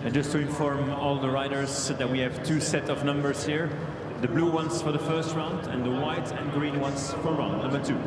And just to inform all the riders that we have two sets of numbers here, the blue ones for the first round and the white and green ones for round number 2.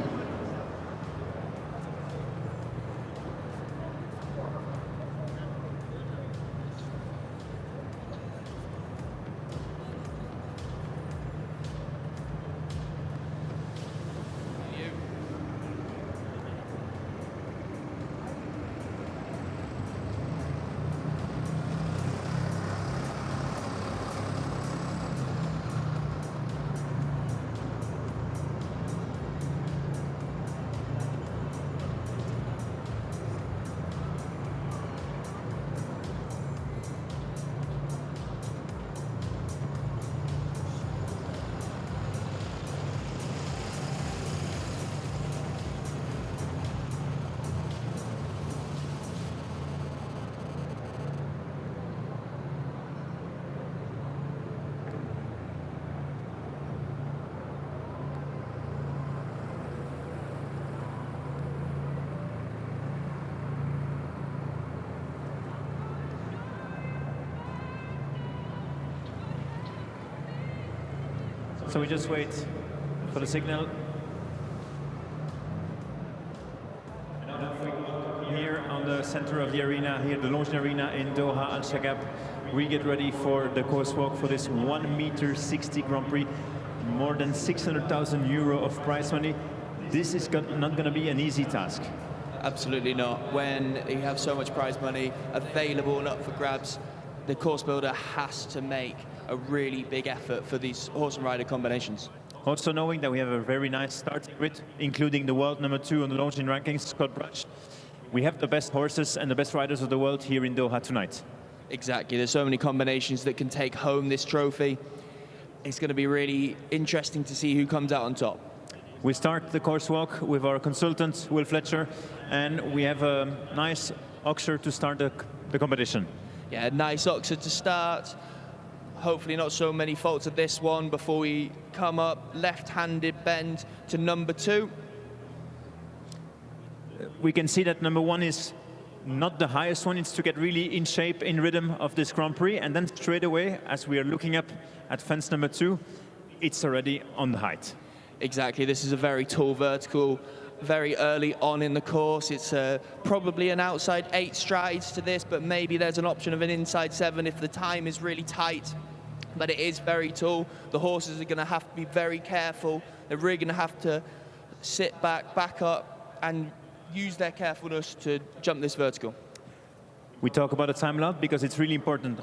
So we just wait for the signal. Here on the center of the arena, here the launch arena in Doha, Alshaqab, we get ready for the course walk for this 1.60 m Grand Prix. More than 600,000 euro of prize money. This is not going to be an easy task. Absolutely not. When you have so much prize money available and up for grabs, the course builder has to make a really big effort for these horse and rider combinations. Also knowing that we have a very nice starting grid, including the world number 2 on the launching rankings, Scott Brush. We have the best horses and the best riders of the world here in Doha tonight. Exactly. There's so many combinations that can take home this trophy. It's going to be really interesting to see who comes out on top. We start the course walk with our consultant, Will Fletcher, and we have a nice oxer to start the competition. Yeah, nice oxer to start. Hopefully not so many faults of this one before we come up. Left-handed bend to number 2. We can see that number 1 is not the highest one. It's to get really in shape, in rhythm of this Grand Prix. And then straight away, as we are looking up at fence number 2, it's already on the height. Exactly. This is a very tall vertical, very early on in the course. It's probably an outside 8 strides to this, but maybe there's an option of an inside 7 if the time is really tight. But it is very tall. The horses are going to have to be very careful. They're really going to have to sit back up, and use their carefulness to jump this vertical. We talk about a time a lot because it's really important.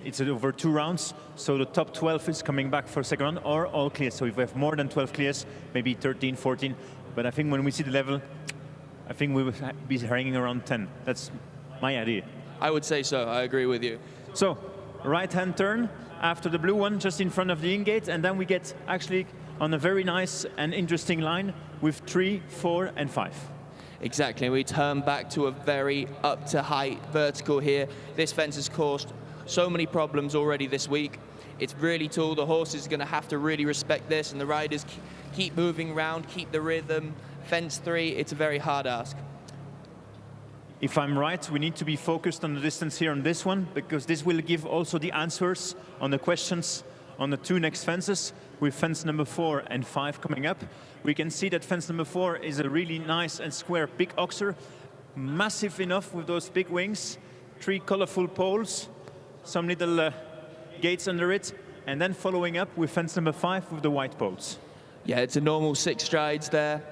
It's over 2 rounds, so the top 12 is coming back for second round, or all clears. So if we have more than 12 clears, maybe 13, 14. But I think when we see the level, I think we will be hanging around 10. That's my idea. I would say so. I agree with you. So, right-hand turn after the blue one, just in front of the in-gate, and then we get actually on a very nice and interesting line with 3, 4, and 5. Exactly. We turn back to a very up-to-height vertical here. This fence has caused so many problems already this week. It's really tall. The horses are going to have to really respect this, and the riders keep moving around, keep the rhythm. Fence 3, it's a very hard ask. If I'm right, we need to be focused on the distance here on this one, because this will give also the answers on the questions on the 2 next fences, with fence number 4 and 5 coming up. We can see that fence number 4 is a really nice and square big oxer, massive enough with those big wings, 3 colorful poles, some little gates under it, and then following up with fence number 5 with the white poles. Yeah, it's a normal 6 strides there.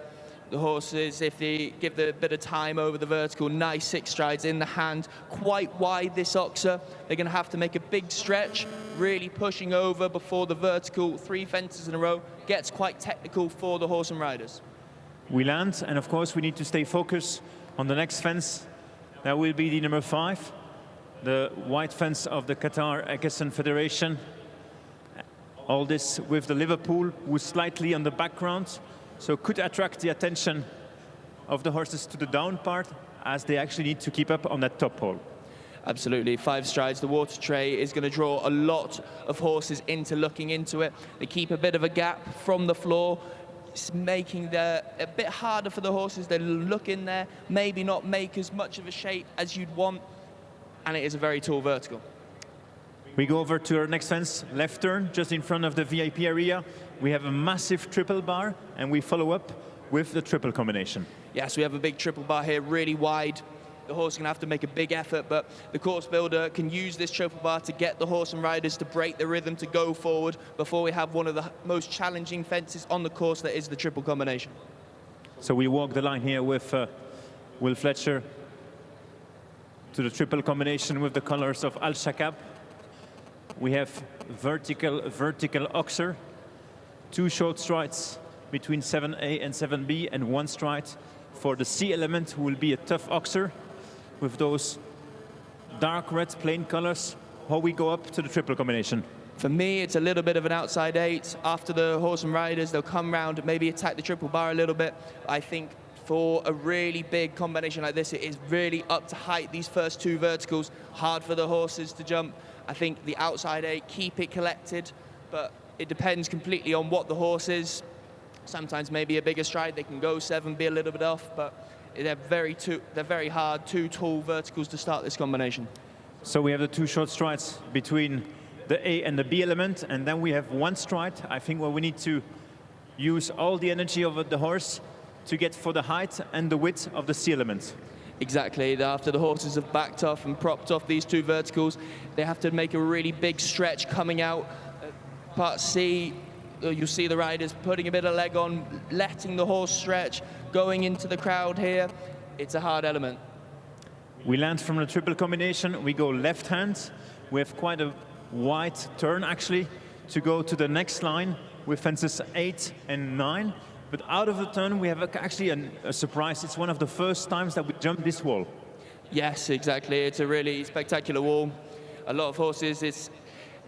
The horses, if they give the bit of time over the vertical, nice 6 strides in the hand, quite wide this oxer. They're going to have to make a big stretch, really pushing over before the vertical 3 fences in a row gets quite technical for the horse and riders. We land, and of course we need to stay focused on the next fence. That will be the number 5, the white fence of the Qatar Equestrian Federation. All this with the Liverpool, who's slightly on the background, so could attract the attention of the horses to the down part, as they actually need to keep up on that top pole. Absolutely, 5 strides. The water tray is going to draw a lot of horses into looking into it. They keep a bit of a gap from the floor. It's making it a bit harder for the horses. They look in there, maybe not make as much of a shape as you'd want, and it is a very tall vertical. We go over to our next fence, left turn, just in front of the VIP area. We have a massive triple bar, and we follow up with the triple combination. Yes, we have a big triple bar here, really wide. The horse is going to have to make a big effort, but the course builder can use this triple bar to get the horse and riders to break the rhythm, to go forward before we have one of the most challenging fences on the course, that is the triple combination. So we walk the line here with Will Fletcher to the triple combination with the colors of Alshaqab. We have vertical oxer, 2 short strides between 7A and 7B, and 1 stride for the C element, who will be a tough oxer with those dark red plain colors. How we go up to the triple combination? For me, it's a little bit of an outside 8. After the horse and riders, they'll come round, maybe attack the triple bar a little bit. I think for a really big combination like this, it is really up to height. These first 2 verticals, hard for the horses to jump. I think the outside 8, keep it collected, but it depends completely on what the horse is. Sometimes maybe a bigger stride, they can go 7, be a little bit off, but they're very hard, 2 tall verticals to start this combination. So we have the 2 short strides between the A and the B element, and then we have 1 stride, I think, where we need to use all the energy of the horse to get for the height and the width of the C element. Exactly. After the horses have backed off and propped off these 2 verticals, they have to make a really big stretch coming out. Part C, you'll see the riders putting a bit of leg on, letting the horse stretch, going into the crowd here. It's a hard element. We land from the triple combination, we go left hand. We have quite a wide turn, actually, to go to the next line with fences 8 and 9. But out of the turn, we have actually a surprise. It's one of the first times that we jump this wall. Yes, exactly. It's a really spectacular wall. A lot of horses, it's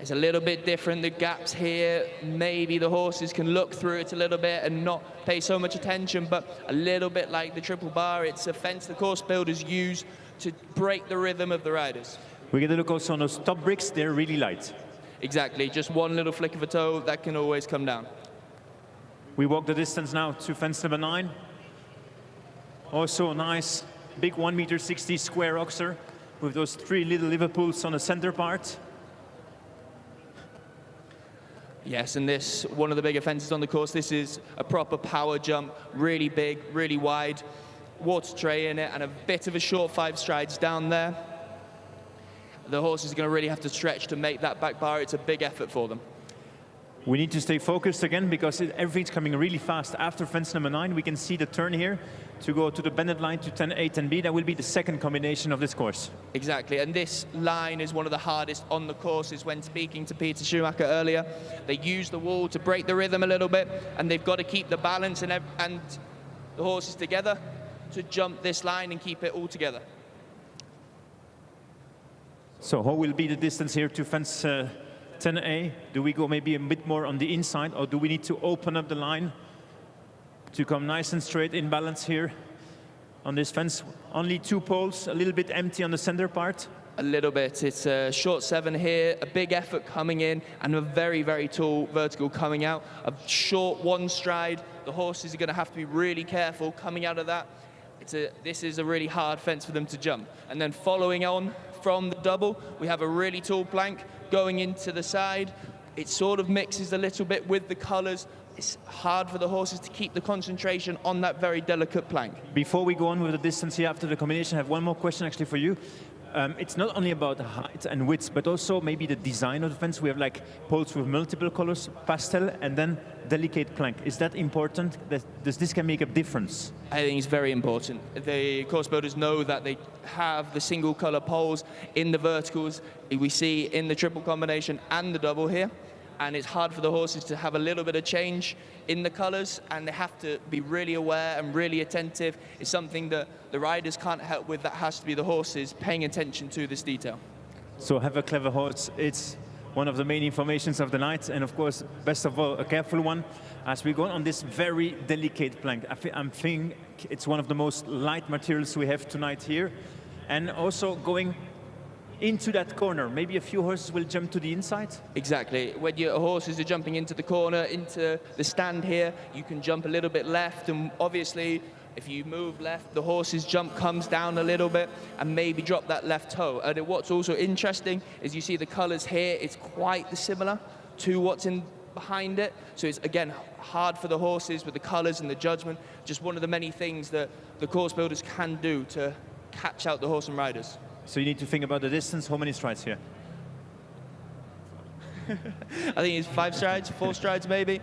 a little bit different. The gaps here, maybe the horses can look through it a little bit and not pay so much attention, but a little bit like the triple bar, it's a fence the course builders use to break the rhythm of the riders. We get a look also on those top bricks. They're really light. Exactly. Just one little flick of a toe, that can always come down. We walk the distance now to fence number 9. Also a nice, big 1.60 m square oxer with those 3 little Liverpools on the center part. Yes, and this, one of the bigger fences on the course, this is a proper power jump, really big, really wide, water tray in it, and a bit of a short 5 strides down there. The horses are going to really have to stretch to make that back bar. It's a big effort for them. We need to stay focused again because everything's coming really fast. After fence number 9, we can see the turn here to go to the bended line to 10A, 10B. That will be the second combination of this course. Exactly, and this line is one of the hardest on the courses. When speaking to Peter Schumacher earlier, they use the wall to break the rhythm a little bit, and they've got to keep the balance and the horses together to jump this line and keep it all together. So how will be the distance here to fence 10A? Do we go maybe a bit more on the inside, or do we need to open up the line to come nice and straight in balance here on this fence? Only 2 poles, a little bit empty on the center part. A little bit. It's a short 7 here, a big effort coming in, and a very, very tall vertical coming out. A short 1 stride. The horses are going to have to be really careful coming out of that. This is a really hard fence for them to jump. And then following on from the double, we have a really tall plank going into the side. It sort of mixes a little bit with the colors. It's hard for the horses to keep the concentration on that very delicate plank. Before we go on with the distance here after the combination, I have one more question actually for you. It's not only about height and width, but also maybe the design of the fence. We have like poles with multiple colors, pastel, and then delicate plank. Is that important? Does this can make a difference? I think it's very important. The course builders know that they have the single color poles in the verticals we see in the triple combination and the double here. And it's hard for the horses to have a little bit of change in the colors, and they have to be really aware and really attentive. It's something that the riders can't help with. That has to be the horses paying attention to this detail. So have a clever horse. It's one of the main informations of the night, and of course, best of all, a careful one. As we go on this very delicate plank, I'm thinking it's one of the most light materials we have tonight here, and also going into that corner. Maybe a few horses will jump to the inside? Exactly. When your horses are jumping into the corner, into the stand here, you can jump a little bit left, and obviously If you move left, the horse's jump comes down a little bit and maybe drop that left toe. And what's also interesting is you see the colors here, it's quite similar to what's in behind it. So it's, again, hard for the horses with the colors and the judgment. Just one of the many things that the course builders can do to catch out the horse and riders. So you need to think about the distance. How many strides here? I think it's 5 strides, 4 strides maybe,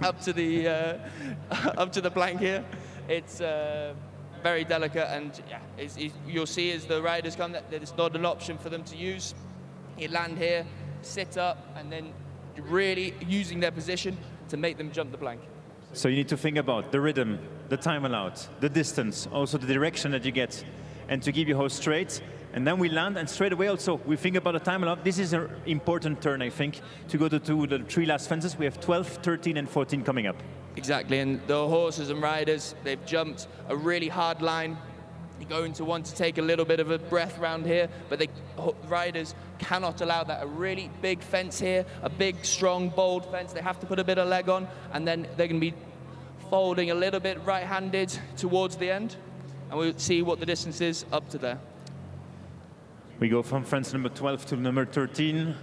up to the blank here. It's very delicate, and yeah, you'll see as the riders come that it's not an option for them to use. You land here, sit up, and then really using their position to make them jump the blank. So you need to think about the rhythm, the time allowed, the distance, also the direction that you get, and to keep your horse straight. And then we land, and straight away also we think about the time allowed. This is an important turn, I think, to go to the 3 last fences. We have 12, 13, and 14 coming up. Exactly, and the horses and riders, they've jumped a really hard line. You're going to want to take a little bit of a breath around here, but the riders cannot allow that. A really big fence here, a big, strong, bold fence. They have to put a bit of leg on, and then they're going to be folding a little bit right-handed towards the end, and we'll see what the distance is up to there. We go from fence number 12 to number 13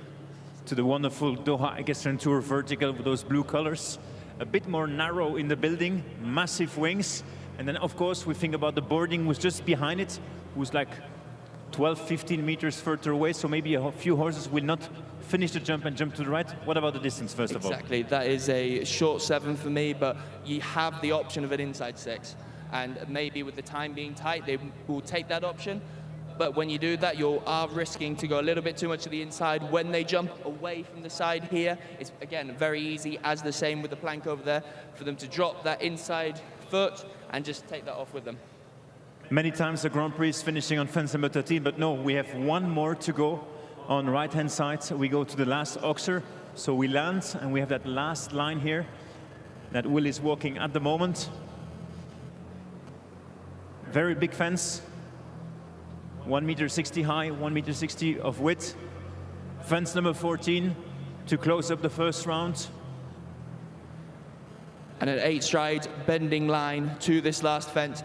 to the wonderful Doha Equestrian Tour vertical with those blue colors. A bit more narrow in the building, massive wings. And then, of course, we think about the boarding who's just behind it, who's like 12, 15 meters further away. So maybe a few horses will not finish the jump and jump to the right. What about the distance, first of all? Exactly. That is a short 7 for me, but you have the option of an inside 6. And maybe with the time being tight, they will take that option. But when you do that, you are risking to go a little bit too much to the inside. When they jump away from the side here, it's, again, very easy, as the same with the plank over there, for them to drop that inside foot and just take that off with them. Many times the Grand Prix is finishing on fence number 13, but no, we have one more to go on right-hand side. We go to the last oxer. So we land, and we have that last line here that Will is walking at the moment. Very big fence. 1.60 meters high, 1.60 meters of width. Fence number 14 to close up the first round. And an 8 stride bending line to this last fence.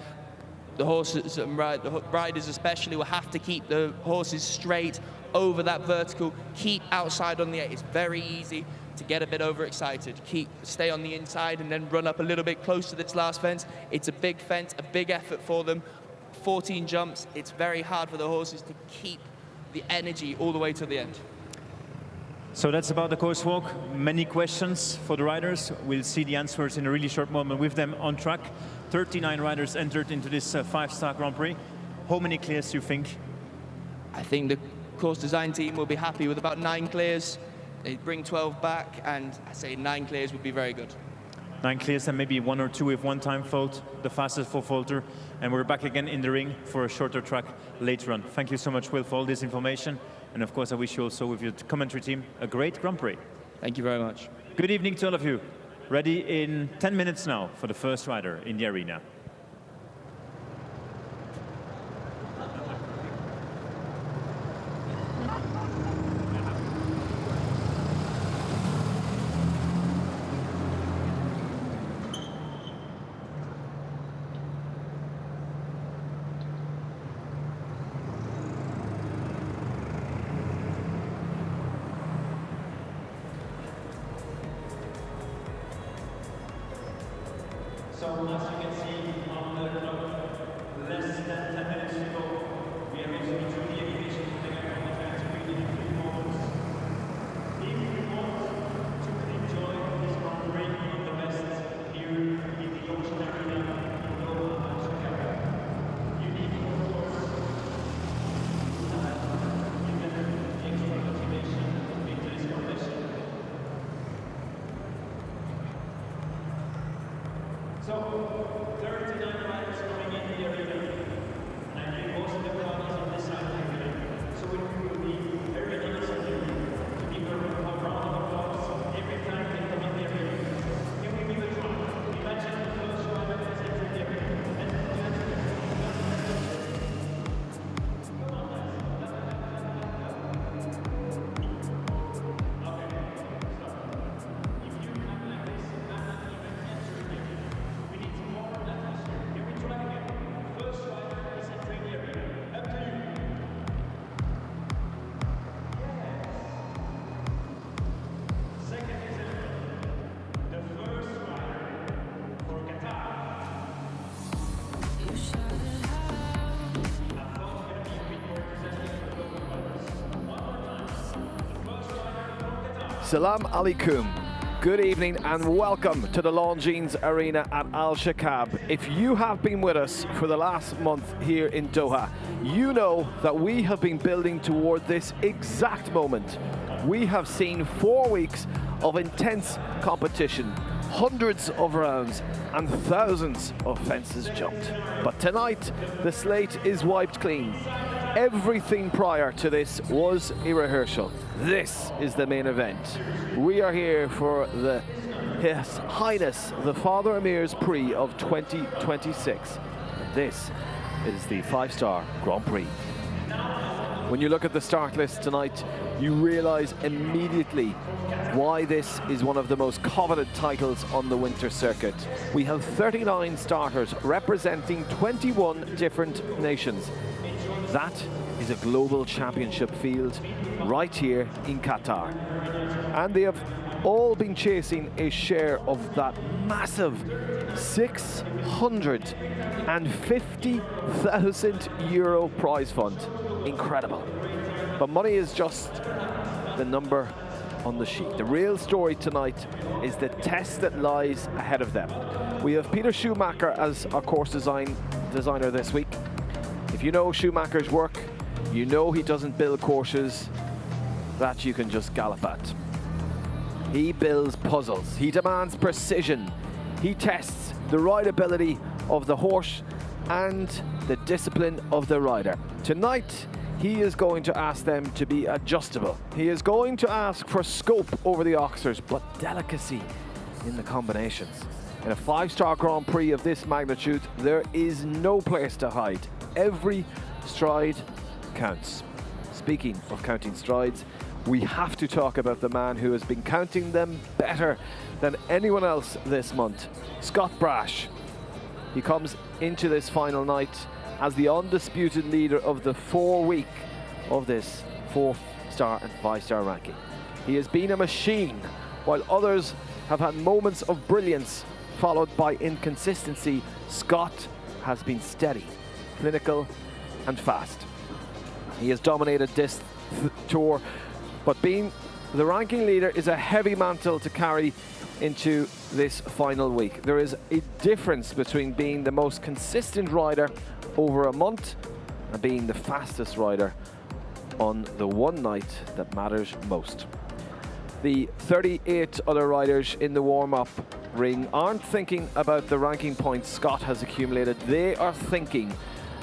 The horses and the riders especially will have to keep the horses straight over that vertical, keep outside on the 8. It's very easy to get a bit overexcited. Stay on the inside and then run up a little bit close to this last fence. It's a big fence, a big effort for them. 14 jumps, it's very hard for the horses to keep the energy all the way to the end. So that's about the course walk. Many questions for the riders. We'll see the answers in a really short moment with them on track. 39 riders entered into this 5-star Grand Prix. How many clears do you think? I think the course design team will be happy with about 9 clears. They bring 12 back, and I say 9 clears would be very good. 9 clears and maybe 1 or 2 with one time fault, the fastest for Folter. And we're back again in the ring for a shorter track later on. Thank you so much, Will, for all this information. And of course, I wish you also, with your commentary team, a great Grand Prix. Thank you very much. Good evening to all of you. Ready in 10 minutes now for the first rider in the arena. So as you can see on the clock, less than 10 minutes to go. We are reaching to the aviation to take up on the fence within 3 moments. If you want to enjoy this Grand Prix of the best here in the ocean arena in Doha, Alshaqab, you need, of course, even extra motivation into this competition. So, 39 riders coming in the arena, and I think most of the crowd is on this side of the arena. So it will be very nice of you to give a round of applause every time they come in the arena. Can we give a try? Imagine the first rider has entered the arena. And come on, guys. Okay, stop. If you come like this, I'm not even answering you. We need some more atmosphere. Can we try Salam alaikum. Good evening and welcome to the Longines Arena at Alshaqab. If you have been with us for the last month here in Doha, you know that we have been building toward this exact moment. We have seen 4 weeks of intense competition, hundreds of rounds and thousands of fences jumped. But tonight, the slate is wiped clean. Everything prior to this was a rehearsal. This is the main event. We are here for His Highness, the Father Amir's Prix of 2026. This is the 5-star Grand Prix. When you look at the start list tonight, you realize immediately why this is one of the most coveted titles on the winter circuit. We have 39 starters representing 21 different nations. That is a global championship field right here in Qatar. And they have all been chasing a share of that massive €650,000 prize fund. Incredible. But money is just the number on the sheet. The real story tonight is the test that lies ahead of them. We have Peter Schumacher as our course designer this week. If you know Schumacher's work, you know he doesn't build courses that you can just gallop at. He builds puzzles. He demands precision. He tests the rideability of the horse and the discipline of the rider. Tonight, he is going to ask them to be adjustable. He is going to ask for scope over the oxers, but delicacy in the combinations. In a 5-star Grand Prix of this magnitude, there is no place to hide. Every stride counts. Speaking of counting strides, we have to talk about the man who has been counting them better than anyone else this month, Scott Brash. He comes into this final night as the undisputed leader of the 4-week of this 4-star and 5-star ranking. He has been a machine, while others have had moments of brilliance followed by inconsistency. Scott has been steady, clinical and fast. He has dominated this tour, but being the ranking leader is a heavy mantle to carry into this final week. There is a difference between being the most consistent rider over a month and being the fastest rider on the one night that matters most. The 38 other riders in the warm-up ring aren't thinking about the ranking points Scott has accumulated. They are thinking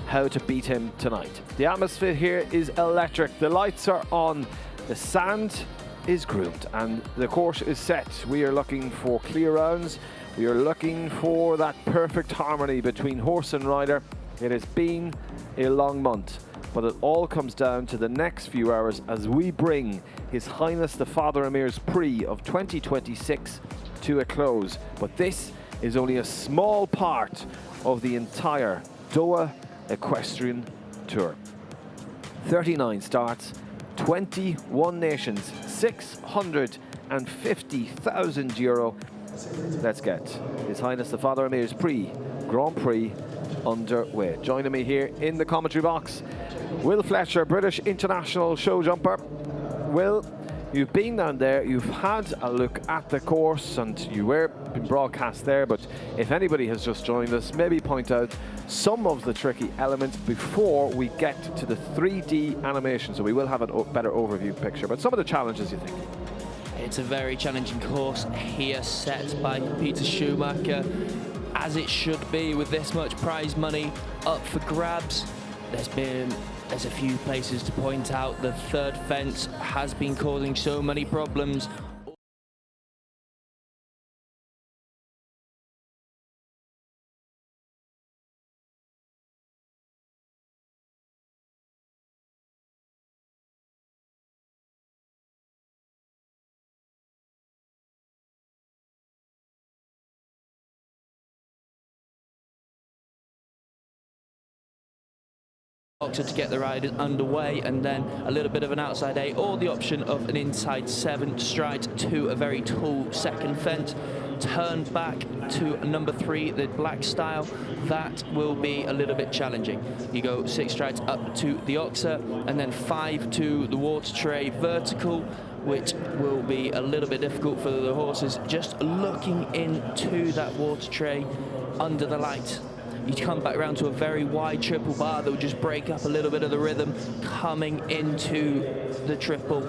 how to beat him tonight. The atmosphere here is electric. The lights are on. The sand is groomed and the course is set. We are looking for clear rounds. We are looking for that perfect harmony between horse and rider. It has been a long month, but it all comes down to the next few hours as we bring His Highness the Father Amir's Prix of 2026 to a close. But this is only a small part of the entire Doha Equestrian Tour. 39 starts, 21 nations, €650,000. Let's get His Highness the Father Amir's Prix Grand Prix underway. Joining me here in the commentary box, Will Fletcher, British international show jumper. Will, you've been down there, you've had a look at the course and you were being broadcast there, but if anybody has just joined us, maybe point out some of the tricky elements before we get to the 3D animation, so we will have a better overview picture, but some of the challenges you think? It's a very challenging course here set by Peter Schumacher, as it should be with this much prize money up for grabs. There's a few places to point out. The third fence has been causing so many problems. To get the ride underway, and then a little bit of an outside 8 or the option of an inside 7 straight to a very tall second fence, turn back to number 3, the black style. That will be a little bit challenging. You go 6 strides up to the oxer and then 5 to the water tray vertical. which will be a little bit difficult for the horses. Just looking into that water tray under the light, you come back around to a very wide triple bar that will just break up a little bit of the rhythm coming into the triple.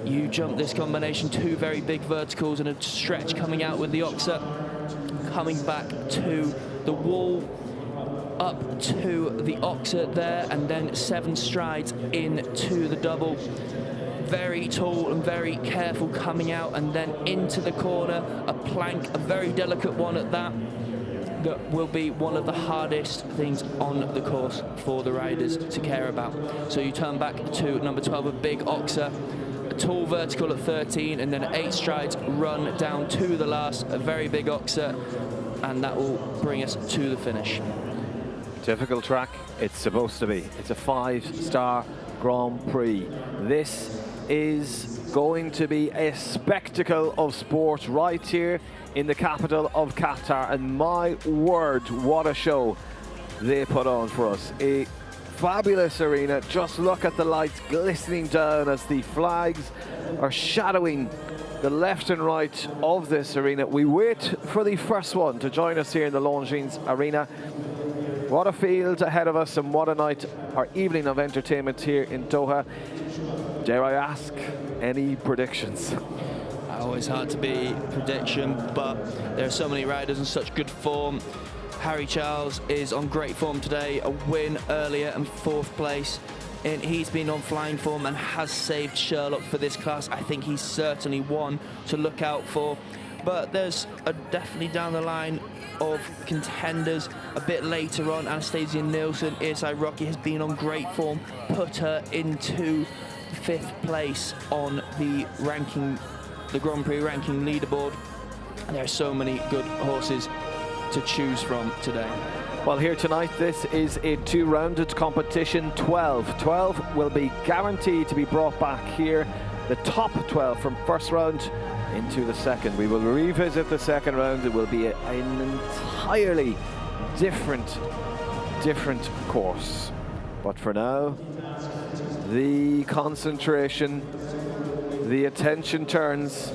You jump this combination, 2 very big verticals and a stretch coming out with the oxer, coming back to the wall, up to the oxer there, and then 7 strides into the double. Very tall and very careful coming out, and then into the corner, a plank, a very delicate one at that. That will be one of the hardest things on the course for the riders to care about. So you turn back to number 12, a big oxer, a tall vertical at 13, and then 8 strides run down to the last, a very big oxer, and that will bring us to the finish. Difficult track, it's supposed to be. It's a 5-star Grand Prix. This is going to be a spectacle of sport right here in the capital of Qatar, and my word, what a show they put on for us. A fabulous arena. Just look at the lights glistening down as the flags are shadowing the left and right of this arena. We wait for the first one to join us here in the Longines Arena. What a field ahead of us, and what a night, our evening of entertainment here in Doha. Dare I ask, any predictions? Always hard to be prediction, but there are so many riders in such good form. Harry Charles is on great form today, a win earlier and 4th place. And he's been on flying form and has saved Sherlock for this class. I think he's certainly one to look out for. But there's definitely down the line of contenders a bit later on. Anastasia Nielsen, ESI Rocky has been on great form, put her into 5th place on the ranking, the Grand Prix ranking leaderboard. And there are so many good horses to choose from today. Well, here tonight, this is a 2-rounded competition. 12 will be guaranteed to be brought back here. The top 12 from first round into the second. We will revisit the second round. It will be an entirely different course. But for now, the concentration, the attention turns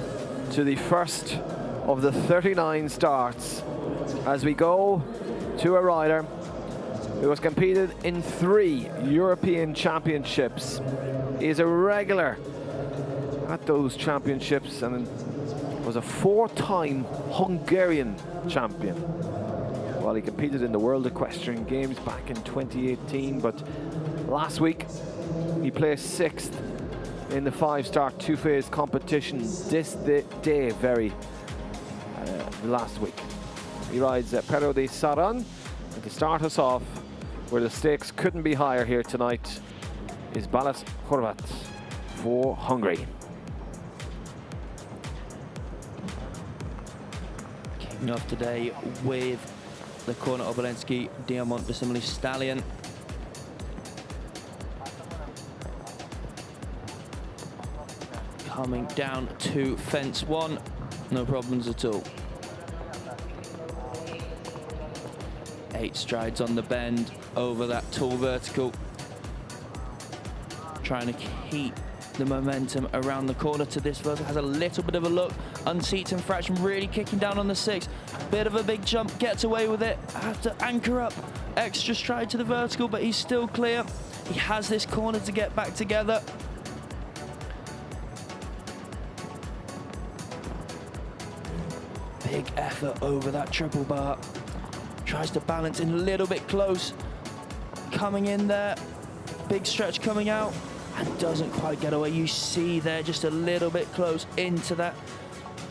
to the first of the 39 starts as we go to a rider who has competed in 3 European championships. He is a regular at those championships and was a 4-time Hungarian champion. Well, he competed in the World Equestrian Games back in 2018, but last week he placed 6th in the 5-star 2-phase competition this day, last week. He rides Pero de Saran, and to start us off, where the stakes couldn't be higher here tonight, is Balas Horvat for Hungary. Kicking off today with the corner Obolensky Diamant Vasily Stallion. Coming down to fence 1, no problems at all. 8 strides on the bend over that tall vertical. Trying to keep the momentum around the corner to this vertical. Has a little bit of a look. Unseats and fraction, really kicking down on the 6. Bit of a big jump, gets away with it. Have to anchor up. Extra stride to the vertical, but he's still clear. He has this corner to get back together. Big effort over that triple bar. Tries to balance in a little bit close. Coming in there. Big stretch coming out. And doesn't quite get away. You see there just a little bit close into that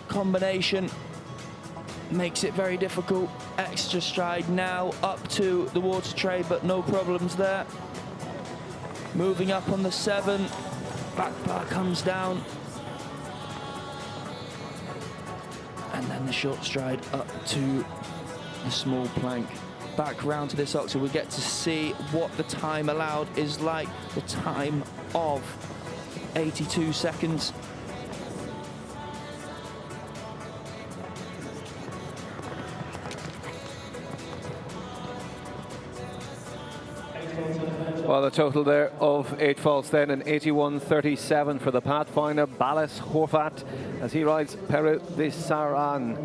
combination. Makes it very difficult. Extra stride now up to the water tray, but no problems there. Moving up on the 7. Back bar comes down. And then the short stride up to the small plank. Back round to this oxer, we get to see what the time allowed is like. The time of 82 seconds. Well, a total there of 8 faults then, and 81.37 for the Pathfinder, Balas Horvat, as he rides Peru de Saran.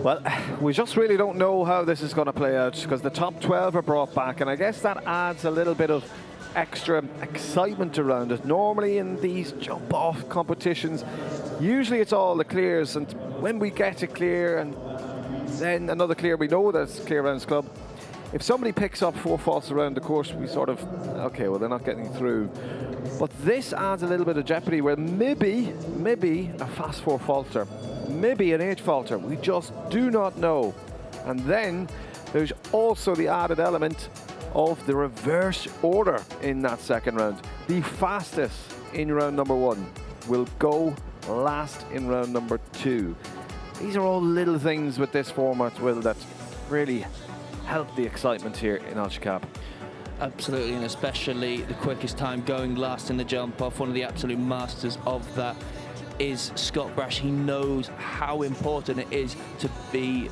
Well, we just really don't know how this is going to play out, because the top 12 are brought back, and I guess that adds a little bit of extra excitement around it. Normally in these jump-off competitions, usually it's all the clears, and when we get a clear and then another clear, we know that's Clear Rounds Club. If somebody picks up 4 faults around the course, we sort of, okay, well, they're not getting through. But this adds a little bit of jeopardy where maybe a fast 4 faulter, maybe an 8 faulter, we just do not know. And then there's also the added element of the reverse order in that second round. The fastest in round number 1 will go last in round number 2. These are all little things with this format, Will, that really help the excitement here in Alshaqab. Absolutely, and especially the quickest time going last in the jump off. One of the absolute masters of that is Scott Brash. He knows how important it is to be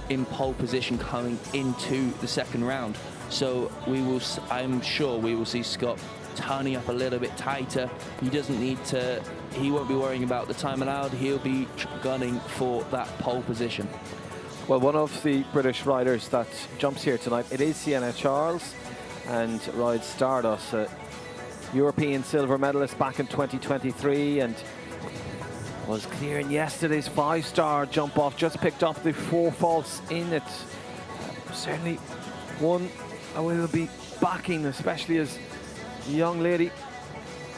in pole position coming into the second round. So I'm sure we will see Scott turning up a little bit tighter. He doesn't need to, he won't be worrying about the time allowed. He'll be gunning for that pole position. Well, one of the British riders that jumps here tonight, it is Sienna Charles, and rides Stardust, a European silver medalist back in 2023, and was clearing yesterday's 5-star jump off, just picked up the 4 faults in it. Certainly one I will be backing, especially as a young lady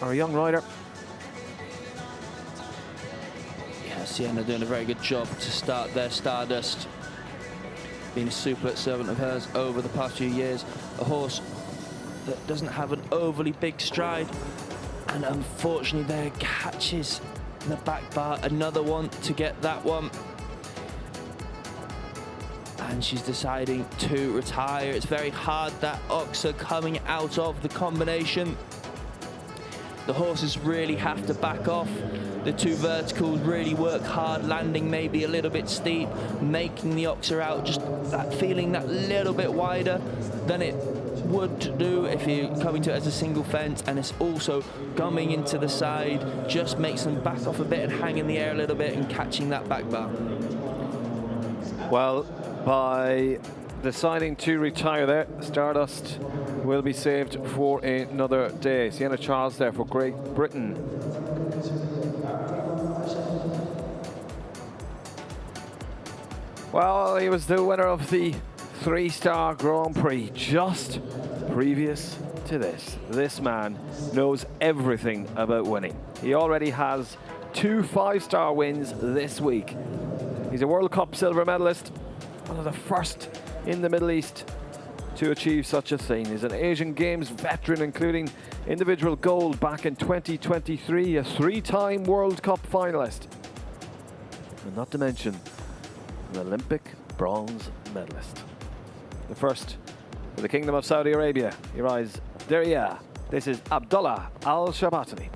or a young rider. Yeah, Sienna doing a very good job to start their Stardust. Been a super servant of hers over the past few years. A horse that doesn't have an overly big stride, and unfortunately there catches the back bar. Another one to get that one. And she's deciding to retire. It's very hard, that oxer coming out of the combination. The horses really have to back off. The 2 verticals really work hard, landing maybe a little bit steep, making the oxer out, just that feeling that little bit wider than it would do if you're coming to it as a single fence, and it's also gumming into the side, just makes them back off a bit and hang in the air a little bit and catching that back bar. Well, by deciding to retire there, Stardust will be saved for another day. Sienna Charles there for Great Britain. Well, he was the winner of the 3-star Grand Prix just previous to this. This man knows everything about winning. He already has 2 5-star wins this week. He's a World Cup silver medalist, one of the first in the Middle East to achieve such a thing. He's an Asian Games veteran, including individual gold back in 2023, a 3-time World Cup finalist, and not to mention an Olympic bronze medalist. The first for the Kingdom of Saudi Arabia. He rides Diriyah. This is Abdullah Al-Shabatani.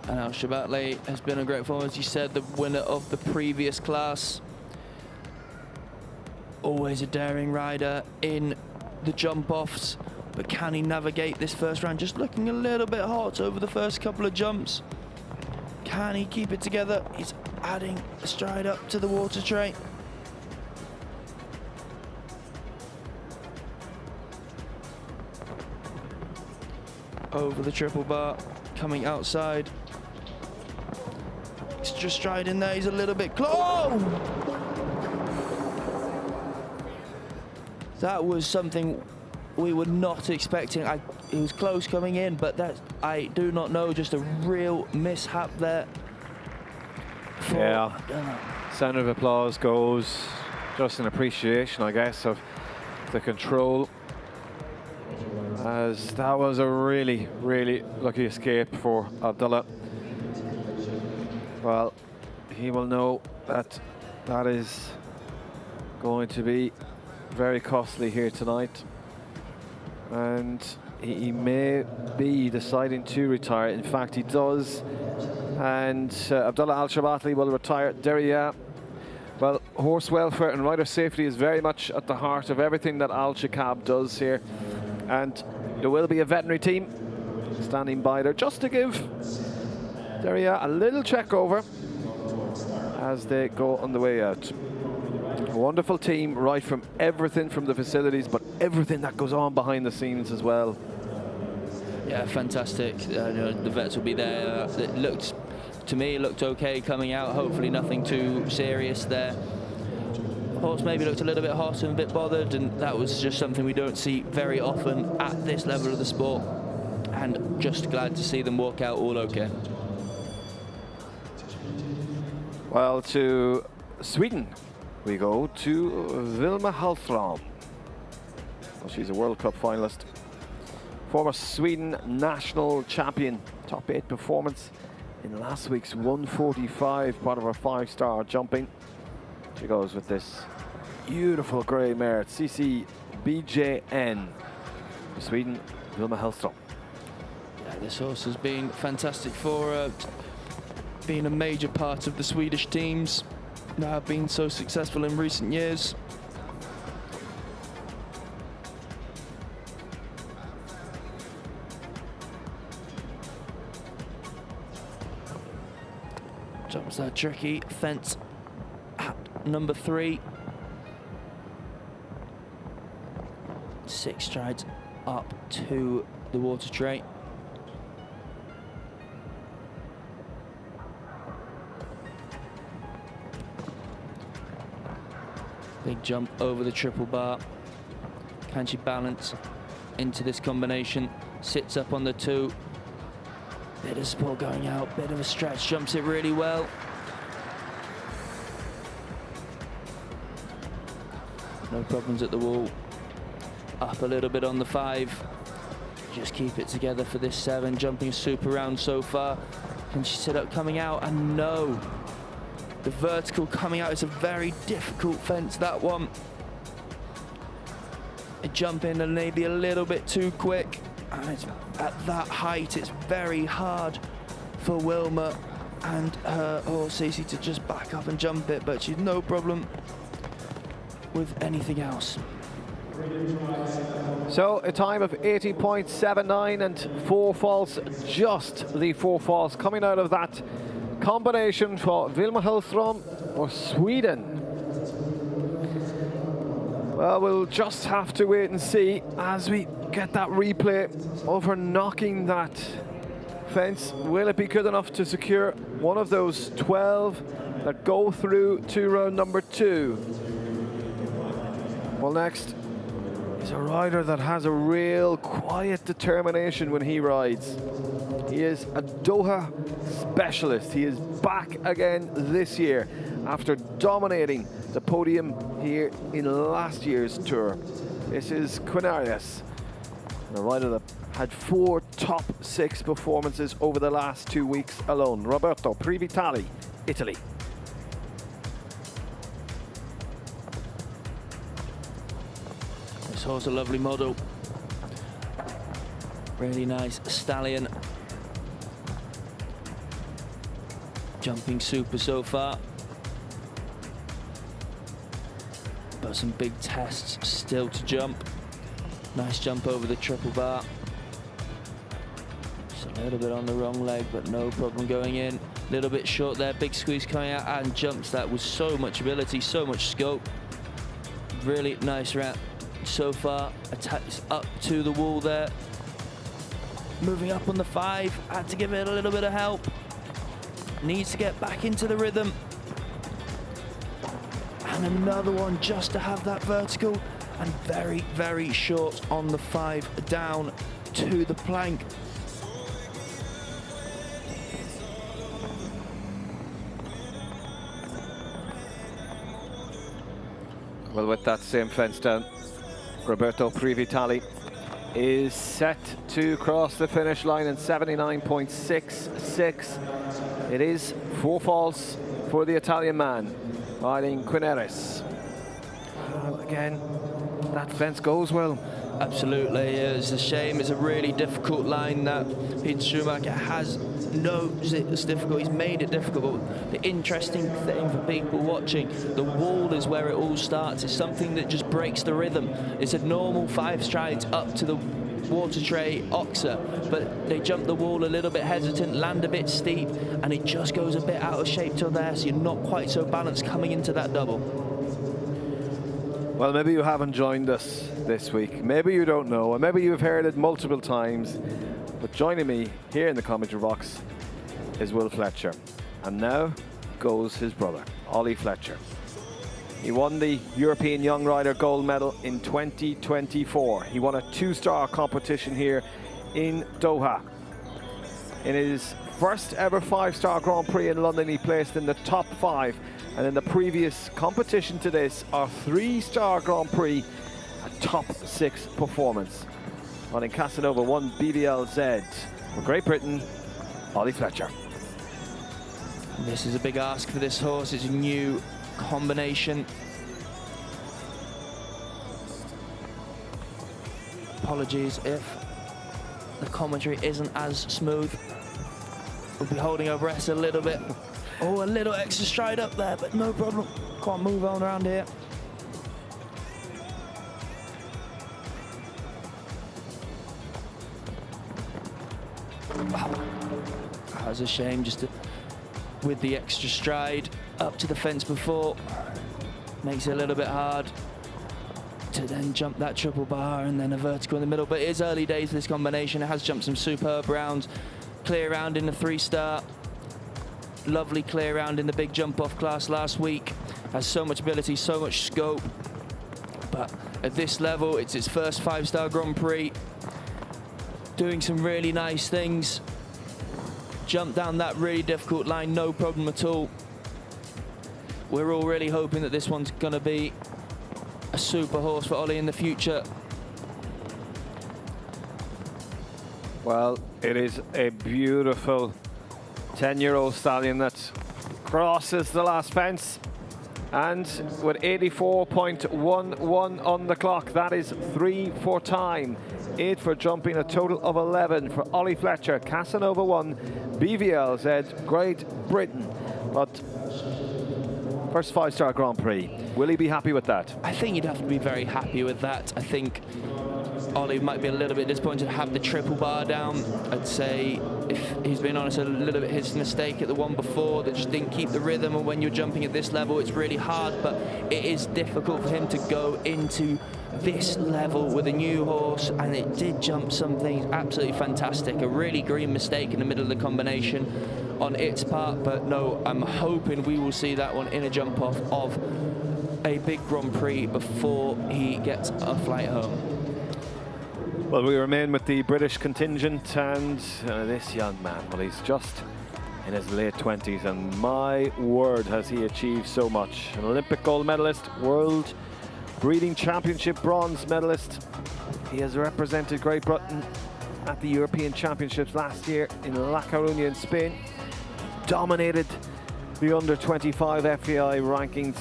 And Al-Shabatli has been a great form, as you said, the winner of the previous class. Always a daring rider in the jump-offs, but can he navigate this first round? Just looking a little bit hot over the first couple of jumps. Can he keep it together? He's adding a stride up to the water tray. Over the triple bar, coming outside. Extra stride in there, he's a little bit close. Oh! That was something we were not expecting. It was close coming in, but that, I do not know, just a real mishap there. Yeah, sound of applause goes just an appreciation, I guess, of the control, as that was a really, really lucky escape for Abdullah. Well, he will know that that is going to be very costly here tonight, and he may be deciding to retire. In fact, he does, and Abdullah Al-Shabatli will retire. Diriyah, well, horse welfare and rider safety is very much at the heart of everything that Alshaqab does here. And there will be a veterinary team standing by there just to give Daria a little check over as they go on the way out. A wonderful team, right from everything from the facilities, but everything that goes on behind the scenes as well. Yeah, fantastic. The vets will be there. It looked, to me, it looked okay coming out. Hopefully nothing too serious there. Horse maybe looked a little bit hot and a bit bothered, and that was just something we don't see very often at this level of the sport. And just glad to see them walk out all okay. Well, to Sweden we go, to Vilma Hallström. Well, she's a World Cup finalist, former Sweden national champion, top 8 performance in last week's 145, part of her 5-star jumping. She goes with this beautiful grey mare, CCBJN. For Sweden, Vilma Hallström. Yeah, this horse has been fantastic for her, been a major part of the Swedish teams that have been so successful in recent years. Jumps that tricky fence at number 3. 6 strides up to the water tray. Big jump over the triple bar. Can she balance into this combination? Sits up on the 2. Bit of support going out, bit of a stretch, jumps it really well. No problems at the wall. Up a little bit on the 5. Just keep it together for this 7, jumping super round so far. Can she sit up coming out? And no. The vertical coming out is a very difficult fence, that one. A jump in and maybe a little bit too quick. And it's at that height, it's very hard for Wilma and her horse Cece to just back up and jump it, but she's no problem with anything else. So a time of 80.79 and 4 falls, just the 4 falls coming out of that combination for Vilma Hallström or Sweden. Well, we'll just have to wait and see as we get that replay of her knocking that fence. Will it be good enough to secure one of those 12 that go through to round number 2? Well, next is a rider that has a real quiet determination when he rides. He is a Doha specialist. He is back again this year after dominating the podium here in last year's tour. This is Quinarius, a rider that had 4 top 6 performances over the last 2 weeks alone. Roberto Privitali, Italy. This horse a lovely model. Really nice stallion. Jumping super so far. But some big tests still to jump. Nice jump over the triple bar. Just a little bit on the wrong leg, but no problem going in. A little bit short there, big squeeze coming out and jumps that with so much ability, so much scope. Really nice wrap so far. Attacks up to the wall there. Moving up on the 5, had to give it a little bit of help. Needs to get back into the rhythm. And another one just to have that vertical, and very, very short on the 5 down to the plank. Well, with that same fence down, Roberto Privitali is set to cross the finish line in 79.66. It is 4 falls for the Italian man, riding Quinarius. Again, that fence goes well. Absolutely, it's a shame. It's a really difficult line that Peter Schumacher has knows it's difficult. He's made it difficult. The interesting thing for people watching, the wall is where it all starts. It's something that just breaks the rhythm. It's a normal 5 strides up to the water tray oxer, but they jump the wall a little bit hesitant, land a bit steep, and it just goes a bit out of shape till there, so you're not quite so balanced coming into that double. Well, maybe you haven't joined us this week. Maybe you don't know, and maybe you've heard it multiple times. But joining me here in the commentary box is Will Fletcher. And now goes his brother, Ollie Fletcher. He won the European Young Rider Gold Medal in 2024. He won a 2-star competition here in Doha. In his first ever 5-star Grand Prix in London, he placed in the top 5. And in the previous competition to this, our 3-star Grand Prix, a top 6 performance. Running Casanova 1 BVLZ for Great Britain, Ollie Fletcher. This is a big ask for this horse. It's a new combination. Apologies if the commentary isn't as smooth. We'll be holding our breaths a little bit. Oh, a little extra stride up there, but no problem. Can't move on around here. Wow. That was a shame, just with the extra stride up to the fence before. Makes it a little bit hard to then jump that triple bar and then a vertical in the middle. But it is early days for this combination. It has jumped some superb rounds. Clear round in the 3-star. Lovely clear round in the big jump off class last week. Has so much ability, so much scope. But at this level, it's its first 5-star Grand Prix. Doing some really nice things. Jumped down that really difficult line, no problem at all. We're all really hoping that this one's gonna be a super horse for Ollie in the future. Well, it is a beautiful 10-year-old stallion that crosses the last fence, and with 84.11 on the clock, that is 3 for time, 8 for jumping, a total of 11 for Ollie Fletcher, Casanova 1, BVLZ, Great Britain. But first 5-star Grand Prix, will he be happy with that? I think you'd have to be very happy with that. I think Ollie might be a little bit disappointed to have the triple bar down. I'd say, if he's been honest, a little bit his mistake at the one before that just didn't keep the rhythm, and when you're jumping at this level it's really hard, but it is difficult for him to go into this level with a new horse, and it did jump something absolutely fantastic. A really green mistake in the middle of the combination on its part, but no, I'm hoping we will see that one in a jump off of a big Grand Prix before he gets a flight home. Well, we remain with the British contingent, and this young man, well, he's just in his late 20s, and my word, has he achieved so much. An Olympic gold medalist, World Breeding Championship bronze medalist. He has represented Great Britain at the European Championships last year in La Coruña in Spain. Dominated the under-25 FEI rankings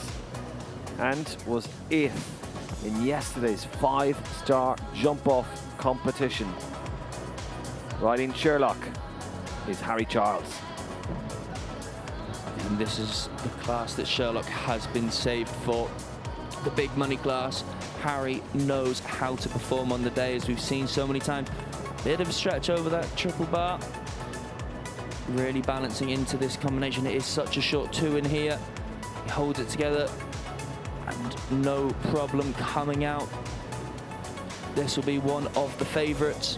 and was 8th in yesterday's 5-star jump-off competition. Riding Sherlock is Harry Charles. And this is the class that Sherlock has been saved for. The big money class. Harry knows how to perform on the day, as we've seen so many times. Bit of a stretch over that triple bar. Really balancing into this combination. It is such a short 2 in here. He holds it together and no problem coming out. This will be one of the favourites.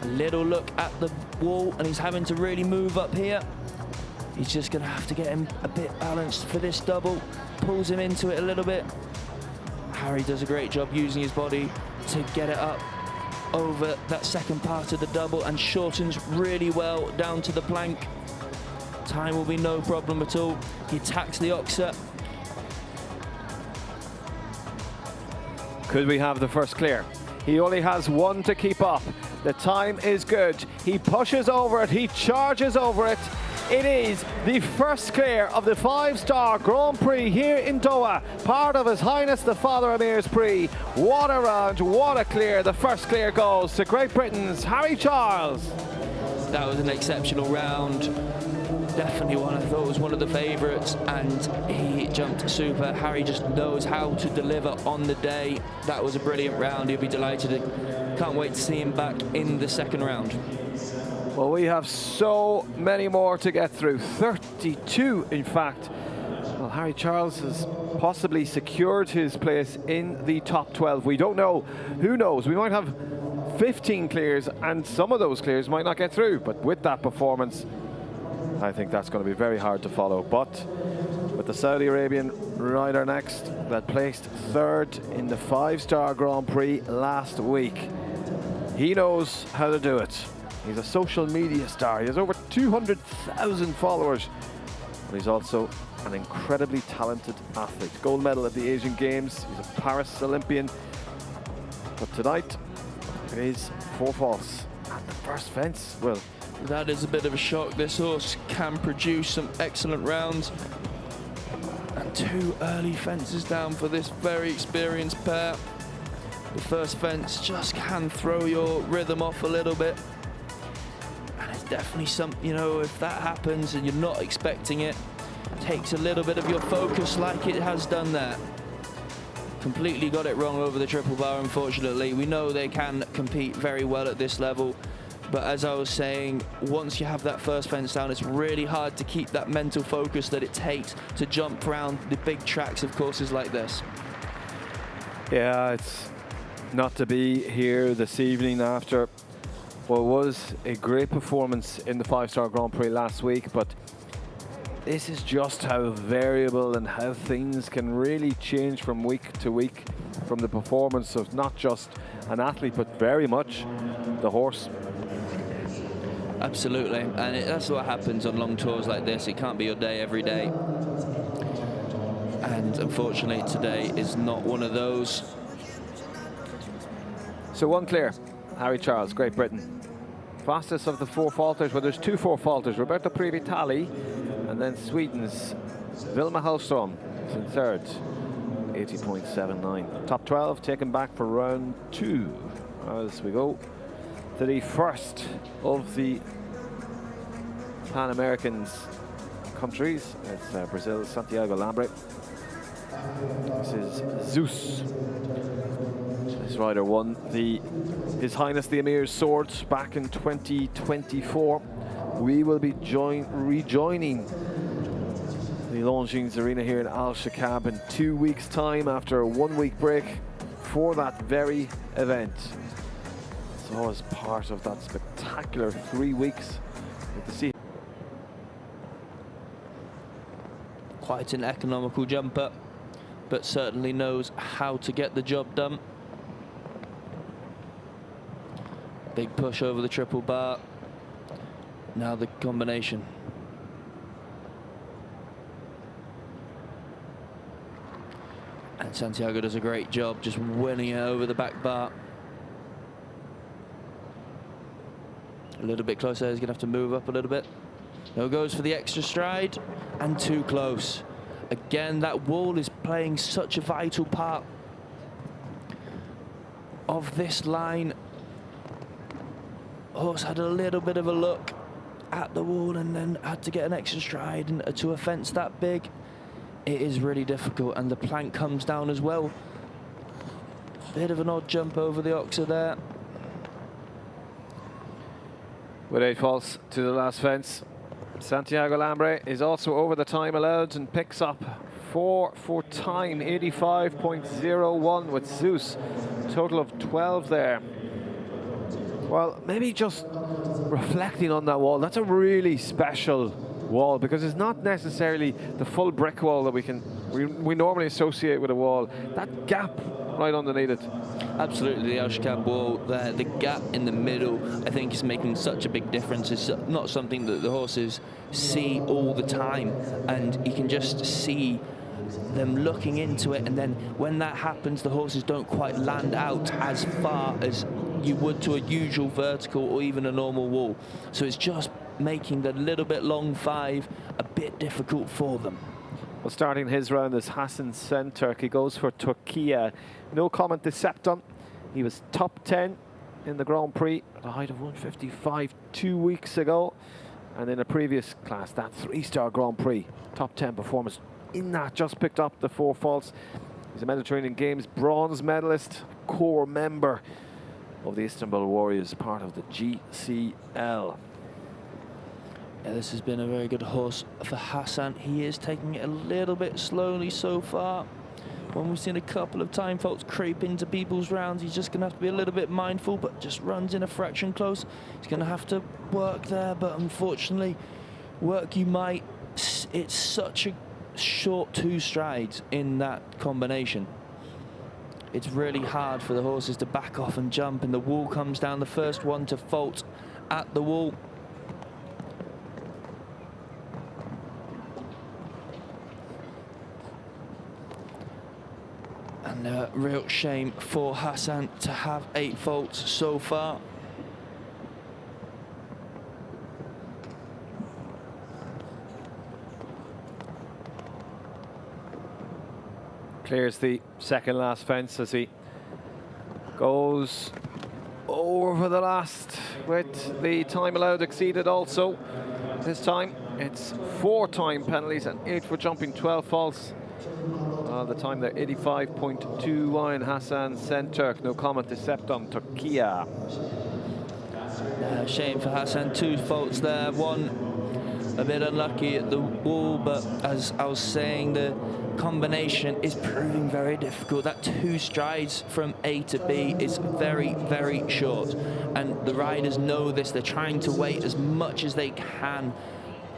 A little look at the wall, and he's having to really move up here. He's just going to have to get him a bit balanced for this double. Pulls him into it a little bit. Harry does a great job using his body to get it up over that second part of the double, and shortens really well down to the plank. Time will be no problem at all. He attacks the oxer. Could we have the first clear? He only has 1 to keep up. The time is good. He pushes over it. He charges over it. It is the first clear of the 5-star Grand Prix here in Doha, part of His Highness the Father Amir's Prix. What a round, what a clear. The first clear goes to Great Britain's Harry Charles. That was an exceptional round. Definitely one I thought was one of the favourites, and he jumped super. Harry just knows how to deliver on the day. That was a brilliant round. He'll be delighted. Can't wait to see him back in the second round. Well, we have so many more to get through. 32, in fact. Well, Harry Charles has possibly secured his place in the top 12. We don't know. Who knows? We might have 15 clears, and some of those clears might not get through. But with that performance, I think that's going to be very hard to follow. But with the Saudi Arabian rider next, that placed third in the 5-star Grand Prix last week, he knows how to do it. He's a social media star. He has over 200,000 followers. And he's also an incredibly talented athlete. Gold medal at the Asian Games. He's a Paris Olympian. But tonight, it is 4 faults at the first fence. Well, that is a bit of a shock. This horse can produce some excellent rounds. And 2 early fences down for this very experienced pair. The first fence just can throw your rhythm off a little bit. And it's definitely something, you know, if that happens and you're not expecting it, takes a little bit of your focus like it has done there. Completely got it wrong over the triple bar, unfortunately. We know they can compete very well at this level. But as I was saying, once you have that first fence down, it's really hard to keep that mental focus that it takes to jump around the big tracks of courses like this. yeah, it's not to be here this evening after what was a great performance in the 5-star Grand Prix last week, but this is just how variable and how things can really change from week to week, from the performance of not just an athlete, but very much the horse. Absolutely, and that's what happens on long tours like this. It can't be your day every day. And unfortunately, today is not one of those. So 1 clear, Harry Charles, Great Britain. Fastest of the 4 falters, well, there's 2 4-falters. Roberto Privitali, and then Sweden's Vilma Hellström is in third, 80.79. Top 12 taken back for round 2 as we go to the first of the Pan-Americans countries. It's Brazil, Santiago Lambre. This is Zeus. This rider won His Highness the Amir's sword back in 2024. We will be rejoining the Longines Arena here in Alshaqab in 2 weeks' time after a 1-week break for that very event. So as part of that spectacular 3 weeks, good to see. Quite an economical jumper, but certainly knows how to get the job done. Big push over the triple bar. Now the combination. And Santiago does a great job just winning it over the back bar. A little bit closer, he's gonna have to move up a little bit. No, goes for the extra stride, and too close. Again, that wall is playing such a vital part of this line. Horse had a little bit of a look at the wall and then had to get an extra stride, and to a fence that big, it is really difficult, and the plank comes down as well. Bit of an odd jump over the oxer there. With 8 faults to the last fence, Santiago Lambre is also over the time allowed and picks up 4 for time, 85.01 with Zeus. Total of 12 there. Well, maybe just reflecting on that wall, that's a really special wall because it's not necessarily the full brick wall that we normally associate with a wall. That gap right underneath it. Absolutely, the Alshaqab wall there, the gap in the middle, I think is making such a big difference. It's not something that the horses see all the time, and you can just see them looking into it, and then when that happens, the horses don't quite land out as far as you would to a usual vertical or even a normal wall. So it's just making the little bit long 5 a bit difficult for them. Well, starting his round is Hassan Senturk. He goes for Turkey. No comment to Septon. He was top 10 in the Grand Prix at a height of 155 2 weeks ago. And in a previous class, that 3-star Grand Prix, top 10 performance in that, just picked up the 4 faults. He's a Mediterranean Games bronze medalist, core member of the Istanbul Warriors, part of the GCL. Yeah, this has been a very good horse for Hassan. He is taking it a little bit slowly so far. When we've seen a couple of time faults creep into people's rounds, he's just going to have to be a little bit mindful, but just runs in a fraction close. He's going to have to work there, but unfortunately, work you might. It's such a short 2 strides in that combination. It's really hard for the horses to back off and jump, and the wall comes down. The first one to fault at the wall. And a real shame for Hassan to have 8 faults so far. Clears the second last fence as he goes over the last with the time allowed exceeded also. This time it's 4 time penalties and 8 for jumping, 12 faults. The time there, 85.21. Hassan Centre, no comment to Septum Turkiya. Shame for Hassan, 2 faults there. One a bit unlucky at the wall, but as I was saying, the combination is proving very difficult. That 2 strides from A to B is very, very short, and the riders know this. They're trying to wait as much as they can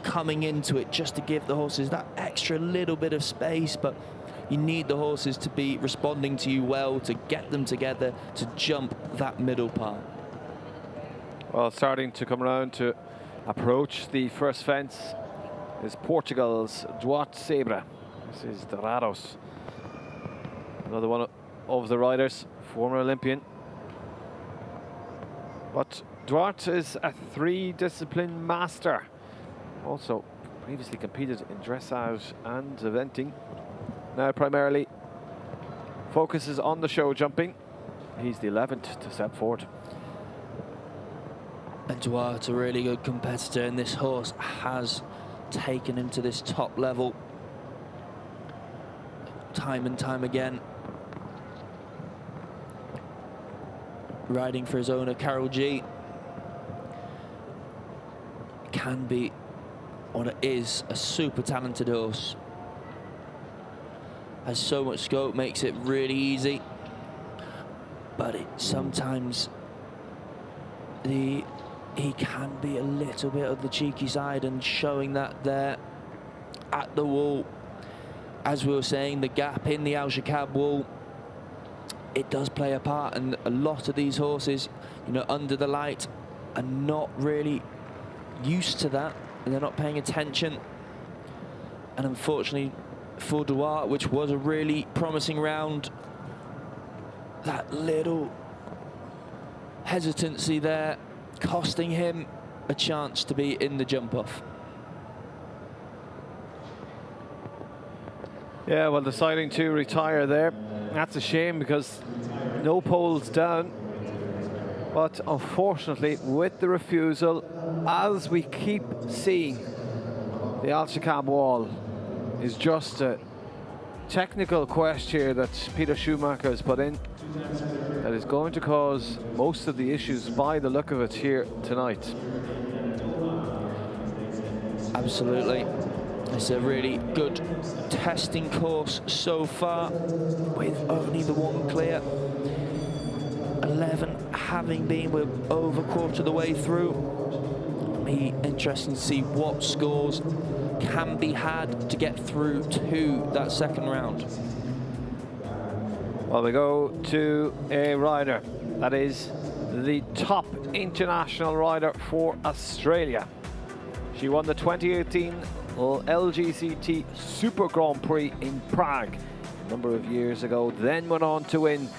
coming into it, just to give the horses that extra little bit of space, but you need the horses to be responding to you well, to get them together, to jump that middle part. Well, starting to come around to approach the first fence is Portugal's Duarte Sebra. This is Dorados, another one of the riders, former Olympian. But Duarte is a 3-discipline master. Also previously competed in dressage and eventing. Now primarily focuses on the show jumping. He's the 11th to step forward. And Duarte, a really good competitor, and this horse has taken him to this top level time and time again. Riding for his owner, Carol G. Can be what it is, a super talented horse. Has so much scope, makes it really easy. But it sometimes he can be a little bit of the cheeky side, and showing that there at the wall. As we were saying, the gap in the Alshaqab wall, it does play a part, and a lot of these horses, you know, under the light, are not really used to that, and they're not paying attention. And unfortunately for Duarte, which was a really promising round, that little hesitancy there costing him a chance to be in the jump off. Yeah, well, deciding to retire there, that's a shame because no poles down. But unfortunately, with the refusal, as we keep seeing, the Alshaqab wall is just a technical question here that Peter Schumacher has put in that is going to cause most of the issues by the look of it here tonight. Absolutely. It's a really good testing course so far, with only the 1 clear. 11 having been, we're over a quarter of the way through. It'll be interesting to see what scores can be had to get through to that second round. Well, we go to a rider that is the top international rider for Australia. She won the 2018 LGCT Super Grand Prix in Prague a number of years ago, then went on to win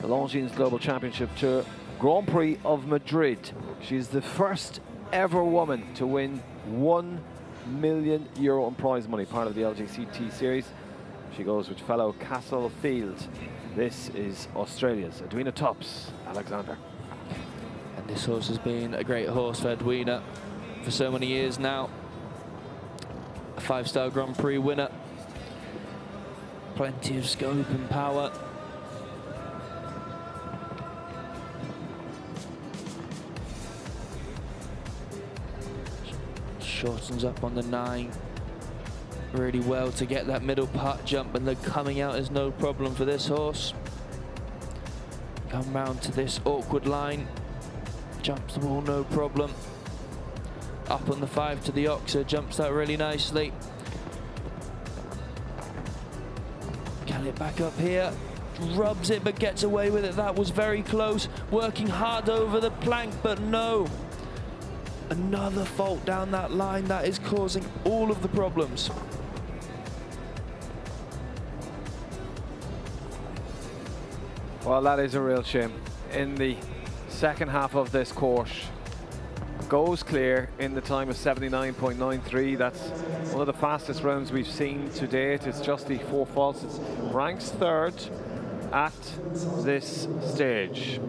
the Longines Global Championship Tour Grand Prix of Madrid. She's the first ever woman to win €1 million in prize money, part of the LGCT series. She goes with fellow Castlefield. This is Australia's Edwina Tops Alexander. This horse has been a great horse for Edwina for so many years now. A 5-star Grand Prix winner. Plenty of scope and power. Shortens up on the 9 really well to get that middle part jump, and the coming out is no problem for this horse. Come round to this awkward line, jumps the wall no problem. Up on the 5 to the Oxer, jumps that really nicely. Can it back up here? Rubs it but gets away with it. That was very close. Working hard over the plank, but no. Another fault down that line that is causing all of the problems. Well, that is a real shame. In the second half of this course, goes clear in the time of 79.93. That's one of the fastest rounds we've seen to date. It's just the 4 faults. It ranks 3rd at this stage.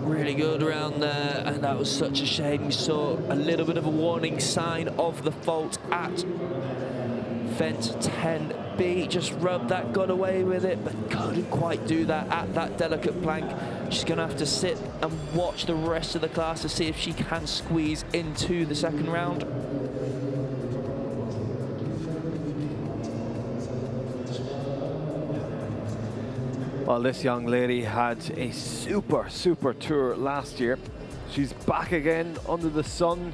Really good around there, and that was such a shame. We saw a little bit of a warning sign of the fault at fence 10B. Just rubbed that, got away with it, but couldn't quite do that at that delicate plank. She's going to have to sit and watch the rest of the class to see if she can squeeze into the second round. Well, this young lady had a super tour last year. She's back again under the sun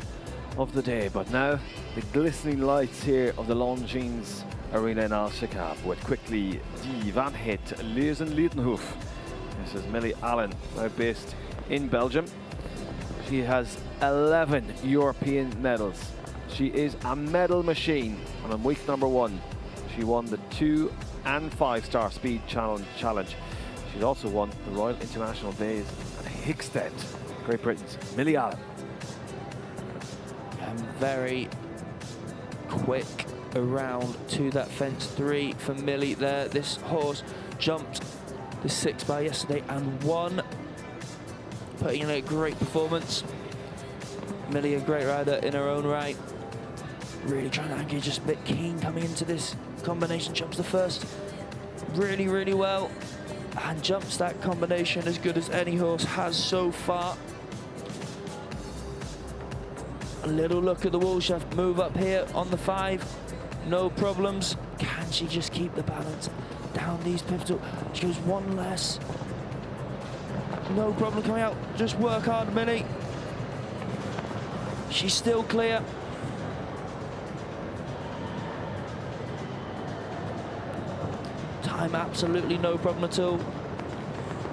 of the day, but now the glistening lights here of the Longines Arena in Alshaqab with quickly Die Van Het Leuzen-Liedenhoef. This is Millie Allen, now based in Belgium. She has 11 European medals. She is a medal machine, and on week number 1 she won the 2- and 5-star speed challenge. She's also won the Royal International Days at Hickstead, Great Britain's Millie Allen. And very quick around to that fence 3 for Millie there. This horse jumped the 6-bar yesterday and won, putting in a great performance. Millie, a great rider in her own right. Really trying to angle, just a bit keen coming into this combination. Jumps the first really well, and jumps that combination as good as any horse has so far. A little look at the wall shaft, move up here on the 5, no problems. Can she just keep the balance down these pivotal? She goes 1 less, no problem coming out. Just work hard, Millie. She's still clear. Time absolutely no problem at all.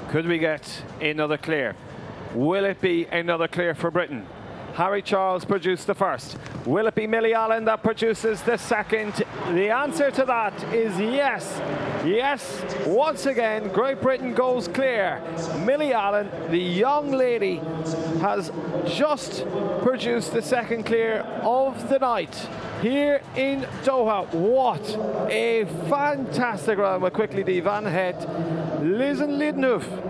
Could we get another clear? Will it be another clear for Britain? Harry Charles produced the first. Will it be Millie Allen that produces the second? The answer to that is yes. Yes, once again, Great Britain goes clear. Millie Allen, the young lady, has just produced the second clear of the night here in Doha. What a fantastic round with quickly Die Van Het Leuzen-Liedenhoef.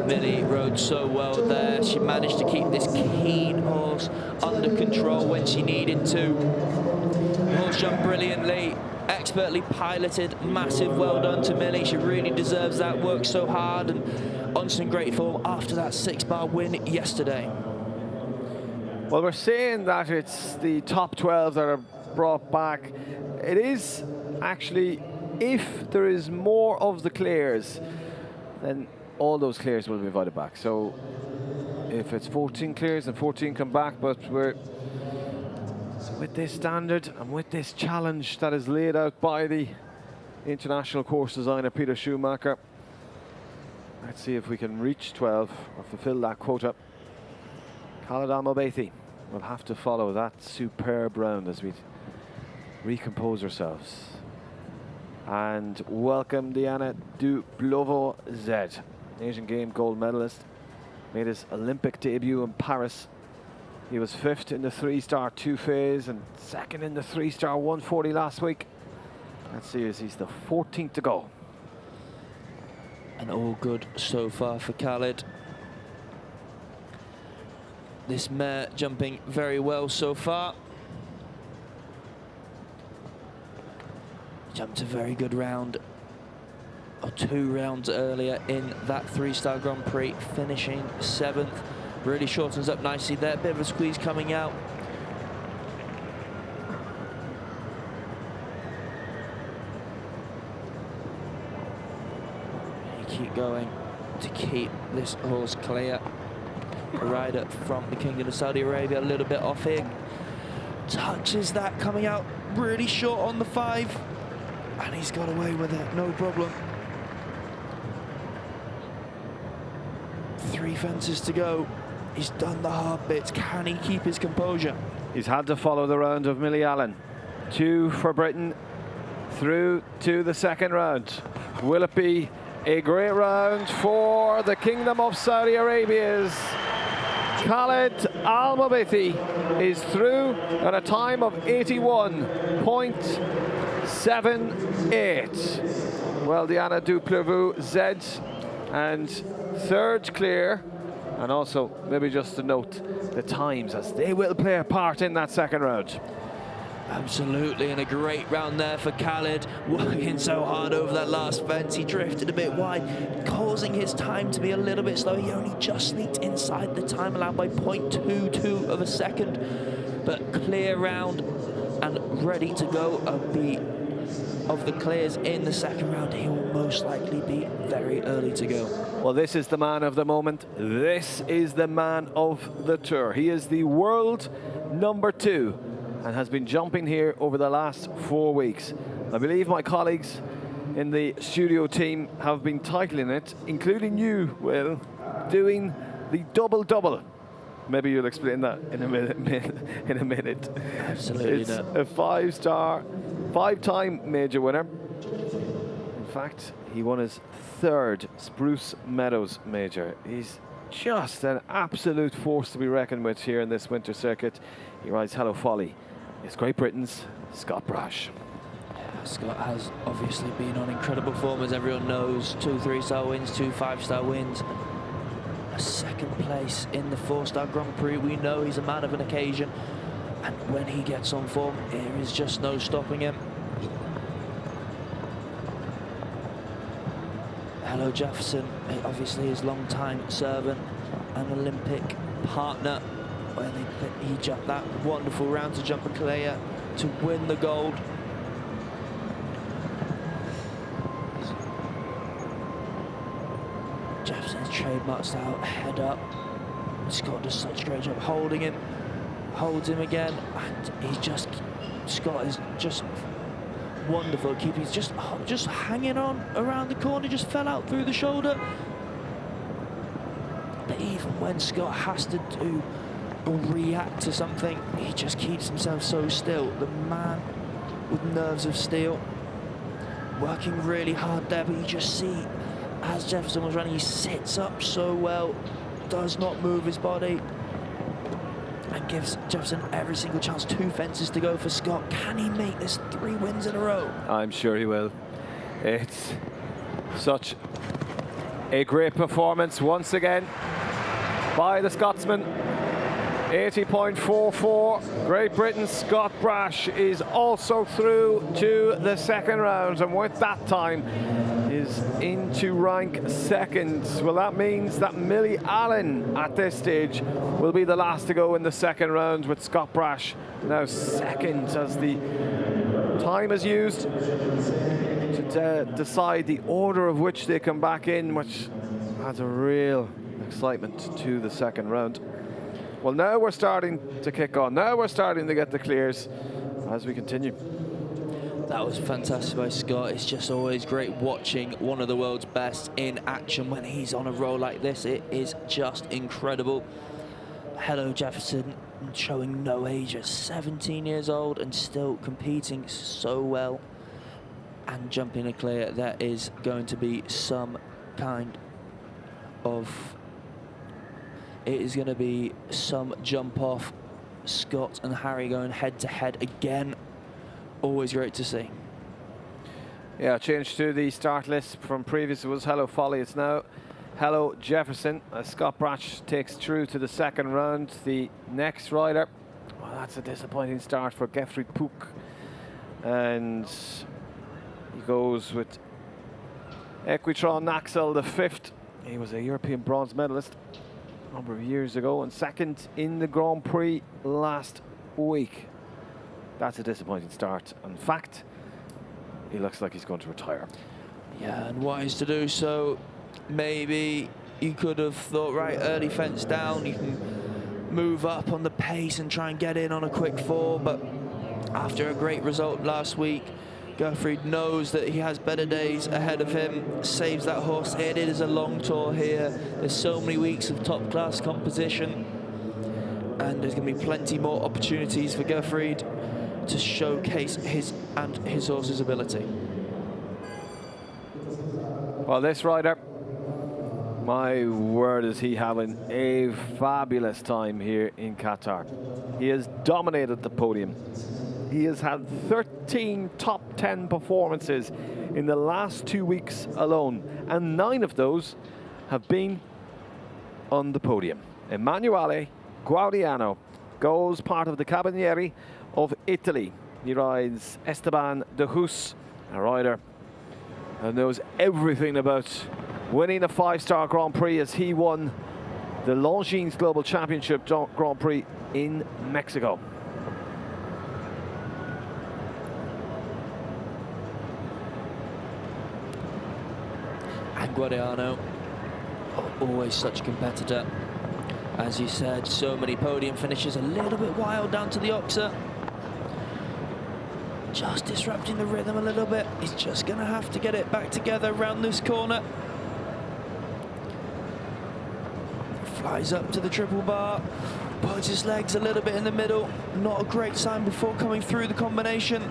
Millie rode so well there. She managed to keep this keen horse under control when she needed to. The horse jumped brilliantly, expertly piloted, massive well done to Millie. She really deserves that, worked so hard and on some great form after that 6-bar win yesterday. Well, we're saying that it's the top 12 that are brought back. It is actually, if there is more of the clears, then all those clears will be invited back. So if it's 14 clears and 14 come back, but we're with this standard and with this challenge that is laid out by the international course designer Peter Schumacher, let's see if we can reach 12 or fulfill that quota. Khaled Al-Mobethi will have to follow that superb round as we recompose ourselves and welcome Diana Dublovo-Z, Asian Game gold medalist, made his Olympic debut in Paris. He was 5th in the 3-star 2 phase and 2nd in the 3-star 140 last week. Let's see as he's the 14th to go. And all good so far for Khaled. This mare jumping very well so far. Jumped a very good round, or 2 rounds earlier in that 3-star Grand Prix, finishing 7th. Really shortens up nicely there, bit of a squeeze coming out. You keep going to keep this horse clear. A rider from the Kingdom of Saudi Arabia, a little bit off here. Touches that, coming out really short on the 5. And he's got away with it, no problem. 3 fences to go. He's done the hard bits. Can he keep his composure? He's had to follow the round of Millie Allen. 2 for Britain through to the 2nd round. Will it be a great round for the Kingdom of Saudi Arabia's Khalid Al-Mabithi is through at a time of 81.78. Well, Diana Duplevaux, Z, and 3rd clear. And also, maybe just to note the times, as they will play a part in that 2nd round. Absolutely, and a great round there for Khalid, working so hard over that last fence. He drifted a bit wide, causing his time to be a little bit slow. He only just sneaked inside the time allowed by 0.22 of a second, but clear round and ready to go. A beat of the clears in the 2nd round. He will most likely be very early to go. Well, this is the man of the moment. This is the man of the tour. He is the world number 2 and has been jumping here over the last 4 weeks. I believe my colleagues in the studio team have been titling it, including you, Will, doing the double-double. Maybe you'll explain that in a minute. Absolutely. It's a 5-star, 5-time major winner. In fact, he won his 3rd Spruce Meadows major. He's just an absolute force to be reckoned with here in this winter circuit. He rides Hello Folly. It's Great Britain's Scott Brash. Scott has obviously been on incredible form, as everyone knows. 2 3-star wins, 2 5-star wins. A 2nd place in the 4-star Grand Prix. We know he's a man of an occasion. And when he gets on form, there is just no stopping him. Hello Jefferson, obviously his long-time servant and Olympic partner, where he jumped that wonderful round to jump a clear to win the gold. Jefferson's trademark style, head up. Scott does such a great job holding him, holds him again, and Scott is just wonderful at keeping. He's just hanging on around the corner, just fell out through the shoulder. But even when Scott has to do or react to something, he just keeps himself so still. The man with nerves of steel, working really hard there, but you just see, as Jefferson was running, he sits up so well, does not move his body, and gives Jefferson every single chance. 2 fences to go for Scott. Can he make this 3 wins in a row? I'm sure he will. It's such a great performance once again by the Scotsman. 80.44. Great Britain's Scott Brash is also through to the 2nd round, and with that time is into rank 2nd. Well, that means that Millie Allen at this stage will be the last to go in the 2nd round, with Scott Brash now 2nd, as the time is used to decide the order of which they come back in, which adds a real excitement to the 2nd round. Well, now we're starting to kick on. Now we're starting to get the clears as we continue. That was fantastic by Scott. It's just always great watching one of the world's best in action when he's on a roll like this. It is just incredible. Hello Jefferson, showing no age at 17 years old and still competing so well and jumping a clear. That is going to be some kind of... It is going to be some jump off. Scott and Harry going head to head again. Always great to see. Yeah, change to the start list from previous. It was Hello Folly. It's now Hello Jefferson. Scott Bratch takes through to the second round. The next rider, well, that's a disappointing start for Gefrid Pook. And he goes with Equestrian Naxel, the fifth. He was a European bronze medalist a number of years ago and second in the Grand Prix last week. That's a disappointing start. In fact, he looks like he's going to retire. Yeah, and wise to do so. Maybe you could have thought, right, early fence down, you can move up on the pace and try and get in on a quick four, but after a great result last week, Gefrid knows that he has better days ahead of him, saves that horse. It is a long tour here. There's so many weeks of top-class competition, and there's going to be plenty more opportunities for Gefrid to showcase his horse's ability. Well, this rider, my word, is he having a fabulous time here in Qatar. He has dominated the podium. He has had 13 top 10 performances in the last 2 weeks alone, and 9 of those have been on the podium. Emanuele Guardiano goes part of the Cabinieri of Italy. He rides Esteban de Hus, a rider who knows everything about winning a 5-star Grand Prix, as he won the Longines Global Championship Grand Prix in Mexico. And Guardiano, always such a competitor. As you said, so many podium finishes, a little bit wild down to the Oxa. Just disrupting the rhythm a little bit. He's just going to have to get it back together around this corner. Flies up to the triple bar, puts his legs a little bit in the middle. Not a great sign before coming through the combination.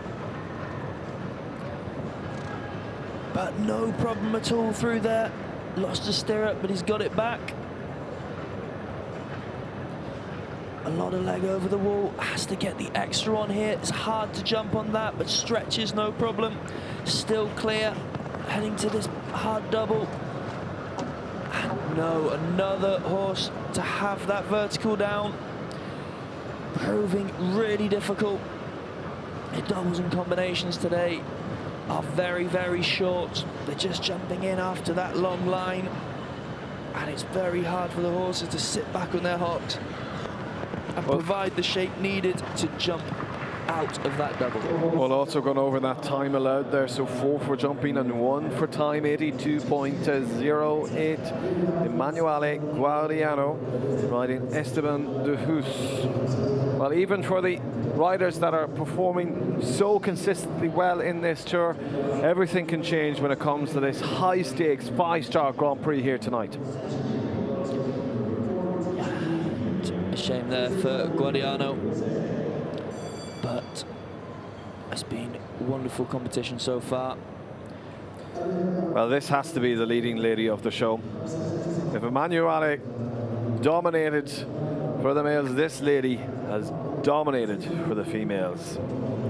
But no problem at all through there. Lost a stirrup, but he's got it back. A lot of leg over the wall, has to get the extra on here. It's hard to jump on that, but stretches, no problem. Still clear, heading to this hard double. And no, another horse to have that vertical down. Proving really difficult. The doubles and combinations today are very, very short. They're just jumping in after that long line. And it's very hard for the horses to sit back on their hocks and provide the shape needed to jump out of that double. Well, also gone over that time allowed there, so 4 for jumping and 1 for time, 82.08. Emanuele Guardiano riding Esteban de Hus. Well, even for the riders that are performing so consistently well in this tour, everything can change when it comes to this high-stakes 5-star Grand Prix here tonight. A shame there for Guardiano, but it's been wonderful competition so far. Well, this has to be the leading lady of the show. If Emanuele dominated for the males, this lady has dominated for the females.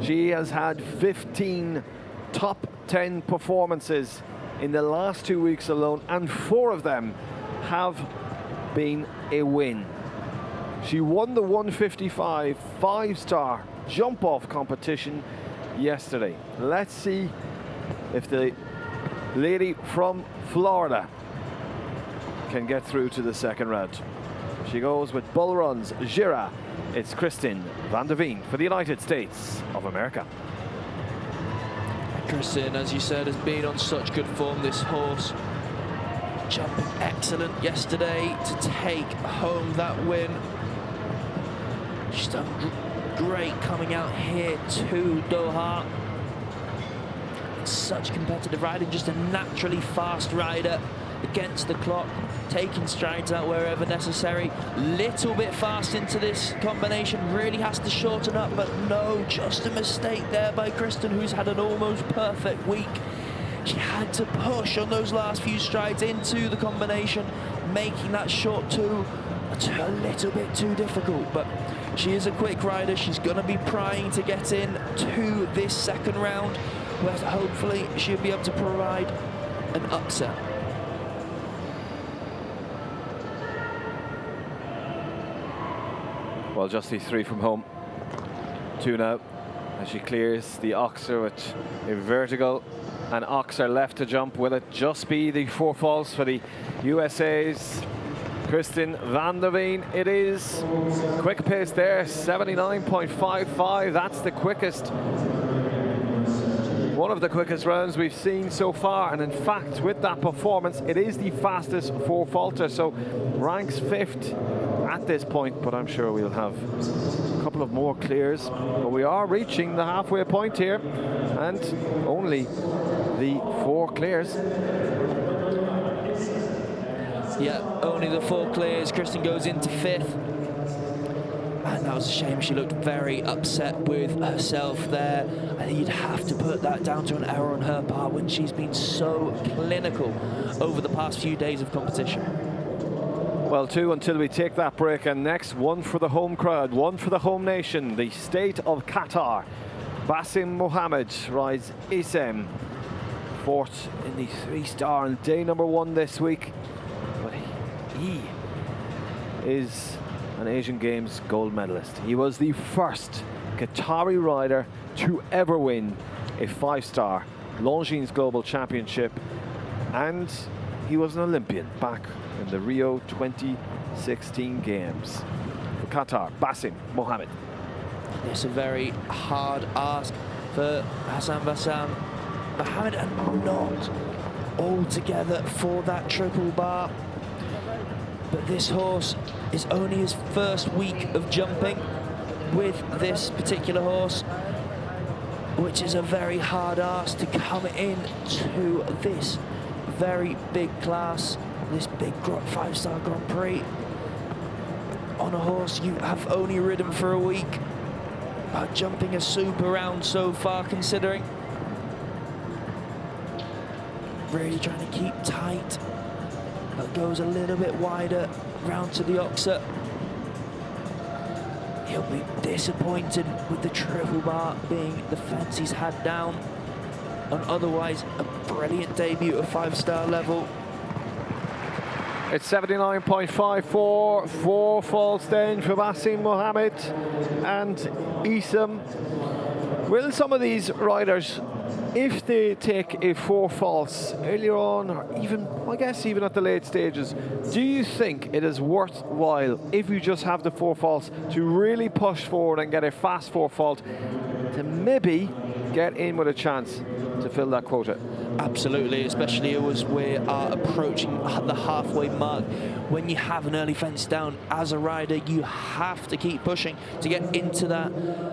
She has had 15 top 10 performances in the last 2 weeks alone, and 4 of them have been a win. She won the 155 5-star jump-off competition yesterday. Let's see if the lady from Florida can get through to the second round. She goes with Bull Run's Gira. It's Kristen Van der Veen for the United States of America. Kristen, as you said, has been on such good form, this horse. Jumping excellent yesterday to take home that win. She's done great coming out here to Doha. Such competitive riding, just a naturally fast rider against the clock, taking strides out wherever necessary. Little bit fast into this combination, really has to shorten up, but no, just a mistake there by Kristen, who's had an almost perfect week. She had to push on those last few strides into the combination, making that short two a little bit too difficult, but she is a quick rider. She's going to be prying to get in to this second round, where hopefully she'll be able to provide an upset. Well, just the 3 from home. 2 now. As she clears the Oxer with a vertical. And Oxer left to jump. Will it just be the 4 falls for the USA's Kristin van der Veen? It is. Quick pace there, 79.55. That's the quickest. One of the quickest rounds we've seen so far, and in fact with that performance it is the fastest 4 faulter, so ranks 5th at this point, but I'm sure we'll have a couple of more clears. But we are reaching the halfway point here, and only the 4 clears. Yeah, only the 4 clears. Kristin goes into 5th. And that was a shame. She looked very upset with herself there. I think you'd have to put that down to an error on her part when she's been so clinical over the past few days of competition. Well, 2 until we take that break, and next, 1 for the home crowd, 1 for the home nation, the state of Qatar. Basim Mohammed rides ISM, 4th in the 3-star on day number 1 this week. But he is an Asian Games gold medalist. He was the first Qatari rider to ever win a 5-star Longines Global Championship, and he was an Olympian back in the Rio 2016 Games. For Qatar, Basim Mohammed. It's a very hard ask for Basim Mohammed, and not altogether for that triple bar. But this horse is only his first week of jumping with this particular horse, which is a very hard ask to come in to this very big class, this big 5-star Grand Prix on a horse you have only ridden for a week, but jumping a super round so far, considering. Really trying to keep tight, but goes a little bit wider round to the Oxer. He'll be disappointed with the triple bar being the fence he's had down on otherwise a brilliant debut at 5-star level. It's 79.54, 4 falls then for Basim Mohammed and Isam. Will some of these riders, if they take a 4 false earlier on, or even, I guess, even at the late stages, do you think it is worthwhile, if you just have the 4 false, to really push forward and get a fast 4 fault to maybe get in with a chance to fill that quota? Absolutely, especially as we are approaching the halfway mark. When you have an early fence down as a rider, you have to keep pushing to get into that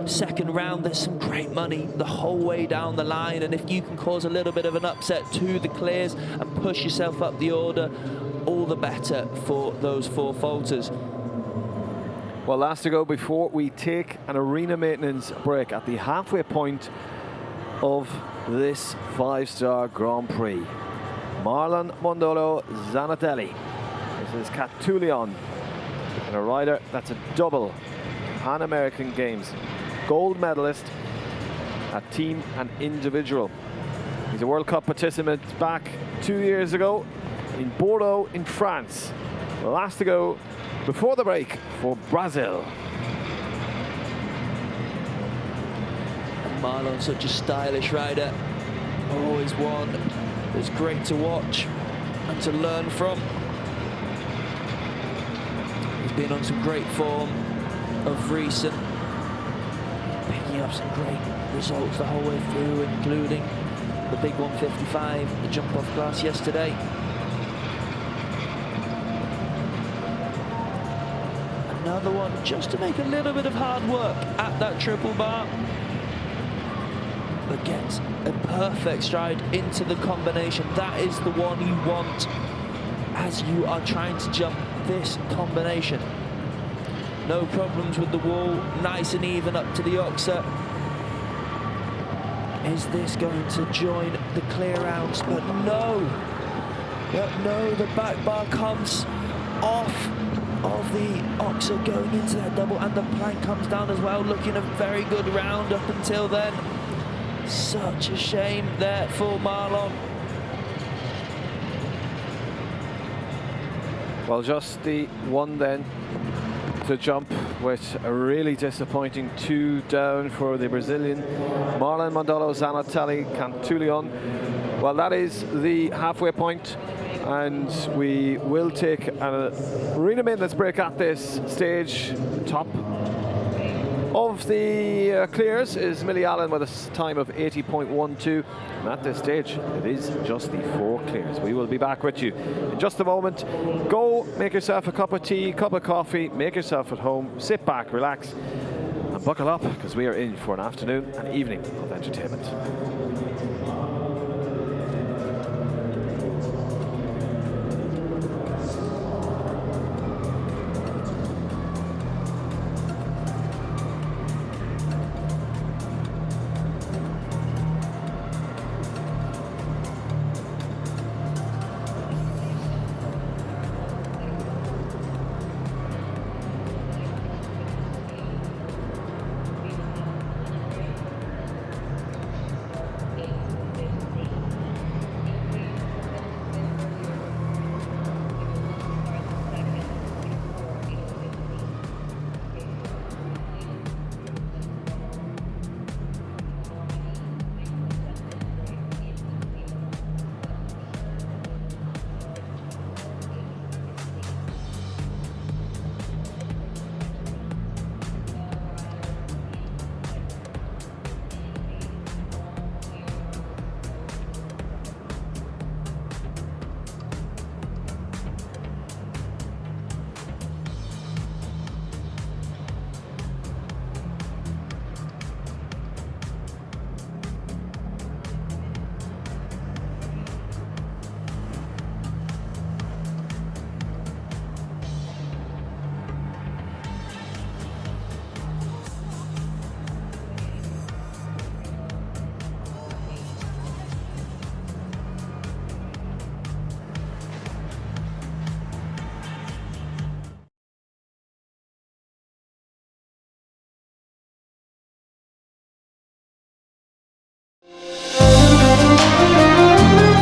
second round. There's some great money the whole way down the line, and if you can cause a little bit of an upset to the clears and push yourself up the order, all the better for those 4 falters. Well, last to go before we take an arena maintenance break at the halfway point of this 5-star Grand Prix. Marlon Mondolo Zanatelli. This is Catulion, and a rider that's a double Pan American Games gold medalist at team and individual. He's a World Cup participant back 2 years ago in Bordeaux in France. Last to go before the break for Brazil. Marlon's such a stylish rider, always one that's great to watch and to learn from. He's been on some great form of recent, picking up some great results the whole way through, including the big 155, the jump-off class yesterday. Another one just to make a little bit of hard work at that triple bar, but gets a perfect stride into the combination. That is the one you want as you are trying to jump this combination. No problems with the wall, nice and even up to the Oxer. Is this going to join the clear rounds? But no, the back bar comes off of the Oxer going into that double, and the plank comes down as well, looking a very good round up until then. Such a shame there for Marlon. Well, just the one then the jump with a really disappointing 2 down for the Brazilian. Marlon Mondolo, Zanatelli, Cantulion. Well, that is the halfway point, and we will take a really mindless break at this stage. Top of the clears is Millie Allen with a time of 80.12. And at this stage, it is just the 4 clears. We will be back with you in just a moment. Go make yourself a cup of tea, cup of coffee, make yourself at home, sit back, relax, and buckle up, because we are in for an afternoon and evening of entertainment.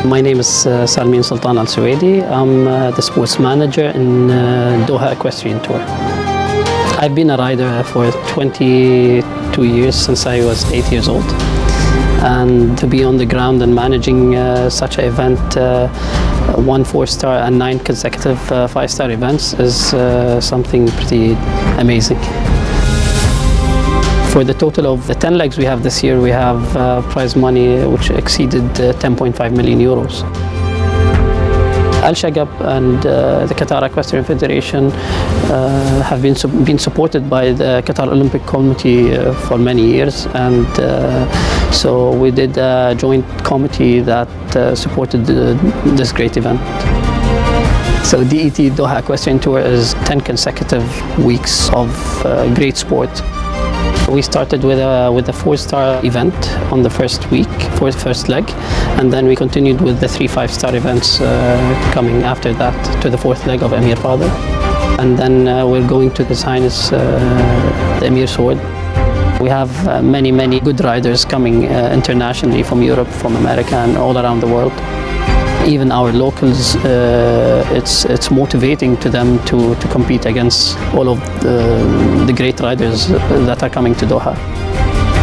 My name is Salmin Sultan Al Suwaidi. I'm the sports manager in Doha Equestrian Tour. I've been a rider for 22 years, since I was 8 years old. And to be on the ground and managing such an event, 1 4-star and 9 consecutive 5-star events, is something pretty amazing. For the total of the 10 legs we have this year, we have prize money which exceeded 10.5 million euros. Alshaqab and the Qatar Equestrian Federation have been supported by the Qatar Olympic Committee for many years, and so we did a joint committee that supported this great event. So DET Doha Equestrian Tour is 10 consecutive weeks of great sport. We started with a 4-star event on the first week, for the first leg, and then we continued with the 3 5-star events coming after that to the 4th leg of Amir Father. And then we're going to His Highness the Amir Sword. We have many good riders coming internationally from Europe, from America, and all around the world. Even our locals, it's motivating to them to compete against all of the great riders that are coming to Doha.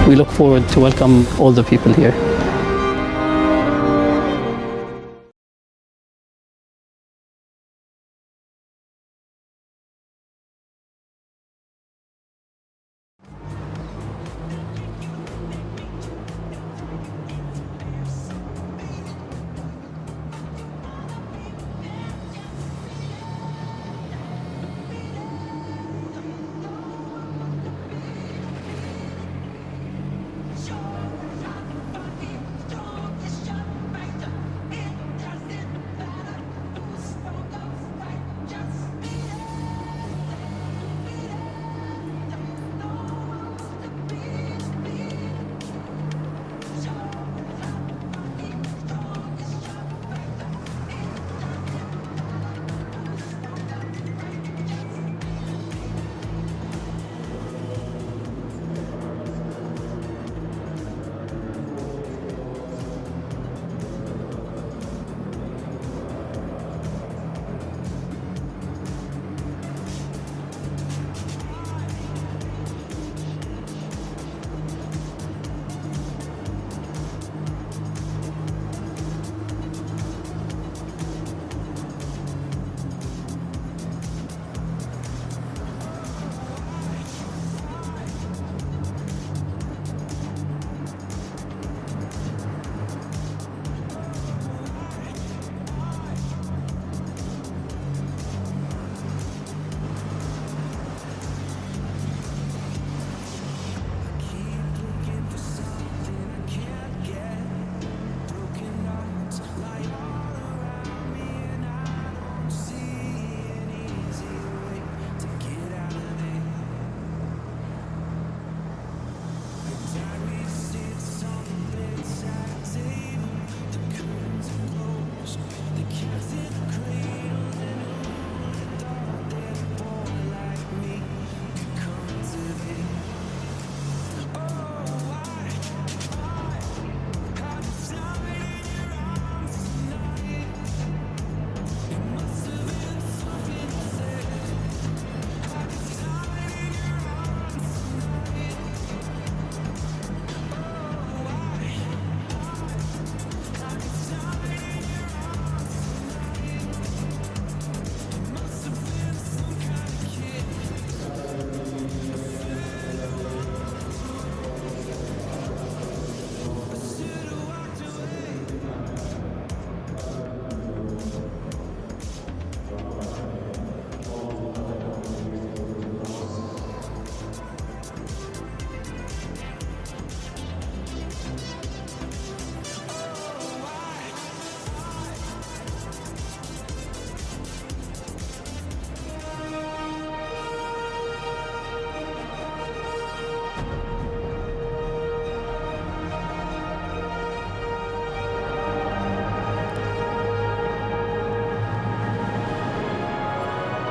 We look forward to welcome all the people here.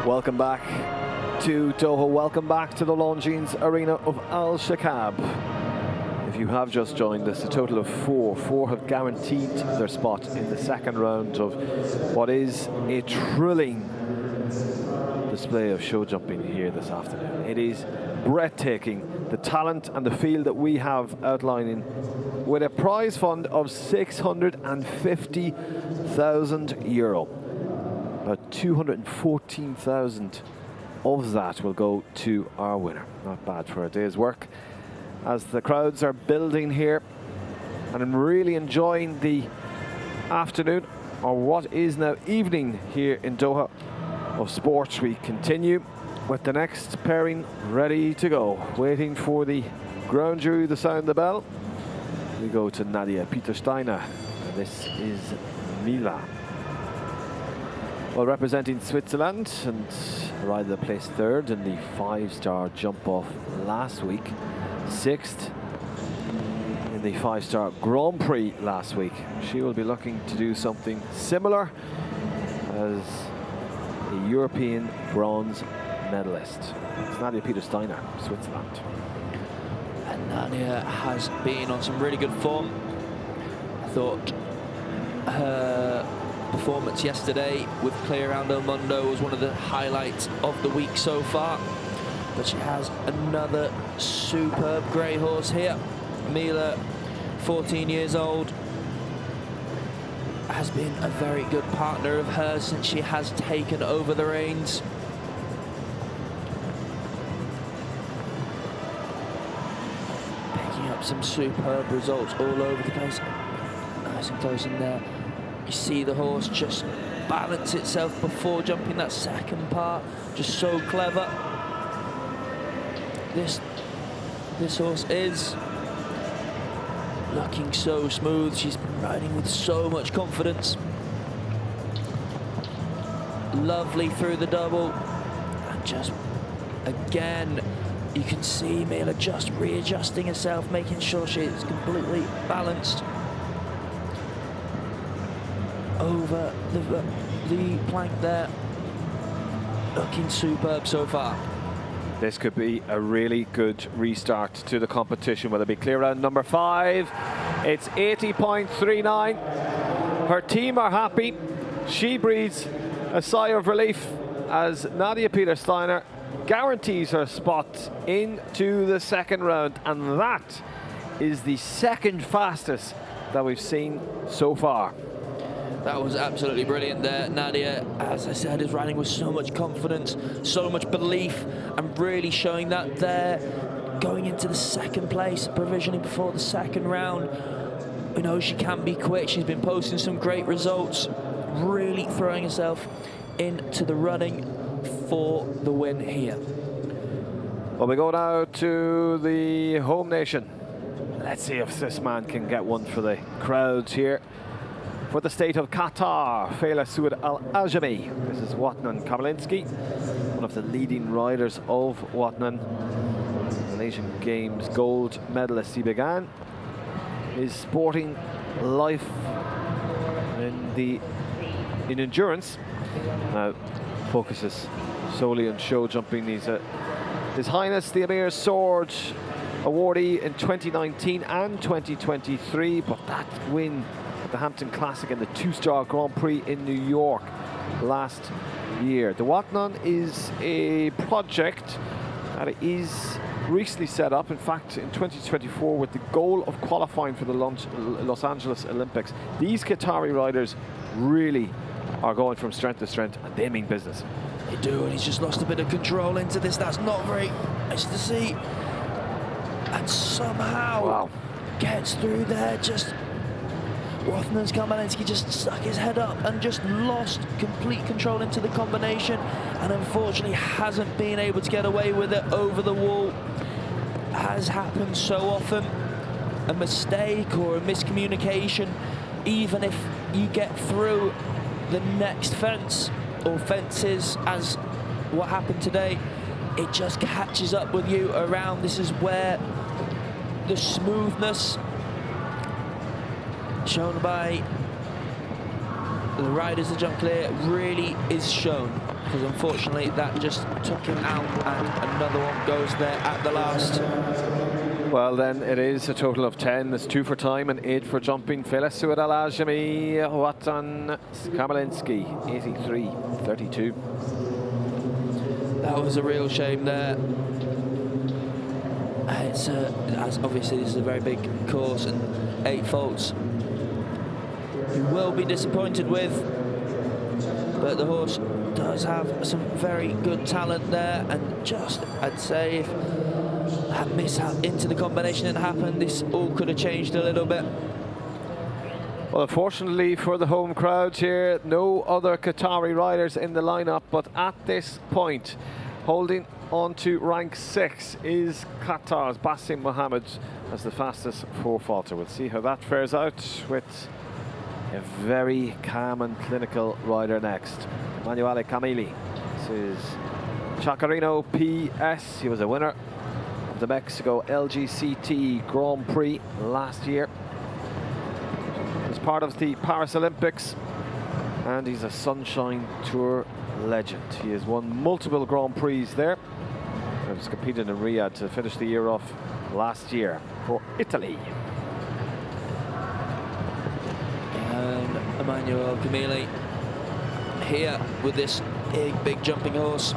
Welcome back to Doha. Welcome back to the Longines Arena of Alshaqab. If you have just joined us, a total of four have guaranteed their spot in the second round of what is a thrilling display of show jumping here this afternoon. It is breathtaking, the talent and the field that we have outlining, with a prize fund of €650,000. About 214,000 of that will go to our winner. Not bad for a day's work. As the crowds are building here, and I'm really enjoying the afternoon, or what is now evening here in Doha, of sports. We continue with the next pairing ready to go, waiting for the ground jury to sound the bell. We go to Nadia Peter-Steiner, and this is Mila. Well, representing Switzerland, and Ryder placed third in the 5-star jump off last week, 6th in the 5-star Grand Prix last week. She will be looking to do something similar as a European bronze medalist. It's Nadia Peter-Steiner, Switzerland. And Nadia has been on some really good form. I thought her performance yesterday with Clear Around El Mundo was one of the highlights of the week so far. But she has another superb grey horse here. Mila, 14 years old, has been a very good partner of hers since she has taken over the reins. Picking up some superb results all over the place. Nice and close in there. You see the horse just balance itself before jumping that second part. Just so clever. This horse is looking so smooth. She's been riding with so much confidence. Lovely through the double. And just, again, you can see Mila just readjusting herself, making sure she is completely balanced over the plank there. Looking superb so far. This could be a really good restart to the competition. Will it be Clear Round number 5? It's 80.39. Her team are happy. She breathes a sigh of relief as Nadia Peter-Steiner guarantees her spot into the second round, and that is the second fastest that we've seen so far. That was absolutely brilliant there. Nadia, as I said, is riding with so much confidence, so much belief, and really showing that there, going into the second place, provisioning before the second round. We know she can be quick. She's been posting some great results, really throwing herself into the running for the win here. Well, we go now to the home nation. Let's see if this man can get one for the crowds here. For the state of Qatar, Fela Suad Al-Ajami. This is Watnan Kamalinsky, one of the leading riders of Watnan. An Asian Games gold medalist. He began his sporting life in the in endurance. Now focuses solely on show jumping. He's His Highness the Amir Sword awardee in 2019 and 2023, but that win at the Hampton Classic and the 2-star Grand Prix in New York last year. The Watnon is a project that is recently set up, in fact in 2024, with the goal of qualifying for the Los Angeles Olympics. These Qatari riders really are going from strength to strength, and they mean business. They do, and he's just lost a bit of control into this. That's not very nice to see. And somehow gets through there. Just Rothman's Kamalinski just stuck his head up and just lost complete control into the combination, and unfortunately hasn't been able to get away with it over the wall. Has happened so often. A mistake or a miscommunication, even if you get through the next fence or fences, as what happened today, it just catches up with you around. This is where the smoothness shown by the riders that jump clear really is shown, because unfortunately that just took him out, and another one goes there at the last. Well, then it is a total of 10. There's 2 for time and 8 for jumping. Sued Al-Ajami, Watan Kamalinski, 83-32. That was a real shame there. It's obviously this is a very big course, and 8 faults you will be disappointed with, but the horse does have some very good talent there, and just, I'd say, if that mishap into the combination had happened, this all could have changed a little bit. Well, unfortunately for the home crowd here, no other Qatari riders in the lineup, but at this point, holding on to rank 6 is Qatar's Basim Mohammed as the fastest 4-faulter. We'll see how that fares out with a very calm and clinical rider next. Emanuele Camilli. This is Chacarino PS. He was a winner of the Mexico LGCT Grand Prix last year. He's part of the Paris Olympics, and he's a Sunshine Tour legend. He has won multiple Grand Prix there. He was competing in Riyadh to finish the year off last year for Italy. And Emanuele Camilli here with this big jumping horse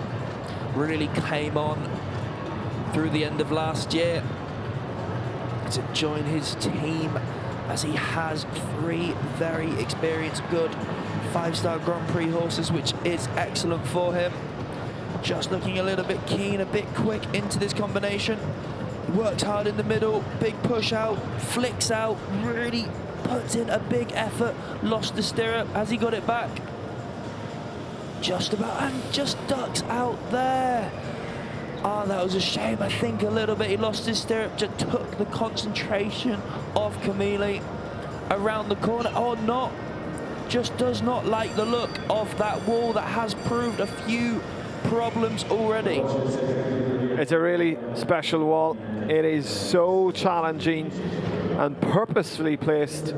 really came on through the end of last year to join his team, as he has 3 very experienced, good 5-star Grand Prix horses, which is excellent for him. Just looking a little bit keen, a bit quick into this combination. Worked hard in the middle, big push out, flicks out, really puts in a big effort. Lost the stirrup. Has he got it back? Just about, and just ducks out there. Oh, that was a shame. I think a little bit he lost his stirrup, just took the concentration of Camilli around the corner. Oh, not. Just does not like the look of that wall that has proved a few problems already. It's a really special wall. It is so challenging and purposefully placed,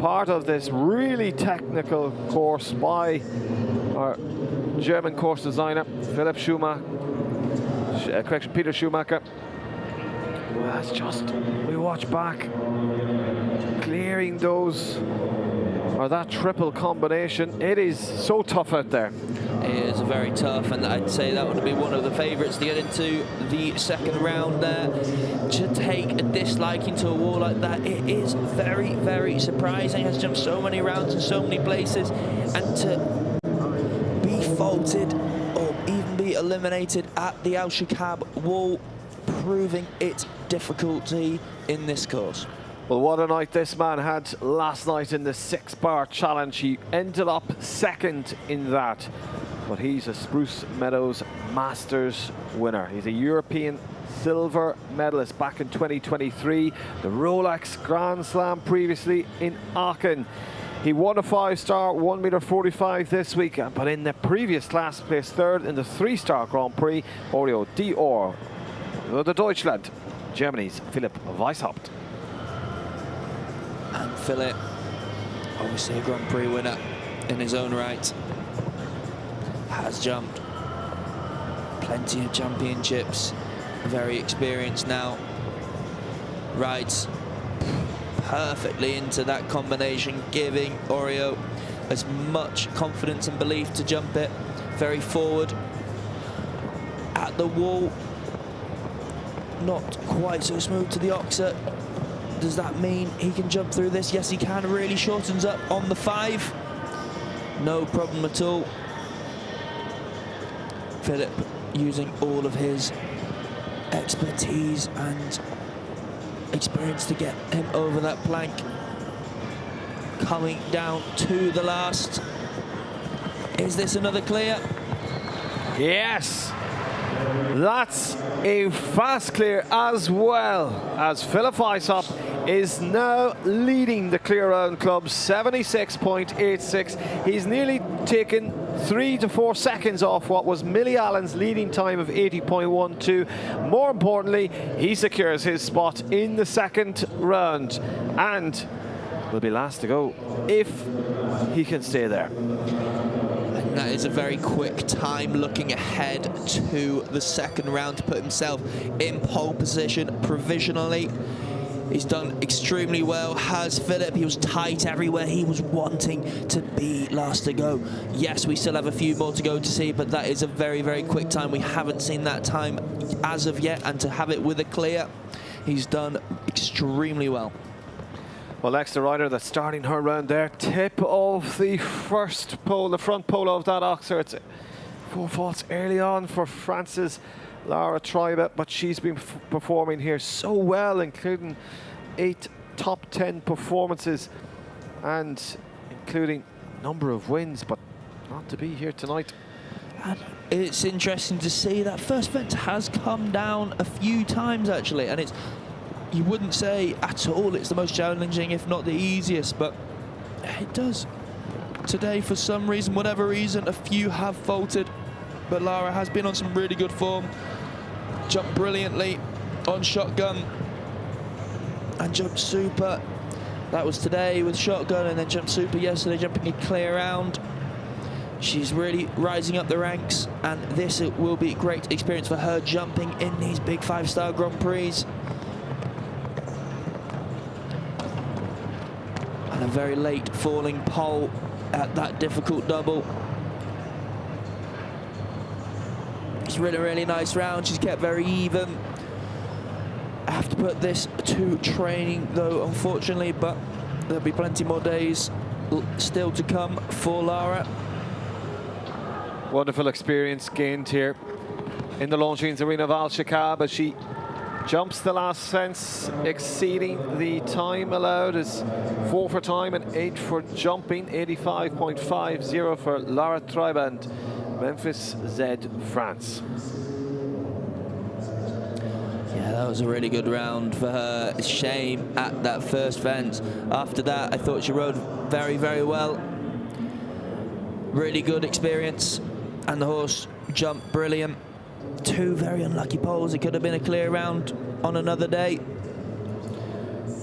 part of this really technical course by our German course designer, Peter Schumacher. Well, it's just, we watch back, clearing those, or that triple combination. It is so tough out there. It is very tough, and I'd say that would be one of the favourites to get into the second round there. To take a disliking to a wall like that, it is very, very surprising. Has jumped so many rounds in so many places, and to be faulted or even be eliminated at the Alshaqab wall, proving its difficulty in this course. Well, what a night this man had last night in the 6-bar challenge. He ended up second in that, but he's a Spruce Meadows Masters winner. He's a European silver medalist back in 2023, the Rolex Grand Slam previously in Aachen. He won a 5-star 1m45 this week, but in the previous class placed 3rd in the 3-star Grand Prix. Oreo Dior, the Deutschland, Germany's Philipp Weishaupt. And Philip, obviously a Grand Prix winner in his own right. Has jumped. Plenty of championships. Very experienced now. Rides perfectly into that combination, giving Oreo as much confidence and belief to jump it. Very forward. At the wall. Not quite so smooth to the oxer. Does that mean he can jump through this? Yes, he can. Really shortens up on the 5. No problem at all. Philip using all of his expertise and experience to get him over that plank. Coming down to the last. Is this another clear? Yes. That's a fast clear as well, as Philip Isop is now leading the clear round club 76.86. He's nearly taken 3 to 4 seconds off what was Millie Allen's leading time of 80.12. More importantly, he secures his spot in the second round and will be last to go if he can stay there. And that is a very quick time looking ahead to the second round to put himself in pole position provisionally. He's done extremely well, has Philip. He was tight everywhere. He was wanting to be last to go. Yes, we still have a few more to go to see, but that is a very, very quick time. We haven't seen that time as of yet, and to have it with a clear, he's done extremely well. Well, next, the rider that's starting her round there, tip of the first pole, the front pole of that oxer. It's 4 faults early on for France's Laura Tribe, but she's been performing here so well, including 8 top 10 performances and including a number of wins, but not to be here tonight. And it's interesting to see that first fence has come down a few times actually, and it's, you wouldn't say at all it's the most challenging, if not the easiest, but it does. Today, for some reason, whatever reason, a few have faltered, but Lara has been on some really good form. Jumped brilliantly on shotgun and jumped super. That was today with shotgun, and then jumped super yesterday, jumping a clear round. She's really rising up the ranks, and this will be a great experience for her jumping in these big 5-star Grand Prix. And a very late falling pole at that difficult double. She's ridden a really nice round. She's kept very even. I have to put this to training though, unfortunately, but there'll be plenty more days still to come for Lara. Wonderful experience gained here in the Longines Arena of Alshaqab as she jumps the last fence, exceeding the time allowed is 4 for time and 8 for jumping, 85.50 for Lara Triband, Memphis Z, France. Yeah, that was a really good round for her. Shame at that first fence. After that, I thought she rode very, very well. Really good experience, and the horse jumped brilliant. 2 very unlucky poles. It could have been a clear round on another day.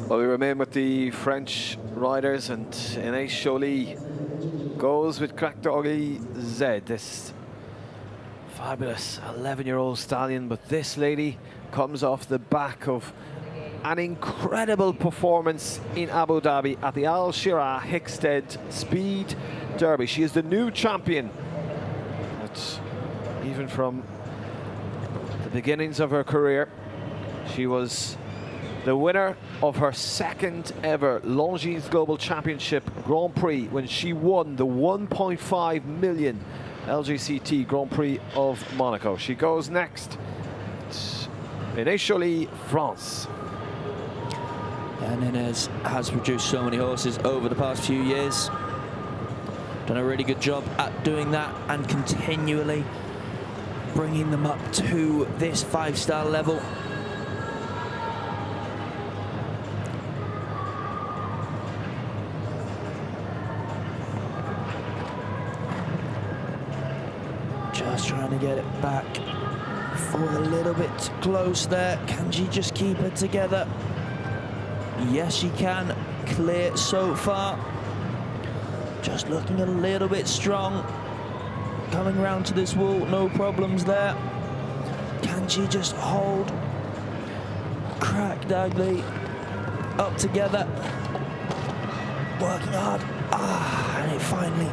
Well, we remain with the French riders, and Inès Joly goes with Crack Doggy Z, this fabulous 11-year-old stallion. But this lady comes off the back of an incredible performance in Abu Dhabi at the Al Shirah Hickstead Speed Derby. She is the new champion. But even from the beginnings of her career, she was the winner of her second ever Longines Global Championship Grand Prix when she won the 1.5 million LGCT Grand Prix of Monaco. She goes next. Inès Joly, France. And Inès has produced so many horses over the past few years. Done a really good job at doing that and continually bringing them up to this 5-star level. Just trying to get it back. For a little bit close there. Can she just keep it together? Yes, she can. Clear so far. just looking a little bit strong. Coming round to this wall, no problems there. Can she just hold? Crack Dagley up together. Working hard. And it finally,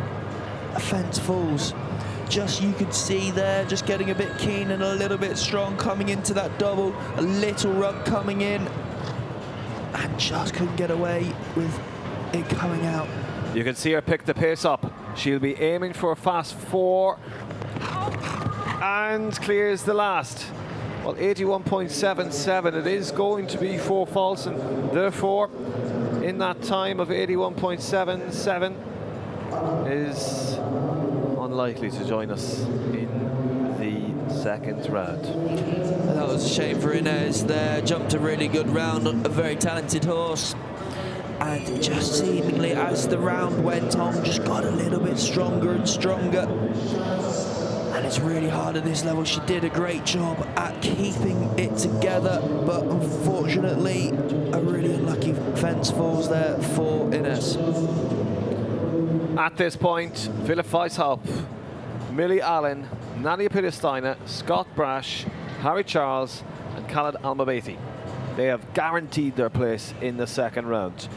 a fence falls. Just, you could see there, just getting a bit keen and a little bit strong, coming into that double. A little rug coming in. And just couldn't get away with it coming out. You can see her pick the pace up. She'll be aiming for a fast 4 and clears the last. Well, 81.77, it is going to be 4 faults, and therefore in that time of 81.77 is unlikely to join us in the second round. That was a shame for Inez there. Jumped a really good round, a very talented horse. And just seemingly as the round went on, just got a little bit stronger and stronger. And it's really hard at this level. She did a great job at keeping it together, but unfortunately, a really unlucky fence falls there for Inez. At this point, Philip Weishaupt, Millie Allen, Nadia Pires-Steiner, Scott Brash, Harry Charles, and Khaled Al-Mabaiti. They have guaranteed their place in the second round.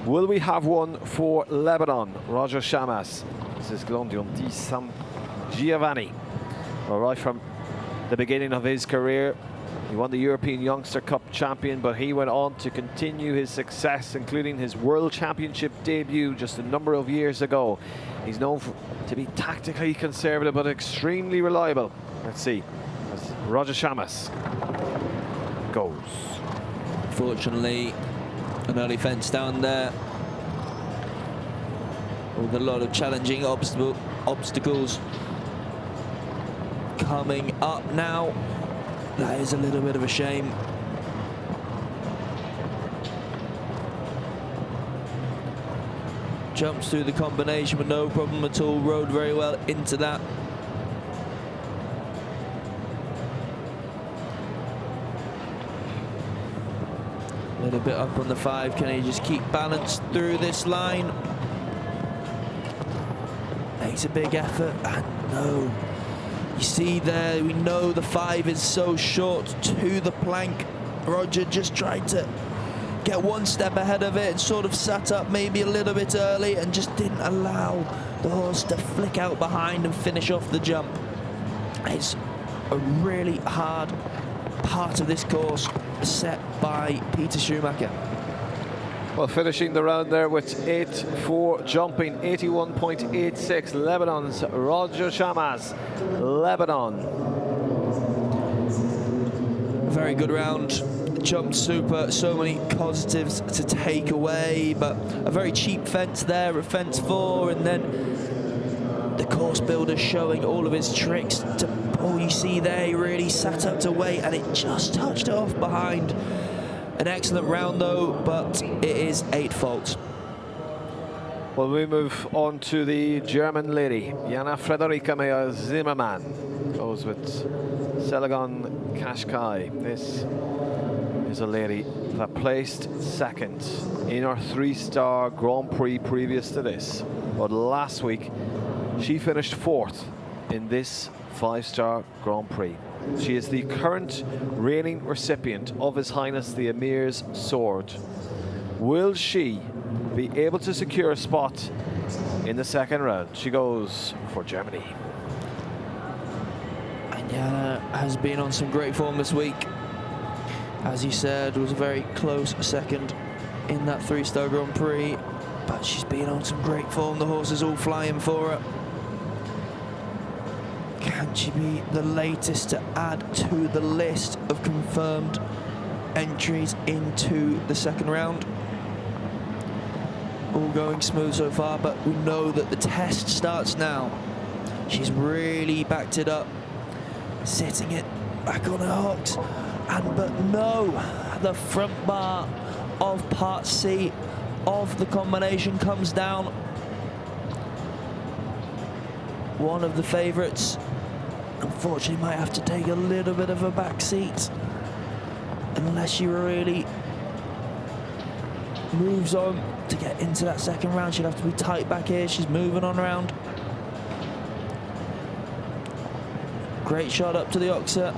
Will we have one for Lebanon? Roger Chamas. This is Glondion Di San Giovanni. Well, right from the beginning of his career, he won the European Youngster Cup champion, but he went on to continue his success, including his World Championship debut just a number of years ago. He's known to be tactically conservative, but extremely reliable. Let's see, as Roger Chamas goes. Fortunately, an early fence down there with a lot of challenging obstacles coming up now. That is a little bit of a shame. Jumps through the combination with no problem at all, rode very well into that. A little bit up on the 5. Can he just keep balanced through this line? Makes a big effort, and no. You see there, we know the 5 is so short to the plank. Roger just tried to get one step ahead of it and sort of sat up maybe a little bit early and just didn't allow the horse to flick out behind and finish off the jump. It's a really hard part of this course set by Peter Schumacher. Well, finishing the round there with 8-4 jumping, 81.86, Lebanon's Roger Chamas. Lebanon. Very good round. Jumped super, so many positives to take away, but a very cheap fence there, a fence 4, and then the course builder showing all of his tricks to pull. You see there, he really sat up to wait, and it just touched it off behind. An excellent round though, but it is 8 faults. Well, we move on to the German lady, Jana Frederica Meyer-Zimmermann. Goes with Selagon Kashkai. This is a lady that placed second in her 3-star Grand Prix previous to this. But last week, she finished 4th in this 5-star Grand Prix. She is the current reigning recipient of His Highness the Amir's sword. Will she be able to secure a spot in the second round? She goes for Germany. And Jana has been on some great form this week. As you said, was a very close second in that 3-star Grand Prix, but she's been on some great form. The horse is all flying for her. Can she be the latest to add to the list of confirmed entries into the second round? All going smooth so far, but we know that the test starts now. She's really backed it up, sitting it back on her hocks, but no, the front bar of part C of the combination comes down. One of the favourites, unfortunately, might have to take a little bit of a back seat unless she really moves on to get into that second round. She'd have to be tight back here. She's moving on around. Great shot up to the oxer.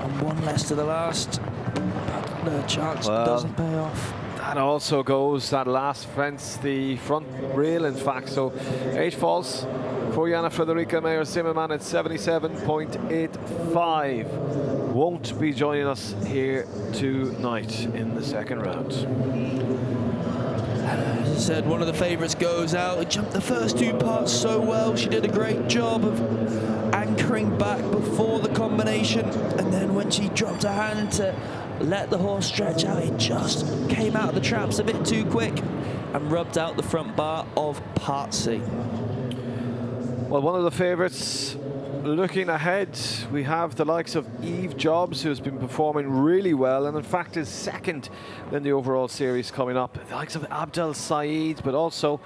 And one less to the last. But the chance doesn't pay off. That also goes, that last fence, the front rail in fact. So 8 falls for Jana Frederica Meyer Zimmerman at 77.85. Won't be joining us here tonight in the second round. As I said, one of the favourites goes out. It jumped the first 2 parts so well. She did a great job of anchoring back before the combination, and then when she dropped her hand to let the horse stretch out, it just came out of the traps a bit too quick and rubbed out the front bar of Part C. Well, one of the favourites looking ahead, we have the likes of Eve Jobs, who's been performing really well and in fact is second in the overall series coming up. The likes of Abdel Saeed, but also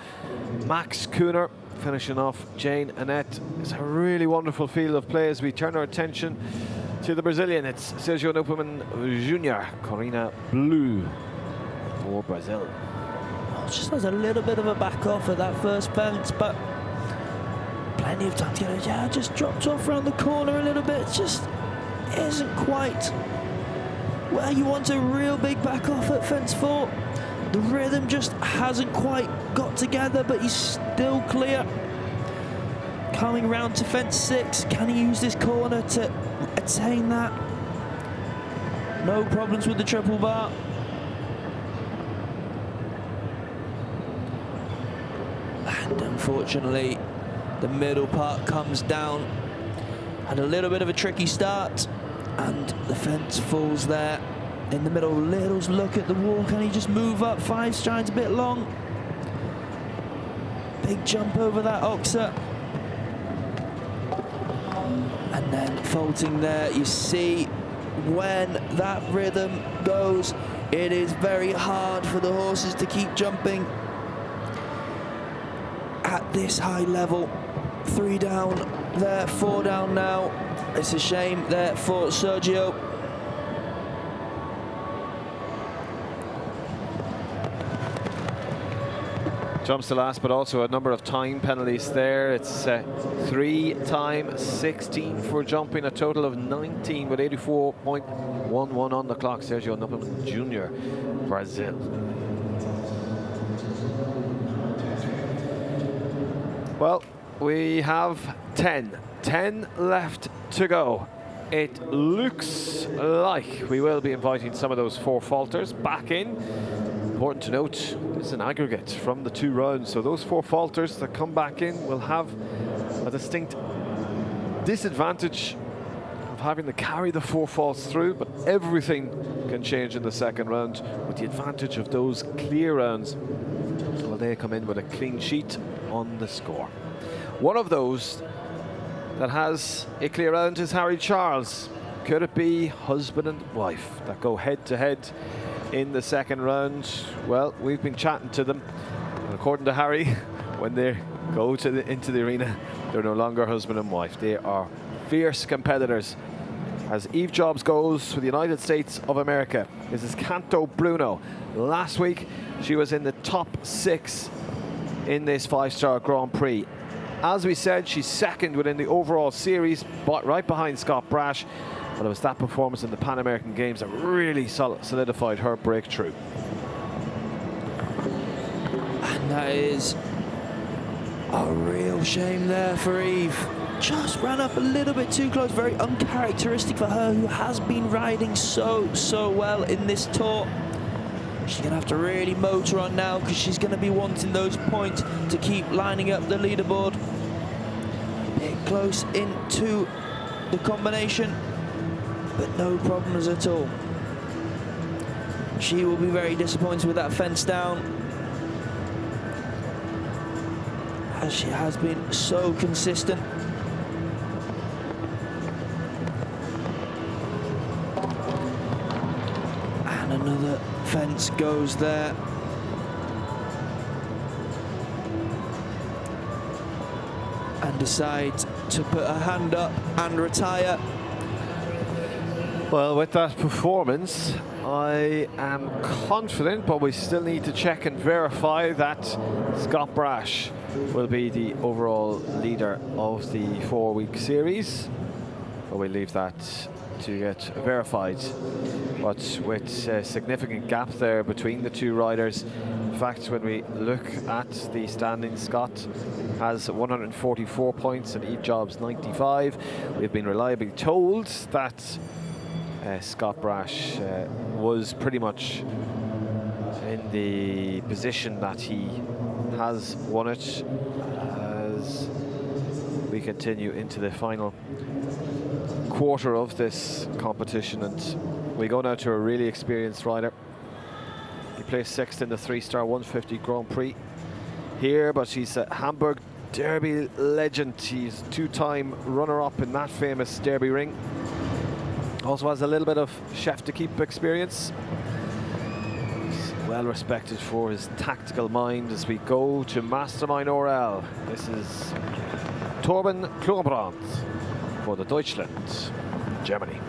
Max Kuhner finishing off Jane Annette. It's a really wonderful field of play as we turn our attention to the Brazilian. It's Sergio Nupperman Jr., Corina Blue for Brazil. Oh, just has a little bit of a back off at that first fence, but plenty of time to get it. Yeah, just dropped off around the corner a little bit. It just isn't quite where you want a real big back off at fence 4. The rhythm just hasn't quite got together, but he's still clear. Coming round to fence 6, can he use this corner to attain that? No problems with the triple bar. And unfortunately, the middle part comes down. Had a little bit of a tricky start, and the fence falls there. In the middle, Little's look at the wall. Can he just move up 5 strides, a bit long? Big jump over that oxer. And then faulting there, you see when that rhythm goes, it is very hard for the horses to keep jumping at this high level. 3 down there, 4 down now. It's a shame there for Sergio. Jumps to last, but also a number of time penalties there. It's 3 times 16 for jumping, a total of 19 with 84.11 on the clock. Sergio Nupperman Jr., Brazil. Well, we have 10 left to go. It looks like we will be inviting some of those 4 falters back in. Important to note, this is an aggregate from the 2 rounds, so those 4 falters that come back in will have a distinct disadvantage of having to carry the 4 falls through, but everything can change in the second round with the advantage of those clear rounds. Well, they come in with a clean sheet on the score. One of those that has a clear round is Harry Charles. Could it be husband and wife that go head to head in the second round? Well, we've been chatting to them, and according to Harry, when they go to into the arena, they're no longer husband and wife. They are fierce competitors. As Eve Jobs goes for the United States of America, this is Canto Bruno. Last week, she was in the top 6 in this 5-star Grand Prix. As we said, she's second within the overall series, but right behind Scott Brash. But it was that performance in the Pan American Games that really solidified her breakthrough. And that is a real shame there for Eve. Just ran up a little bit too close, very uncharacteristic for her, who has been riding so well in this tour. She's going to have to really motor on now, because she's going to be wanting those points to keep lining up the leaderboard. A bit close into the combination, but no problems at all. She will be very disappointed with that fence down, as she has been so consistent. And another fence goes there. And decides to put her hand up and retire. Well, with that performance, I am confident, but we still need to check and verify that Scott Brash will be the overall leader of the 4-week series. But we leave that to get verified. But with a significant gap there between the two riders, in fact, when we look at the standings, Scott has 144 points and Ejob's 95. We've been reliably told that Scott Brash was pretty much in the position that he has won it as we continue into the final quarter of this competition. And we go now to a really experienced rider. He placed 6th in the 3-star 150 Grand Prix here, but he's a Hamburg Derby legend. He's a 2-time runner-up in that famous Derby ring. Also has a little bit of chef d'equipe experience. He's well respected for his tactical mind as we go to Mastermind Orel. This is Torben Klugenbrand for the Deutschland, Germany.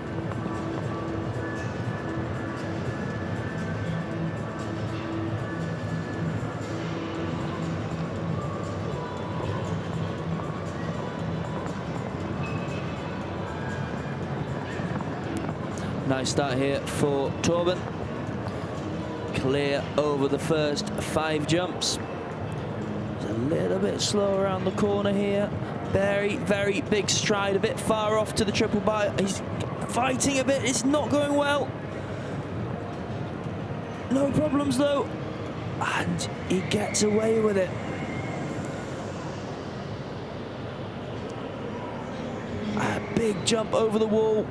Nice start here for Torben. Clear over the first 5 jumps. He's a little bit slow around the corner here. Very, very big stride, a bit far off to the triple bar. He's fighting a bit, it's not going well. No problems though. And he gets away with it. A big jump over the wall.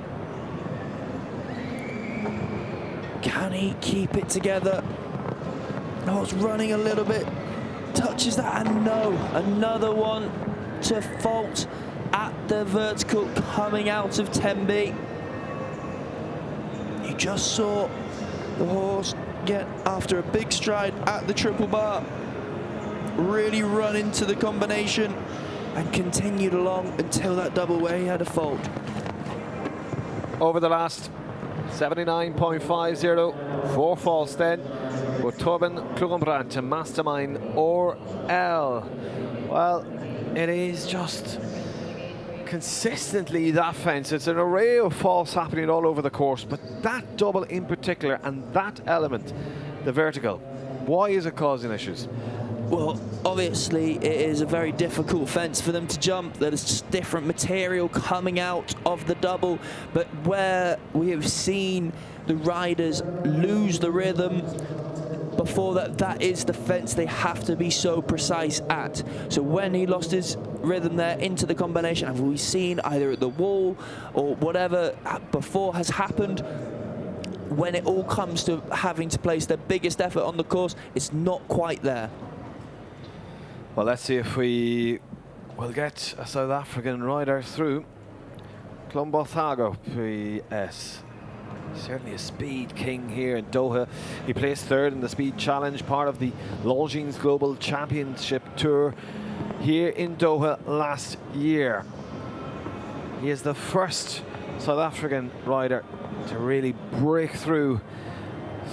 Can he keep it together? Oh, it's running a little bit. Touches that, and no. Another one to fault at the vertical coming out of 10B. You just saw the horse get, after a big stride at the triple bar, really run into the combination and continued along until that double where he had a fault. Over the last 79.50 for false then, with Torben Klugenbrand to Mastermind Orel. Well, it is just consistently that fence. It's an array of faults happening all over the course, but that double in particular and that element, the vertical, why is it causing issues? Well, obviously it is a very difficult fence for them to jump. There's just different material coming out of the double, but where we have seen the riders lose the rhythm before that is the fence they have to be so precise at. So when he lost his rhythm there into the combination, have we seen either at the wall or whatever before has happened, when it all comes to having to place their biggest effort on the course, it's not quite there. Well, let's see if we will get a South African rider through. Klombothago, PS. Certainly a speed king here in Doha. He placed 3rd in the speed challenge, part of the Longines Global Championship Tour here in Doha last year. He is the first South African rider to really break through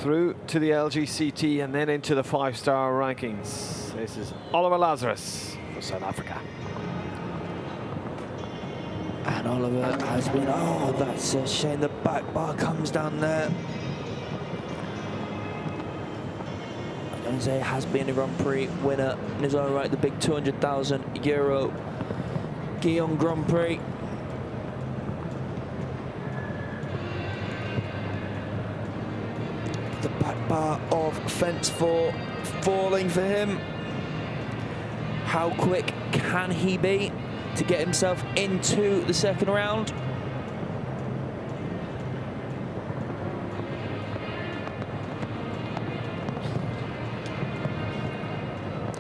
to the LGCT and then into the 5-star rankings. This is Oliver Lazarus for South Africa. And Oliver has been, oh, that's a shame. The back bar comes down there. I'm going to say has been a Grand Prix winner in his own right, the big €200,000 Guillaume Grand Prix. The back bar of fence 4 falling for him. How quick can he be to get himself into the second round?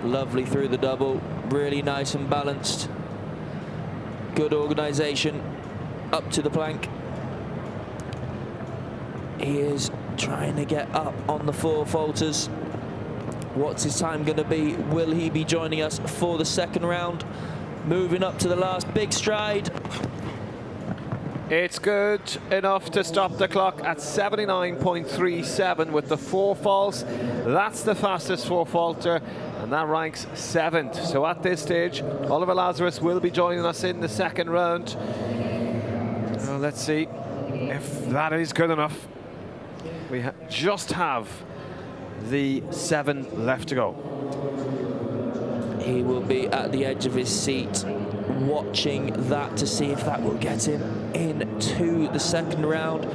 Lovely through the double, really nice and balanced. Good organisation up to the plank. He is trying to get up on the 4 falters. What's his time going to be? Will he be joining us for the second round? Moving up to the last big stride. It's good enough to stop the clock at 79.37 with the 4 falls. That's the fastest 4-faulter, and that ranks 7th. So at this stage, Oliver Lazarus will be joining us in the second round. Well, let's see if that is good enough. We just have the 7 left to go. He will be at the edge of his seat, watching that to see if that will get him into the second round.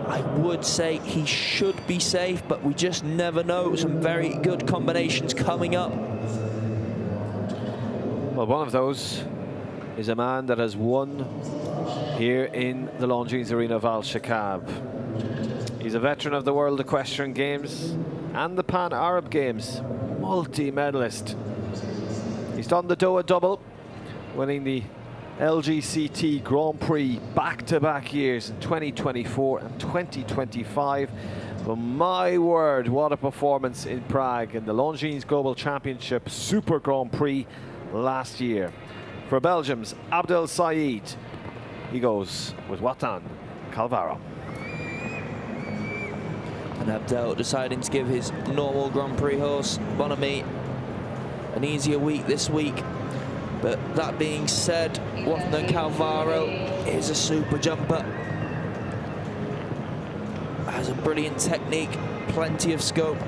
I would say he should be safe, but we just never know. Some very good combinations coming up. Well, one of those is a man that has won here in the Longines Arena of Alshaqab. He's a veteran of the World Equestrian Games and the Pan Arab Games, multi-medalist. He's done the Doha double, winning the LGCT Grand Prix back-to-back years in 2024 and 2025. But my word, what a performance in Prague in the Longines Global Championship Super Grand Prix last year. For Belgium's Abdel Said, he goes with Watan Calvaro. And Abdel deciding to give his normal Grand Prix horse, Bonami, an easier week this week. But that being said, Watan Calvaro is a super jumper. Has a brilliant technique, plenty of scope.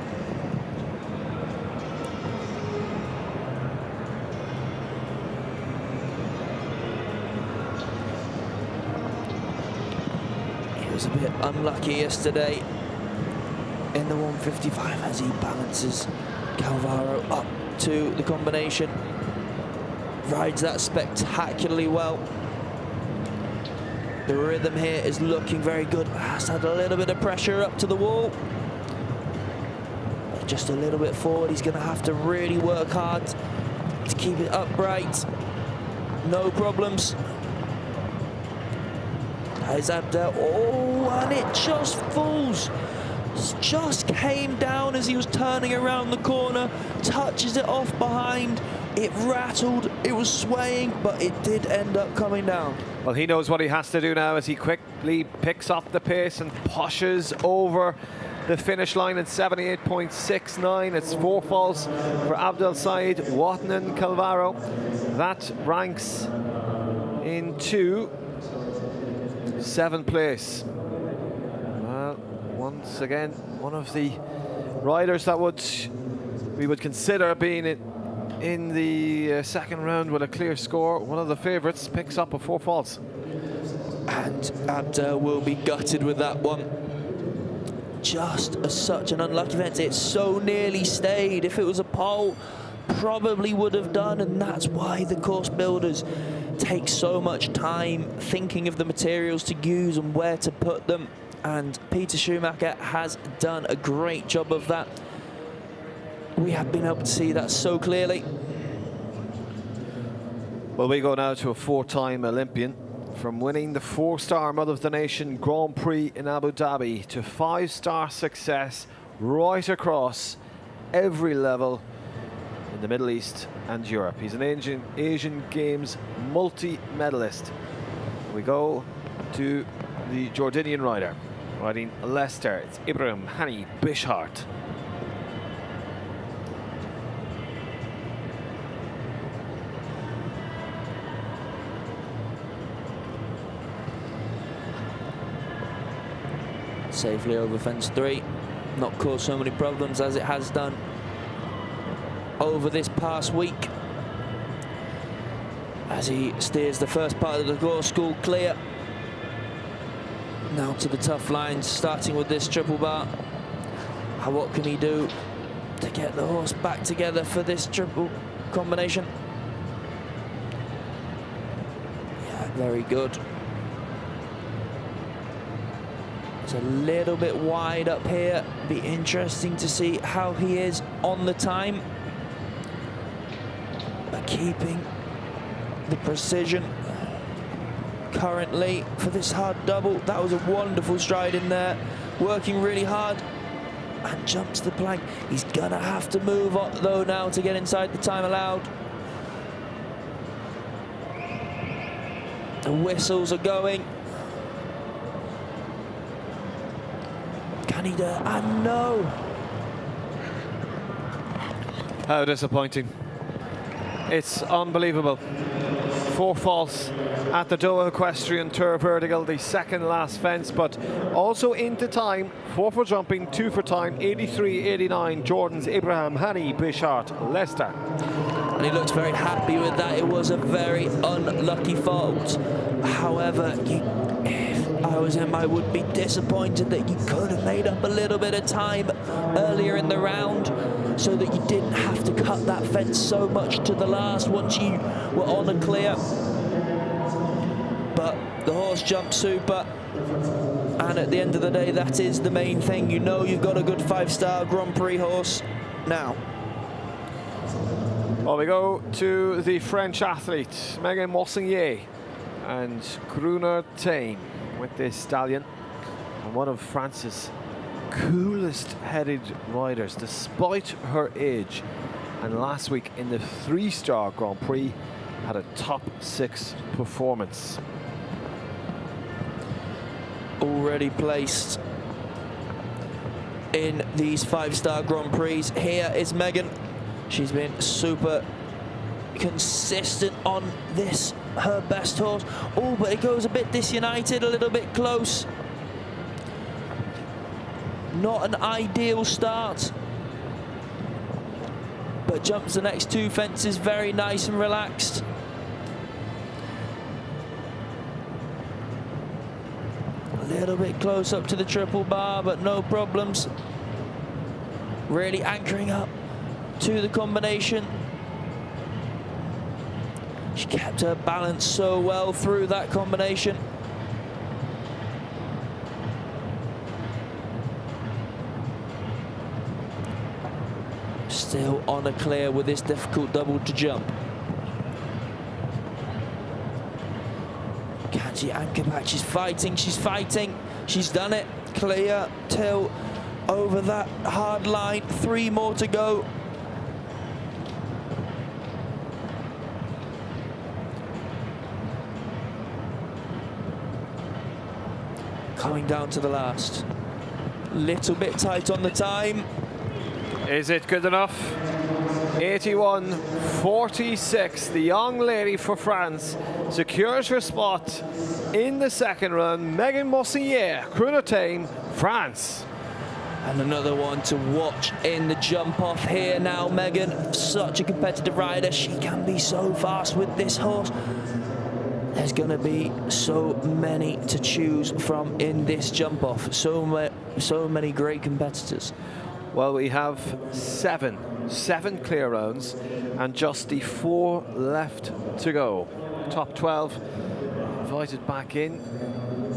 He was a bit unlucky yesterday in the 155 as he balances Calvaro up to the combination. Rides that spectacularly well. The rhythm here is looking very good. Has had a little bit of pressure up to the wall. Just a little bit forward. He's going to have to really work hard to keep it upright. No problems. There's Abdel. Oh, and it just falls. Just came down as he was turning around the corner. Touches it off behind. It rattled, it was swaying, but it did end up coming down. Well, he knows what he has to do now as he quickly picks up the pace and pushes over the finish line at 78.69. It's 4 falls for Abdel Said, Watan Calvaro. That ranks into 7th place. Well, once again, one of the riders that we would consider being in the second round with a clear score. One of the favourites picks up a 4 falls. And Abdel will be gutted with that one. Just such an unlucky event. It so nearly stayed. If it was a pole, probably would have done, and that's why the course builders take so much time thinking of the materials to use and where to put them. And Peter Schumacher has done a great job of that. We have been able to see that so clearly. Well, we go now to a 4-time Olympian. From winning the 4-star Mother of the Nation Grand Prix in Abu Dhabi to 5-star success right across every level in the Middle East and Europe. He's an Asian Games multi-medalist. We go to the Jordanian rider riding Leicester. It's Ibrahim Hani Bishart. Safely over fence 3, not caused so many problems as it has done over this past week. As he steers the first part of the course, school clear. Now to the tough lines, starting with this triple bar. What can he do to get the horse back together for this triple combination? Yeah, very good. It's a little bit wide up here. Be interesting to see how he is on the time. But keeping the precision currently for this hard double. That was a wonderful stride in there. Working really hard and jumps the plank. He's gonna have to move on though now to get inside the time allowed. The whistles are going. Can he do it? And no. How disappointing. It's unbelievable. 4 faults at the Doha Equestrian Tour Vertical, the second last fence, but also into time. 4 for jumping, 2 for time, 83-89, Jordan's Ibrahim Hani Bishart, Leicester. And he looked very happy with that. It was a very unlucky fault. However, if I was him, I would be disappointed that you could have made up a little bit of time earlier in the round so that you didn't have to cut that fence so much to the last once you were on a clear. But the horse jumped super, and at the end of the day, that is the main thing. You know you've got a good 5-star Grand Prix horse now. Well, we go to the French athlete, Megan Mossinier and Gruner Tame with this stallion. And one of France's coolest-headed riders, despite her age. And last week in the 3-star Grand Prix, had a top 6 performance. Already placed in these 5-star Grand Prix. Here is Megan. She's been super consistent on this, her best horse. Oh, but it goes a bit disunited, a little bit close. Not an ideal start, but jumps the next 2 fences very nice and relaxed. A little bit close up to the triple bar, but no problems. Really anchoring up to the combination. She kept her balance so well through that combination. Still on a clear with this difficult double to jump. Can she anchor back? She's fighting, she's fighting. She's done it. Clear till over that hard line. 3 more to go. Coming down to the last. Little bit tight on the time. Is it good enough? 81-46. The young lady for France secures her spot in the second run. Megan Mossinier, Gruner Tame, France. And another one to watch in the jump off here now. Megan, such a competitive rider. She can be so fast with this horse. There's going to be so many to choose from in this jump off. So many great competitors. Well, we have seven clear rounds and just the 4 left to go. Top 12 invited back in,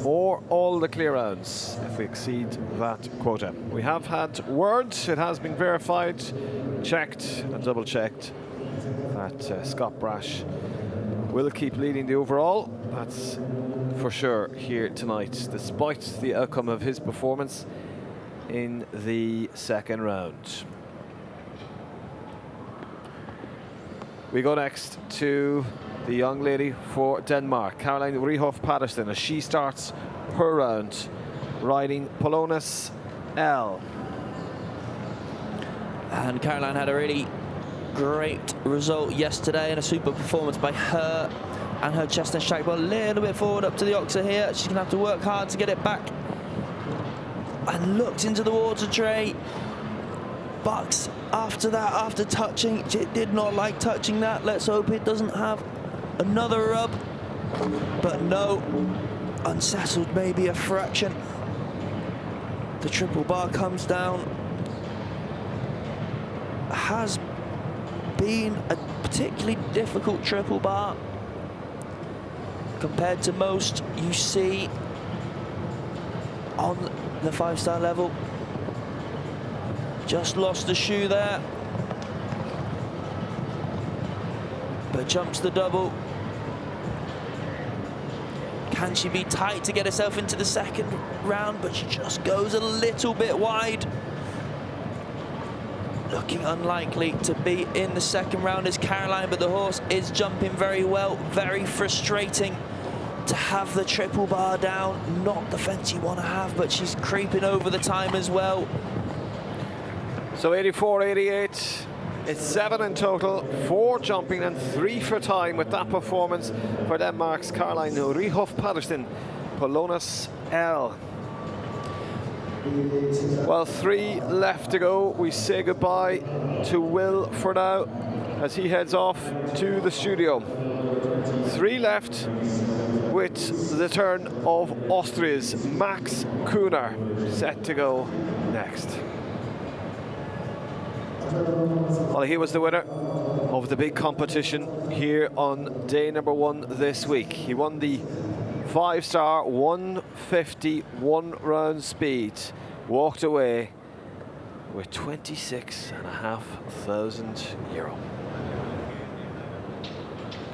or all the clear rounds if we exceed that quota. We have had word, it has been verified, checked and double checked that Scott Brash will keep leading the overall. That's for sure here tonight, despite the outcome of his performance in the second round. We go next to the young lady for Denmark, Caroline Riehoff Patterson, as she starts her round riding Polonus L. And Caroline had a really great result yesterday and a super performance by her and her chestnut shack, but a little bit forward up to the oxer here. She's gonna have to work hard to get it back. And looked into the water tray. But after that, after touching, it did not like touching that. Let's hope it doesn't have another rub. But no, unsettled maybe a fraction. The triple bar comes down. Has been a particularly difficult triple bar compared to most you see on the 5-star level. Just lost the shoe there, but jumps the double. Can she be tight to get herself into the second round? But she just goes a little bit wide. Looking unlikely to be in the second round is Caroline, but the horse is jumping very well. Very frustrating to have the triple bar down, not the fence you want to have, but she's creeping over the time as well. So 84-88, it's 7 in total, 4 jumping and 3 for time with that performance for Denmark's Caroline Riehoff Patterson, Polonus L. Well, 3 left to go. We say goodbye to Will for now as he heads off to the studio. 3 left with the turn of Austria's Max Kuhner set to go next. Well, he was the winner of the big competition here on day number 1 this week. He won the 5-star 150 one-round speed, walked away with €26,500.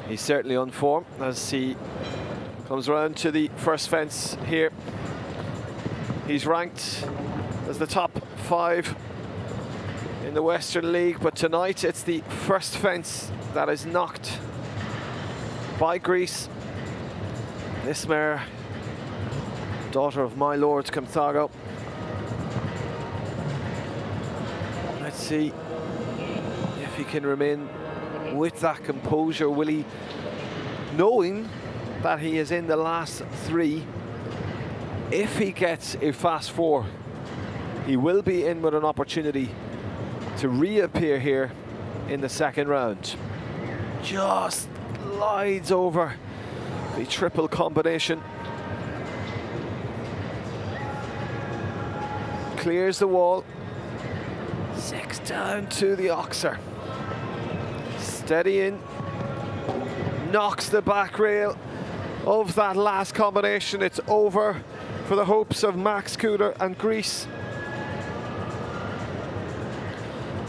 He's certainly on form as he comes around to the first fence here. He's ranked as the top 5 in the Western League, but tonight it's the first fence that is knocked by Greece. This mare, daughter of my Lord Camthago. Let's see if he can remain with that composure. Will he, knowing that he is in the last 3, if he gets a fast 4, he will be in with an opportunity to reappear here in the second round. Just glides over the triple combination. Clears the wall. 6 down to the oxer. Steady in. Knocks the back rail of that last combination. It's over for the hopes of Max Kuhner and Greece.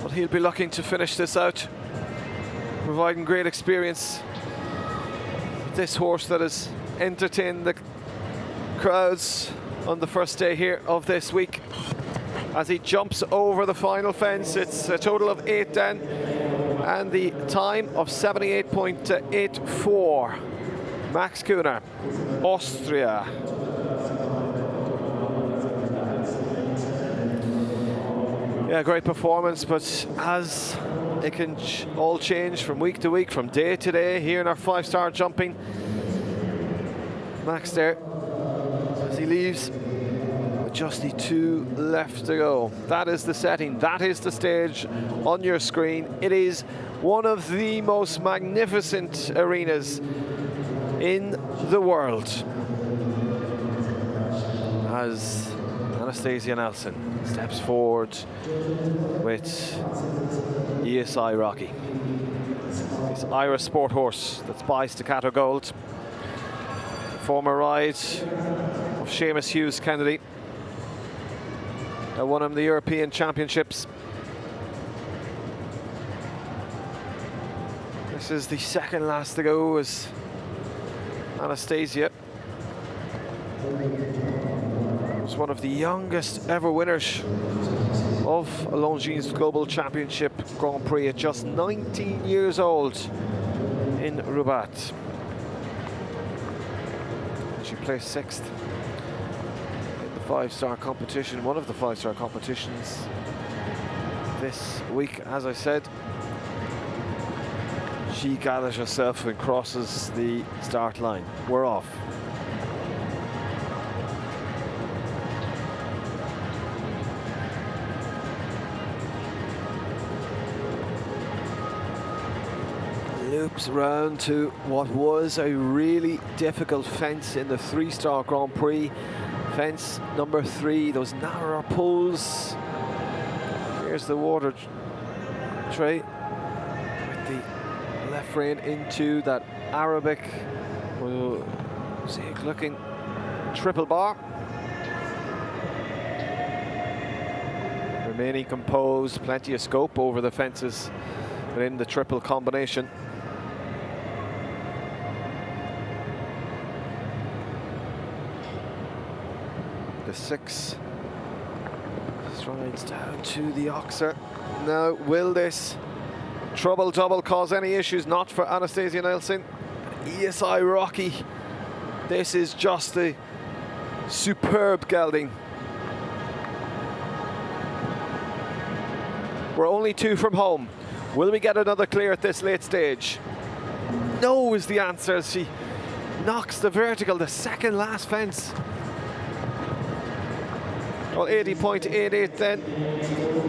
But he'll be looking to finish this out, providing great experience. This horse that has entertained the crowds on the first day here of this week. As he jumps over the final fence, it's a total of 8 then, and the time of 78.84. Max Kuhner, Austria. Yeah, great performance, but as it can all change from week to week, from day to day, here in our 5-star jumping. Max there, as he leaves, with just the 2 left to go. That is the setting, that is the stage on your screen. It is one of the most magnificent arenas in the world. As Anastasia Nelson steps forward with ESI Rocky. This Irish sport horse that's by Staccato Gold. Former ride of Seamus Hughes Kennedy. Won him the European Championships. This is the second last to go as Anastasia was one of the youngest ever winners of a Longines Global Championship Grand Prix at just 19 years old in Rabat. She placed 6th in the 5-star competition, one of the 5-star competitions this week. As I said, she gathers herself and crosses the start line. We're off. Loops round to what was a really difficult fence in the 3-star Grand Prix. Fence number 3, those narrower poles. Here's the water tray with the left rein into that Arabic, looking triple bar. Remaining composed, plenty of scope over the fences within the triple combination. The 6 strides down to the oxer. Now, will this double cause any issues? Not for Anastasia Nelson. ESI Rocky This is just a superb gelding. We're only 2 from home. Will we get another clear at this late stage? No is the answer. She knocks the vertical, the second last fence. Well, 80.88 then.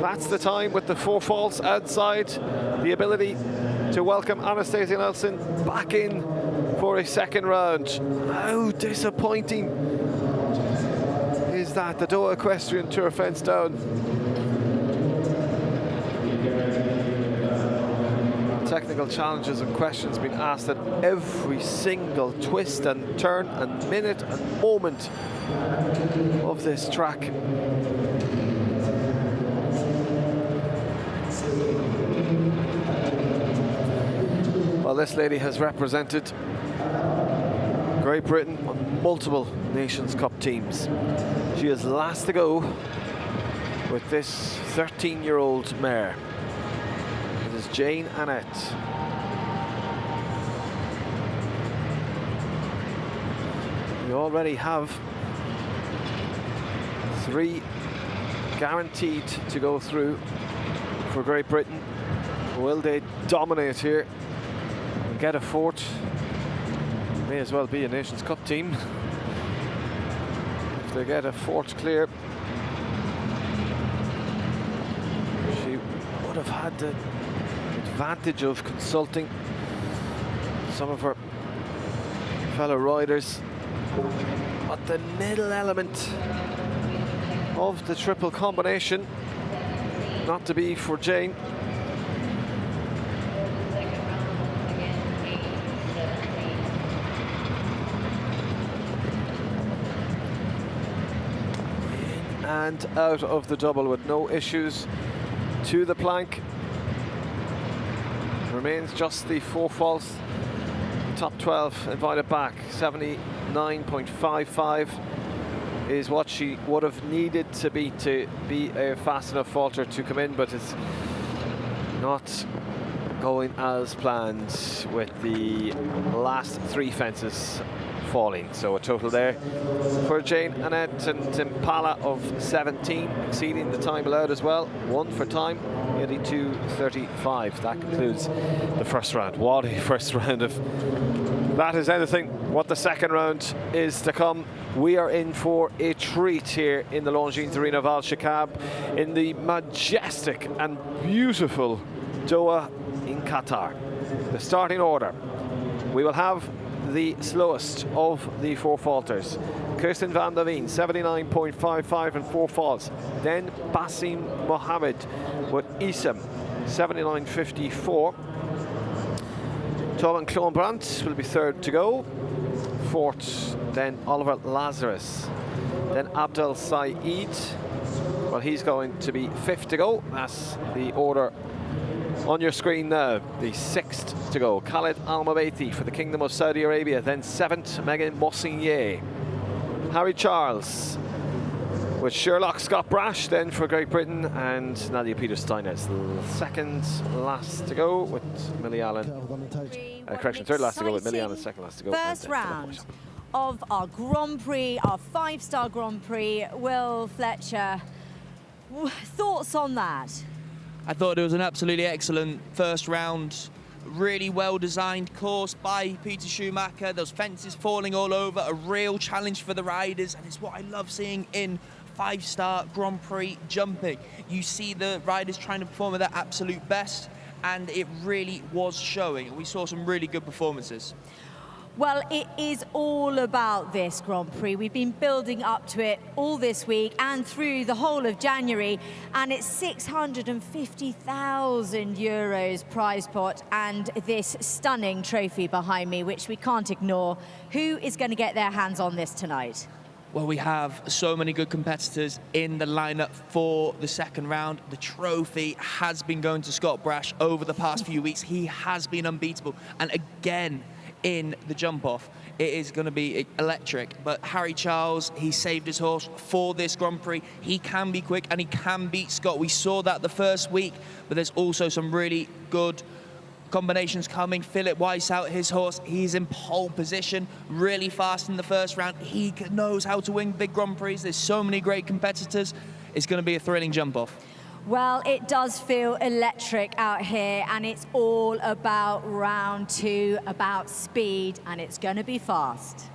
That's the time with the 4 faults outside. The ability to welcome Anastasia Nelson back in for a second round. How disappointing is that? The Doha Equestrian Tour fence down. Technical challenges and questions being asked at every single twist and turn and minute and moment of this track. Well, this lady has represented Great Britain on multiple Nations Cup teams. She is last to go with this 13-year-old mare. It is Jane Annette. We already have 3 guaranteed to go through for Great Britain. Will they dominate here and get a 4th? May as well be a Nations Cup team. If they get a 4th clear, she would have had the advantage of consulting some of her fellow riders. But the middle element of the triple combination, not to be for Jane. In and out of the double with no issues to the plank. Remains just the 4 faults. Top 12 invited back. 79.55 is what she would have needed to be a fast enough faulter to come in, but it's not going as planned with the last 3 fences falling. So a total there for Jane Annette and Impala of 17, exceeding the time allowed as well. 1 for time, 82.35. That concludes the first round. What a first round of that is anything. What the second round is to come. We are in for a treat here in the Longines Arena of Alshaqab in the majestic and beautiful Doha in Qatar. The starting order. We will have the slowest of the 4 faulters. Kirsten van der Veen, 79.55 and 4 faults. Then Basim Mohammed with Isam, 79.54. Tolan Klonbrandt will be 3rd to go. 4th, then Oliver Lazarus. Then Abdel Said, well, he's going to be 5th to go. That's the order on your screen now. The 6th to go, Khaled Al-Mabeiti for the Kingdom of Saudi Arabia. Then 7th, Megan Mossignier. Harry Charles with Sherlock Scott Brash then for Great Britain, and Nadia Peter-Steinitz, 2nd last to go with Millie Allen. Correction, 3rd last to go with Millie Allen, 2nd last to go. First round of our Grand Prix, our 5-star Grand Prix. Will Fletcher, thoughts on that? I thought it was an absolutely excellent first round. Really well-designed course by Peter Schumacher. Those fences falling all over, a real challenge for the riders, and it's what I love seeing in 5-star Grand Prix jumping. You see the riders trying to perform at their absolute best, and it really was showing. We saw some really good performances. Well, it is all about this Grand Prix. We've been building up to it all this week and through the whole of January, and it's 650,000 euros prize pot and this stunning trophy behind me, which we can't ignore. Who is going to get their hands on this tonight? Well, we have so many good competitors in the lineup for the second round. The trophy has been going to Scott Brash over the past few weeks. He has been unbeatable. And again, in the jump off, it is going to be electric. But Harry Charles, he saved his horse for this Grand Prix. He can be quick and he can beat Scott. We saw that the first week, but there's also some really good Combinations coming. Philip Weiss out his horse. He's in pole position, really fast in the first round. He knows how to win big Grand Prix. There's so many great competitors. It's going to be a thrilling jump off. Well, it does feel electric out here, and it's all about round 2, about speed, and it's going to be fast.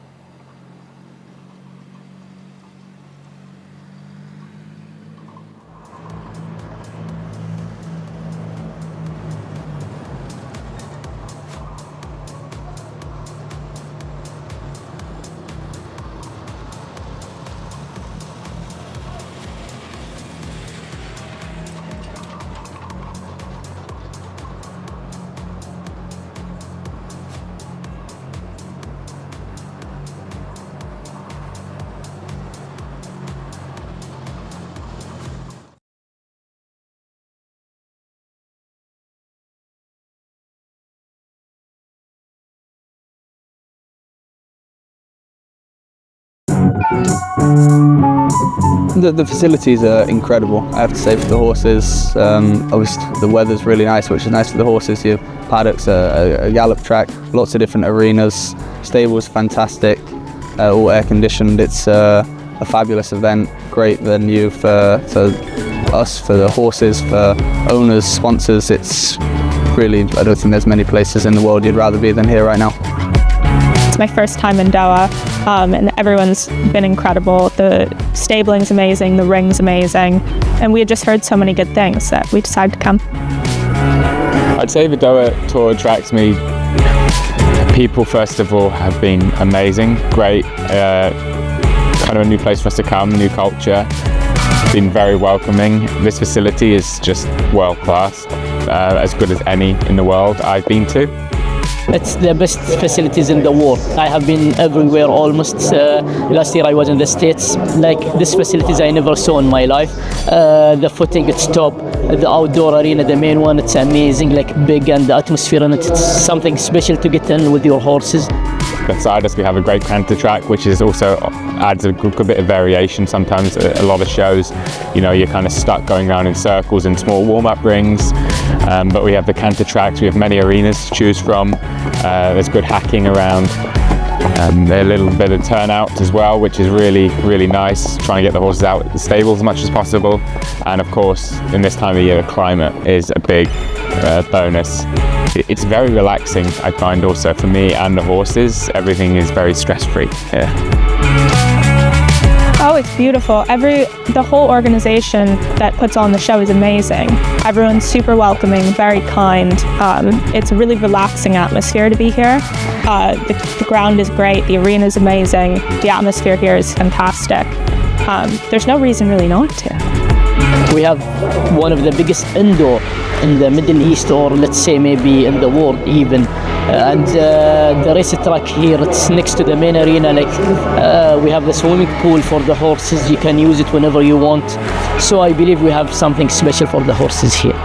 The facilities are incredible, I have to say, for the horses. Obviously the weather's really nice, which is nice for the horses. Your paddocks are a gallop track, lots of different arenas, stables fantastic, all air conditioned. It's a fabulous event, great venue for us, for the horses, for owners, sponsors. It's really, I don't think there's many places in the world you'd rather be than here right now. It's my first time in Doha, and everyone's been incredible. The stabling's amazing, the ring's amazing, and we had just heard so many good things that we decided to come. I'd say the Doha tour attracts me. People, first of all, have been amazing, great, kind of a new place for us to come, new culture, been very welcoming. This facility is just world class, as good as any in the world I've been to. It's the best facilities in the world. I have been everywhere almost. Last year I was in the States. Like, these facilities I never saw in my life. The footing, it's top. The outdoor arena, the main one, it's amazing, like big, and the atmosphere in it, it's something special to get in with your horses. Beside us we have a great canter track, which is also adds a good bit of variation. Sometimes a lot of shows, you know, you're kind of stuck going around in circles in small warm-up rings, but we have the canter tracks, we have many arenas to choose from. There's good hacking around, a little bit of turnout as well, which is really nice, trying to get the horses out of the stable as much as possible. And of course, in this time of year, the climate is a big bonus. It's very relaxing, I find, also for me and the horses. Everything is very stress-free here. Oh, it's beautiful. The whole organization that puts on the show is amazing. Everyone's super welcoming, very kind. It's a really relaxing atmosphere to be here. The ground is great, the arena is amazing, the atmosphere here is fantastic. There's no reason really not to. We have one of the biggest indoor in the Middle East, or let's say maybe in the world even. And the race track here, it's next to the main arena. Like, we have the swimming pool for the horses. You can use it whenever you want. So I believe we have something special for the horses here.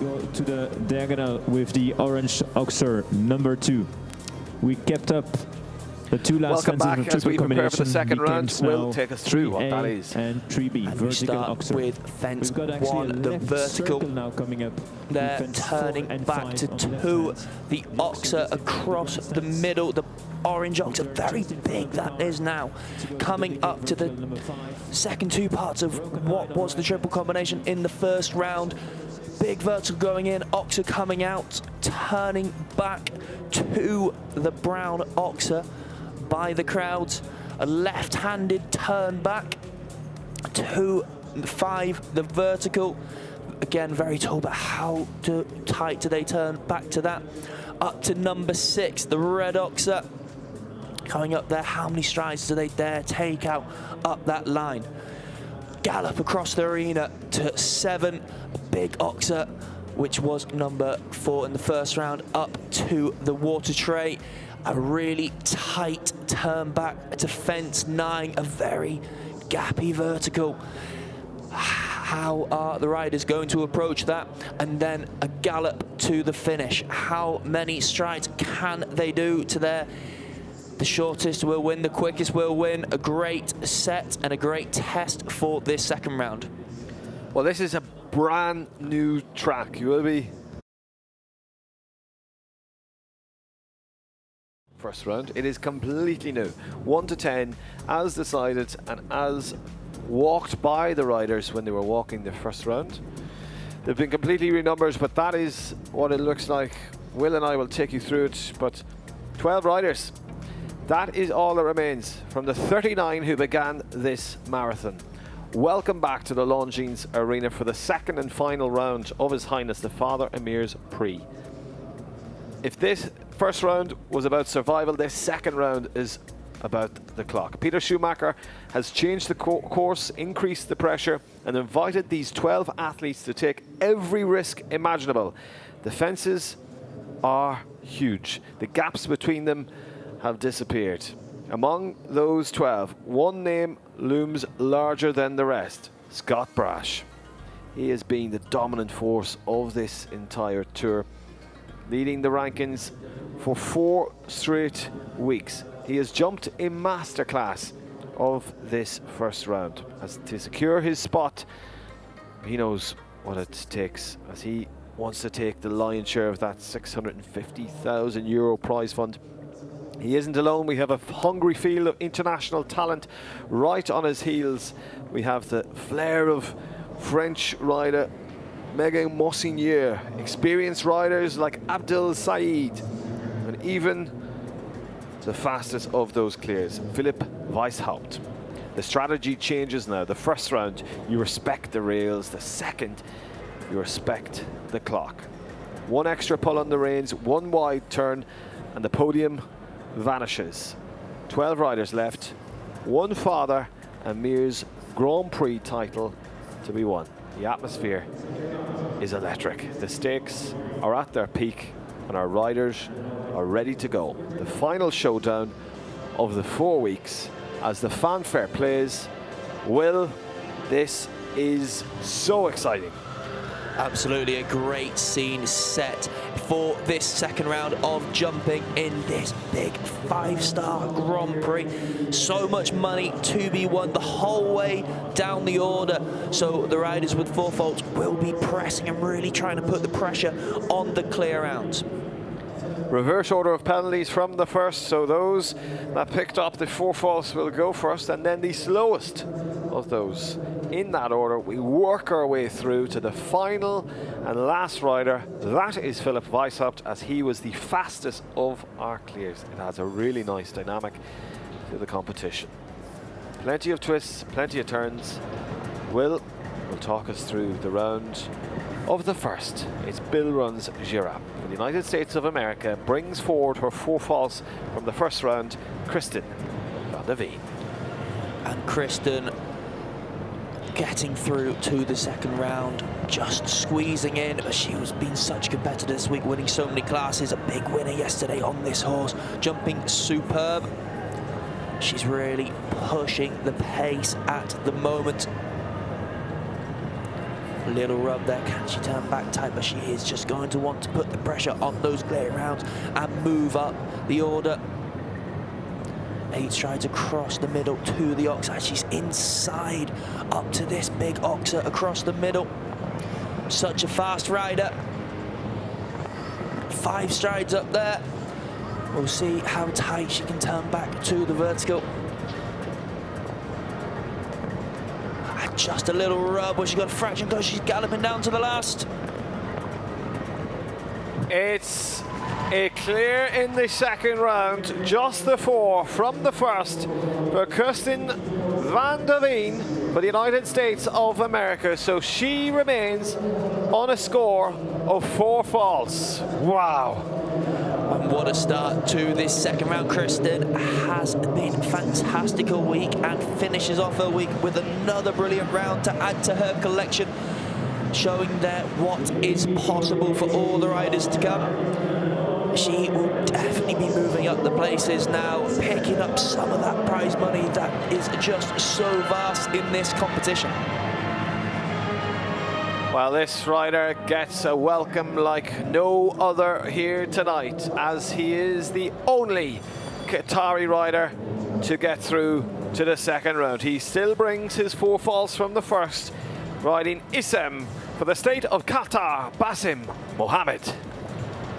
go to the diagonal with the orange oxer number 2. We kept up the 2 last Welcome fences back as we prepare for the second round. Will take us through what that is. And 3B, and vertical we start oxer. with fence We've got actually 1, the vertical. now coming up. They're turning back to 2. The oxer across the middle. The orange oxer, very big that is now. Coming up to the second 2 parts of what was the triple combination in the first round. Big vertical going in, oxer coming out, turning back to the brown oxer by the crowds. A left-handed turn back to 5, the vertical. Again, very tall, but how tight do they turn back to that? Up to number 6, the red oxer. Coming up there, how many strides do they dare take out up that line? Gallop across the arena to 7, big oxer, which was number 4 in the first round, up to the water tray. A really tight turn back to fence 9, a very gappy vertical. How are the riders going to approach that? And then a gallop to the finish. How many strides can they do to there? The shortest will win, the quickest will win. A great set and a great test for this second round. Well, this is a brand new track. You will be first round. It is completely new. 1 to 10, as decided and as walked by the riders when they were walking the first round. They've been completely renumbered, but that is what it looks like. Will and I will take you through it, but 12 riders. That is all that remains from the 39 who began this marathon. Welcome back to the Longines Arena for the second and final round of His Highness the Father Amir's Prix. If this first round was about survival, this second round is about the clock. Peter Schumacher has changed the course, increased the pressure, and invited these 12 athletes to take every risk imaginable. The fences are huge. The gaps between them have disappeared. Among those 12, one name looms larger than the rest: Scott Brash. He has been the dominant force of this entire tour, leading the rankings for 4 straight weeks. He has jumped a masterclass of this first round. As to secure his spot, he knows what it takes, as he wants to take the lion's share of that €650,000 prize fund. He isn't alone. We have a hungry field of international talent right on his heels. We have the flair of French rider Megan Mossinier, experienced riders like Abdel Said, and even the fastest of those clears, Philipp Weishaupt. The strategy changes now. The first round, you respect the rails. The second, you respect the clock. 1 extra pull on the reins, 1 wide turn, and the podium vanishes. 12 riders left, 1 father, Amir's Grand Prix title to be won. The atmosphere is electric. The stakes are at their peak and our riders are ready to go. The final showdown of the 4 weeks as the fanfare plays. Will, this is so exciting. Absolutely a great scene set for this second round of jumping in this big 5-star Grand Prix. So much money to be won the whole way down the order. So the riders with 4 faults will be pressing and really trying to put the pressure on the clear out. Reverse order of penalties from the first, so those that picked up the 4 faults will go first, and then the slowest of those. In that order, we work our way through to the final and last rider. That is Philipp Weishaupt, as he was the fastest of our clears. It has a really nice dynamic to the competition. Plenty of twists, plenty of turns. Will talk us through the round of the first. It's Bill Runs Giraffe. The United States of America brings forward her 4 faults from the first round, Kristen van der Veen. And Kristen getting through to the second round, just squeezing in. But she has been such a competitor this week, winning so many classes. A big winner yesterday on this horse, jumping superb. She's really pushing the pace at the moment. Little rub there, can she turn back tight? But she is just going to want to put the pressure on those clear rounds and move up the order. 8 strides across the middle to the oxide. She's inside up to this big oxer across the middle. Such a fast rider. 5 strides up there. We'll see how tight she can turn back to the vertical. Just a little rub where she got a fraction close. She's galloping down to the last. It's a clear in the second round, just the 4 from the first for Kirsten van der Veen for the United States of America. So she remains on a score of 4 falls. Wow. And what a start to this second round. Kristen has been fantastic all week and finishes off her week with another brilliant round to add to her collection, showing that what is possible for all the riders to come. She will definitely be moving up the places now, picking up some of that prize money that is just so vast in this competition. Well, this rider gets a welcome like no other here tonight, as he is the only Qatari rider to get through to the second round. He still brings his 4 falls from the first, riding Isem for the state of Qatar, Basim Mohammed.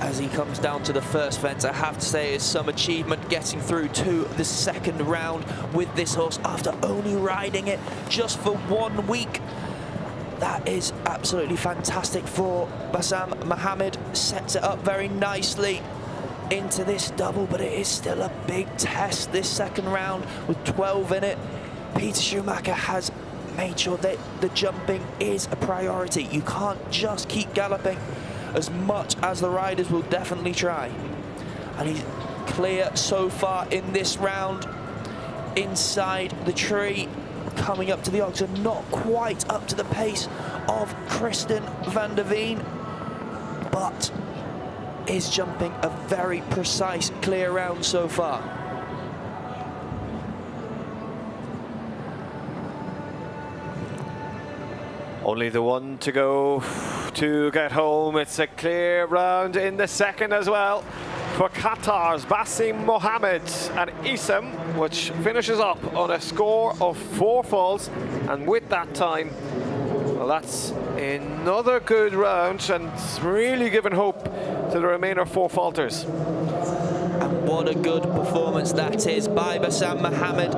As he comes down to the first fence, I have to say it's some achievement getting through to the second round with this horse after only riding it just for 1 week. That is absolutely fantastic for Basim Mohammed. Sets it up very nicely into this double, but it is still a big test this second round with 12 in it. Peter Schumacher has made sure that the jumping is a priority. You can't just keep galloping, as much as the riders will definitely try. And he's clear so far in this round. Inside the tree, coming up to the oxen, not quite up to the pace of Kristen van der Veen, but is jumping a very precise clear round so far. Only the 1 to go to get home. It's a clear round in the second as well for Qatar's Basim Mohammed and Isem, which finishes up on a score of 4 falls. And with that time, well, that's another good round and it's really given hope to the remainder 4 falters. And what a good performance that is by Basim Mohammed.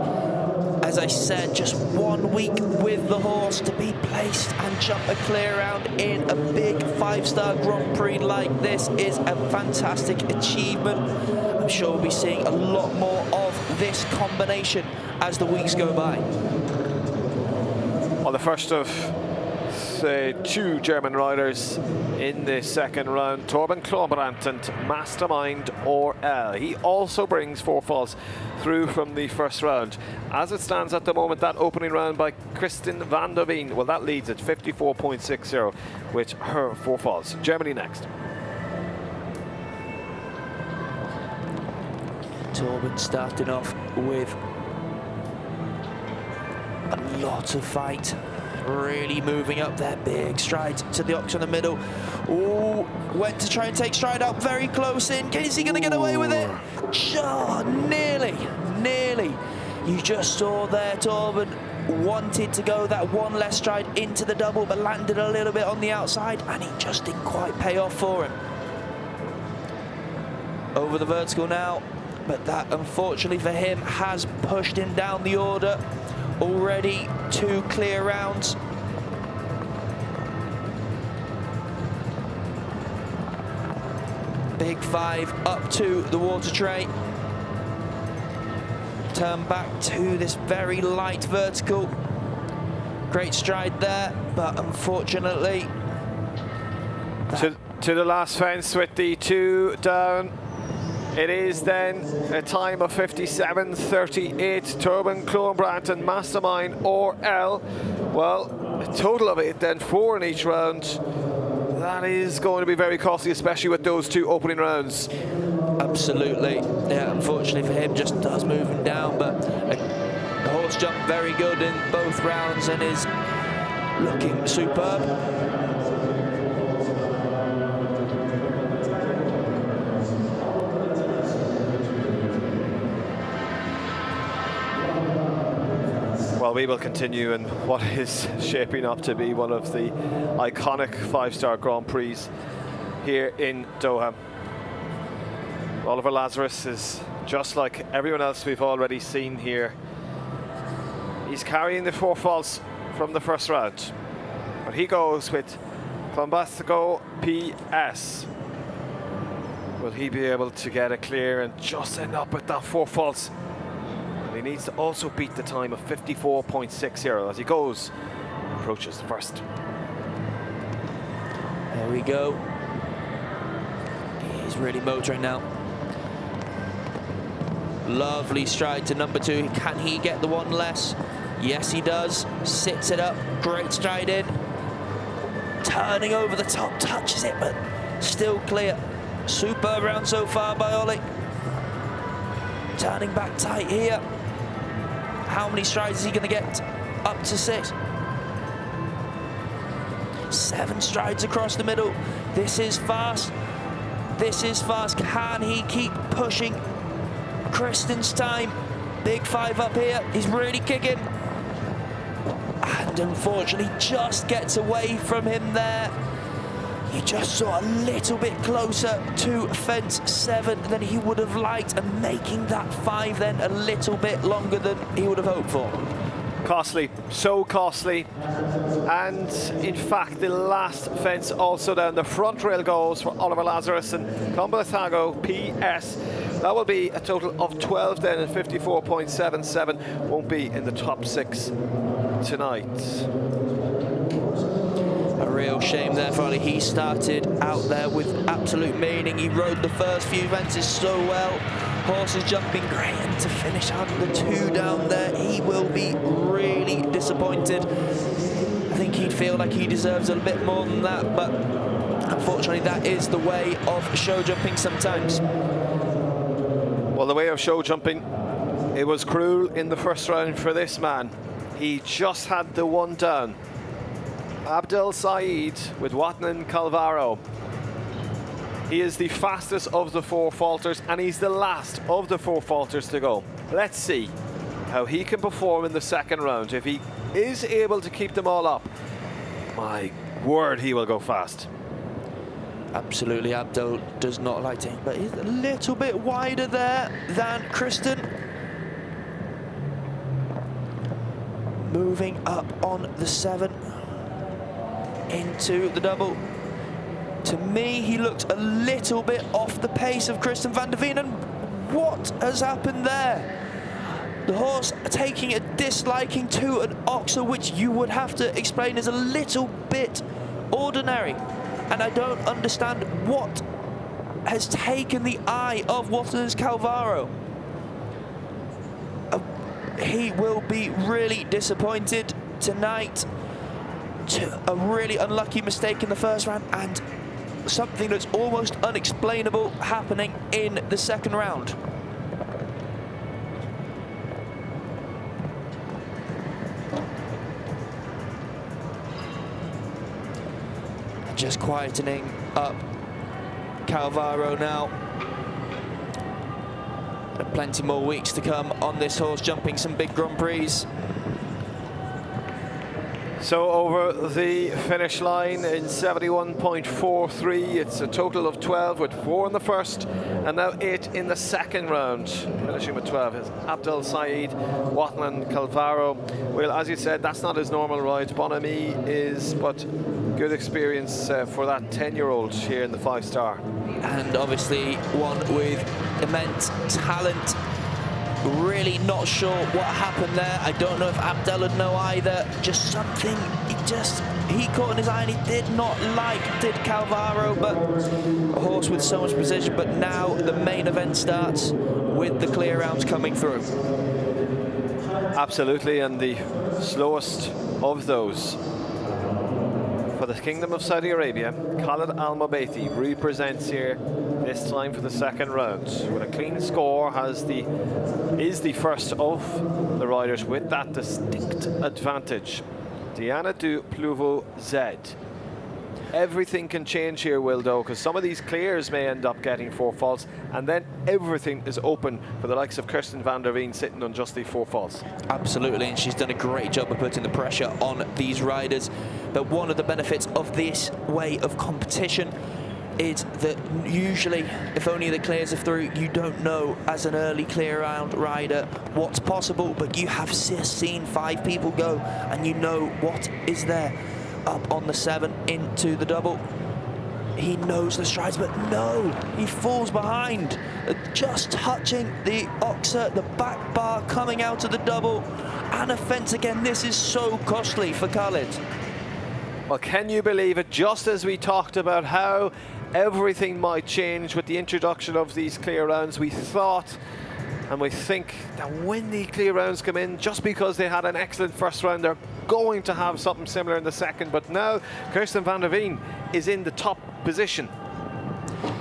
As I said, just 1 week with the horse to be placed and jump a clear round in a big 5-star Grand Prix like this is a fantastic achievement. I'm sure we'll be seeing a lot more of this combination as the weeks go by. On the first of 2 German riders in the second round, Torben Klombrandt and Mastermind or L. He also brings 4 falls through from the first round. As it stands at the moment, that opening round by Kristen van der Veen, well, that leads at 54.60 with her 4 falls. Germany next. Torben starting off with a lot of fight. Really moving up their big strides to the ox in the middle. Ooh, went to try and take stride up very close in. Is he going to get away with it? Sure, nearly. You just saw there Torben wanted to go that 1 less stride into the double, but landed a little bit on the outside, and he just didn't quite pay off for him. Over the vertical now, but that unfortunately for him has pushed him down the order. Already 2 clear rounds. Big 5 up to the water tray. Turn back to this very light vertical. Great stride there, but unfortunately... To the last fence with the 2 down. It is then a time of 57.38. Torben Klombrandt and Mastermind or L. Well, a total of 8 then, 4 in each round. That is going to be very costly, especially with those 2 opening rounds. Absolutely. Yeah, unfortunately for him, just does move him down, but the horse jumped very good in both rounds and is looking superb. Well, we will continue in what is shaping up to be one of the iconic five-star Grand Prix here in Doha. Oliver Lazarus is just like everyone else we've already seen here. He's carrying the 4 faults from the first round. But he goes with Clombastico PS. Will he be able to get it clear and just end up with that 4 faults? He needs to also beat the time of 54.60 as he goes, approaches the first. There we go. He's really motoring now. Lovely stride to number 2. Can he get the one less? Yes, he does. Sits it up. Great stride in. Turning over the top, touches it, but still clear. Superb round so far by Ollie. Turning back tight here. How many strides is he going to get? Up to 6. 7 strides across the middle. This is fast. This is fast. Can he keep pushing Kristen's time? Big 5 up here. He's really kicking. And unfortunately just gets away from him there. He just saw a little bit closer to fence 7 than he would have liked, and making that 5 then a little bit longer than he would have hoped for. Costly, so costly. And in fact, the last fence also down. The front rail goes for Oliver Lazarus and Clombastico PS. That will be a total of 12 then, and 54.77 won't be in the top 6 tonight. A real shame there for Ollie. He started out there with absolute meaning. He rode the first few fences so well. Horses jumping great, and to finish on the 2 down there, he will be really disappointed. I think he'd feel like he deserves a bit more than that, but unfortunately that is the way of show jumping sometimes. Well, the way of show jumping, it was cruel in the first round for this man. He just had the 1 down. Abdel Saeed with Watnan Calvaro. He is the fastest of the 4 falters, and he's the last of the 4 falters to go. Let's see how he can perform in the second round. If he is able to keep them all up, my word, he will go fast. Absolutely, Abdel does not like to, but he's a little bit wider there than Kristen. Moving up on the 7. Into the double. To me, he looked a little bit off the pace of Kristen van der Veen, and what has happened there? The horse taking a disliking to an oxer, which you would have to explain is a little bit ordinary. And I don't understand what has taken the eye of Watnan's Calvaro. He will be really disappointed tonight. A really unlucky mistake in the first round, and something that's almost unexplainable happening in the second round. Just quietening up Calvaro now. And plenty more weeks to come on this horse, jumping some big Grand Prix. So over the finish line in 71.43, it's a total of 12 with 4 in the first and now 8 in the second round. Finishing with 12 is Abdel Saeed, Watnan Calvaro. Well, as you said, that's not his normal ride. Bon Ami is, but good experience for that 10-year-old here in the 5-star. And obviously one with immense talent. Really not sure what happened there. I don't know if Abdel would know either. Just something he caught in his eye, and he did not like, did Calvaro, but a horse with so much precision. But now the main event starts with the clear rounds coming through. Absolutely, and the slowest of those. For the Kingdom of Saudi Arabia, Khalid Al Mabeithi represents here this time for the second round with a clean score. Is the first of the riders with that distinct advantage. Diana du Plouveau Z. Everything can change here, Will, though, because some of these clears may end up getting 4 faults, and then everything is open for the likes of Kirsten van der Veen sitting on just the 4 faults. Absolutely, and she's done a great job of putting the pressure on these riders. But one of the benefits of this way of competition is that usually, if only the clears are through, you don't know as an early clear round rider what's possible, but you have seen 5 people go, and you know what is there. Up on the 7 into the double. He knows the strides, but no, he falls behind. Just touching the oxer, the back bar coming out of the double, and a fence again. This is so costly for Khalid. Well, can you believe it? Just as we talked about how everything might change with the introduction of these clear rounds, we thought and we think that when the clear rounds come in, just because they had an excellent first round, they're going to have something similar in the second. But now Kirsten van der Veen is in the top position.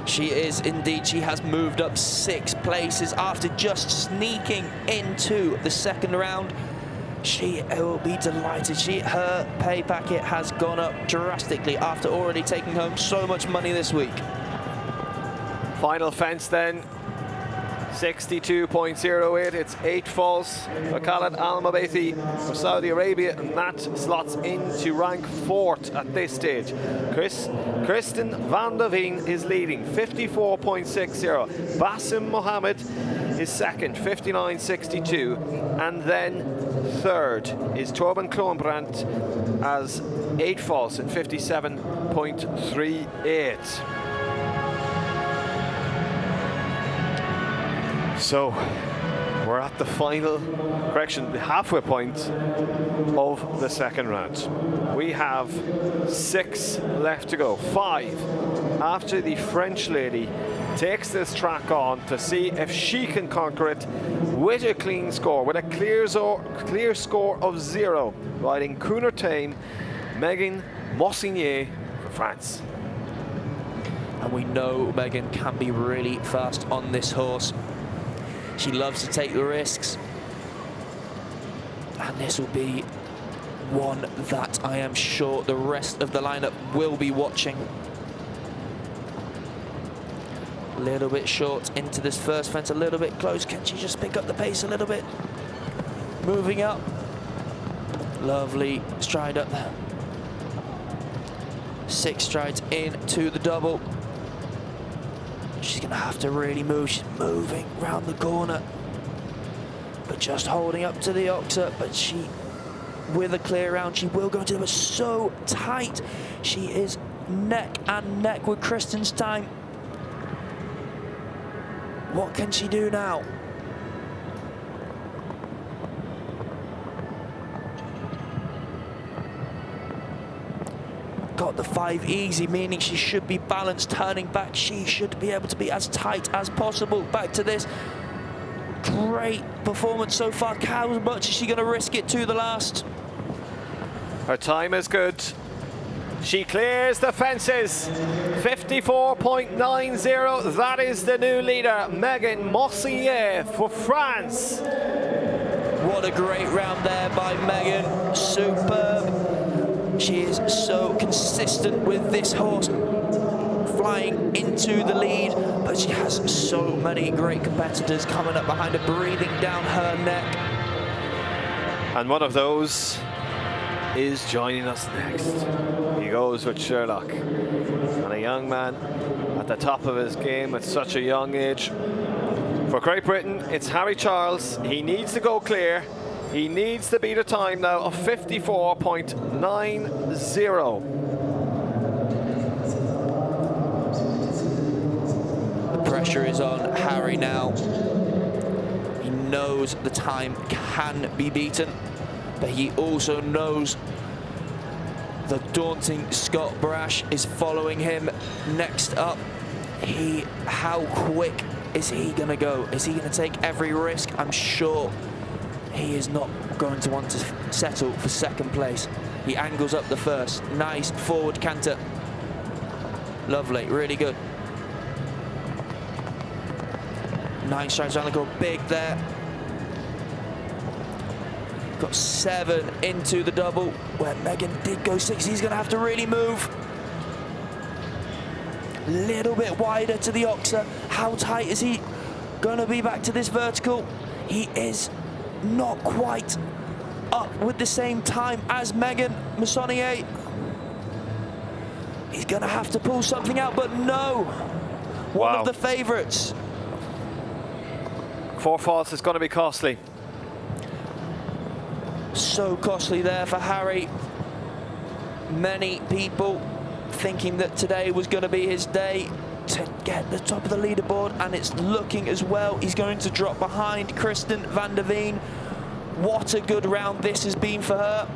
She is indeed. She has moved up 6 places after just sneaking into the second round. She will be delighted. Her pay packet has gone up drastically after already taking home so much money this week. Final fence then. 62.08, it's 8 faults for Khalid Al-Mabathi from Saudi Arabia, and that slots into rank 4th at this stage. Kirsten van der Veen is leading, 54.60. Bassem Mohammed is second, 59.62. And then third is Torben Kloonbrandt as 8 faults at 57.38. So we're at the final, the halfway point of the second round. We have 6 left to go, 5 after the French lady takes this track on to see if she can conquer it with a clean score, with a clear score of 0, riding Kunertain, Megan Mossignier for France. And we know Megan can be really fast on this horse. She loves to take the risks, and this will be one that I am sure the rest of the lineup will be watching. A little bit short into this first fence, a little bit close. Can she just pick up the pace a little bit? Moving up. Lovely stride up there. 6 strides into the double. She's going to have to really move. She's moving round the corner, but just holding up to the oxer. But she, with a clear round, she will go into it, but so tight. She is neck and neck with Kristen's time. What can she do now? Got the 5 easy, meaning she should be balanced. Turning back, she should be able to be as tight as possible. Back to this. Great performance so far. How much is she going to risk it to the last? Her time is good. She clears the fences. 54.90. That is the new leader, Megan Mossignier for France. What a great round there by Megan. Superb. She is so consistent with this horse, flying into the lead, but she has so many great competitors coming up behind her, breathing down her neck. And one of those is joining us next. He goes with Sherlock, and a young man at the top of his game at such a young age. For Great Britain, it's Harry Charles. He needs to go clear. He needs to beat a time now of 54.90. The pressure is on Harry now. He knows the time can be beaten, but he also knows the daunting Scott Brash is following him. Next up, how quick is he going to go? Is he going to take every risk? I'm sure he is not going to want to settle for second place. He angles up the first. Nice forward canter. Lovely, really good. 9 strides around the goal, big there. Got 7 into the double, where Megan did go 6. He's gonna have to really move. Little bit wider to the Oxa. How tight is he gonna be back to this vertical? He is not quite up with the same time as Megan Messonnier. He's gonna have to pull something out, but no. One of the favorites. 4 faults is gonna be costly. So costly there for Harry. Many people thinking that today was going to be his day to get the top of the leaderboard, and it's looking as well. He's going to drop behind Kristen van der Veen. What a good round this has been for her.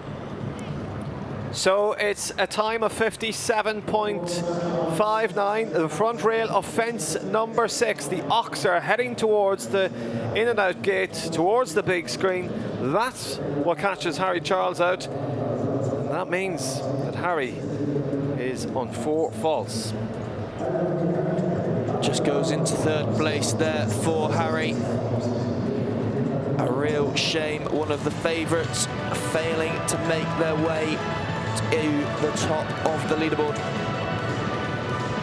So it's a time of 57.59. The front rail of fence number 6. The Oxer heading towards the in and out gate, towards the big screen. That's what catches Harry Charles out. And that means that Harry is on 4 faults. Just goes into 3rd place there for Harry. A real shame. One of the favourites failing to make their way to the top of the leaderboard.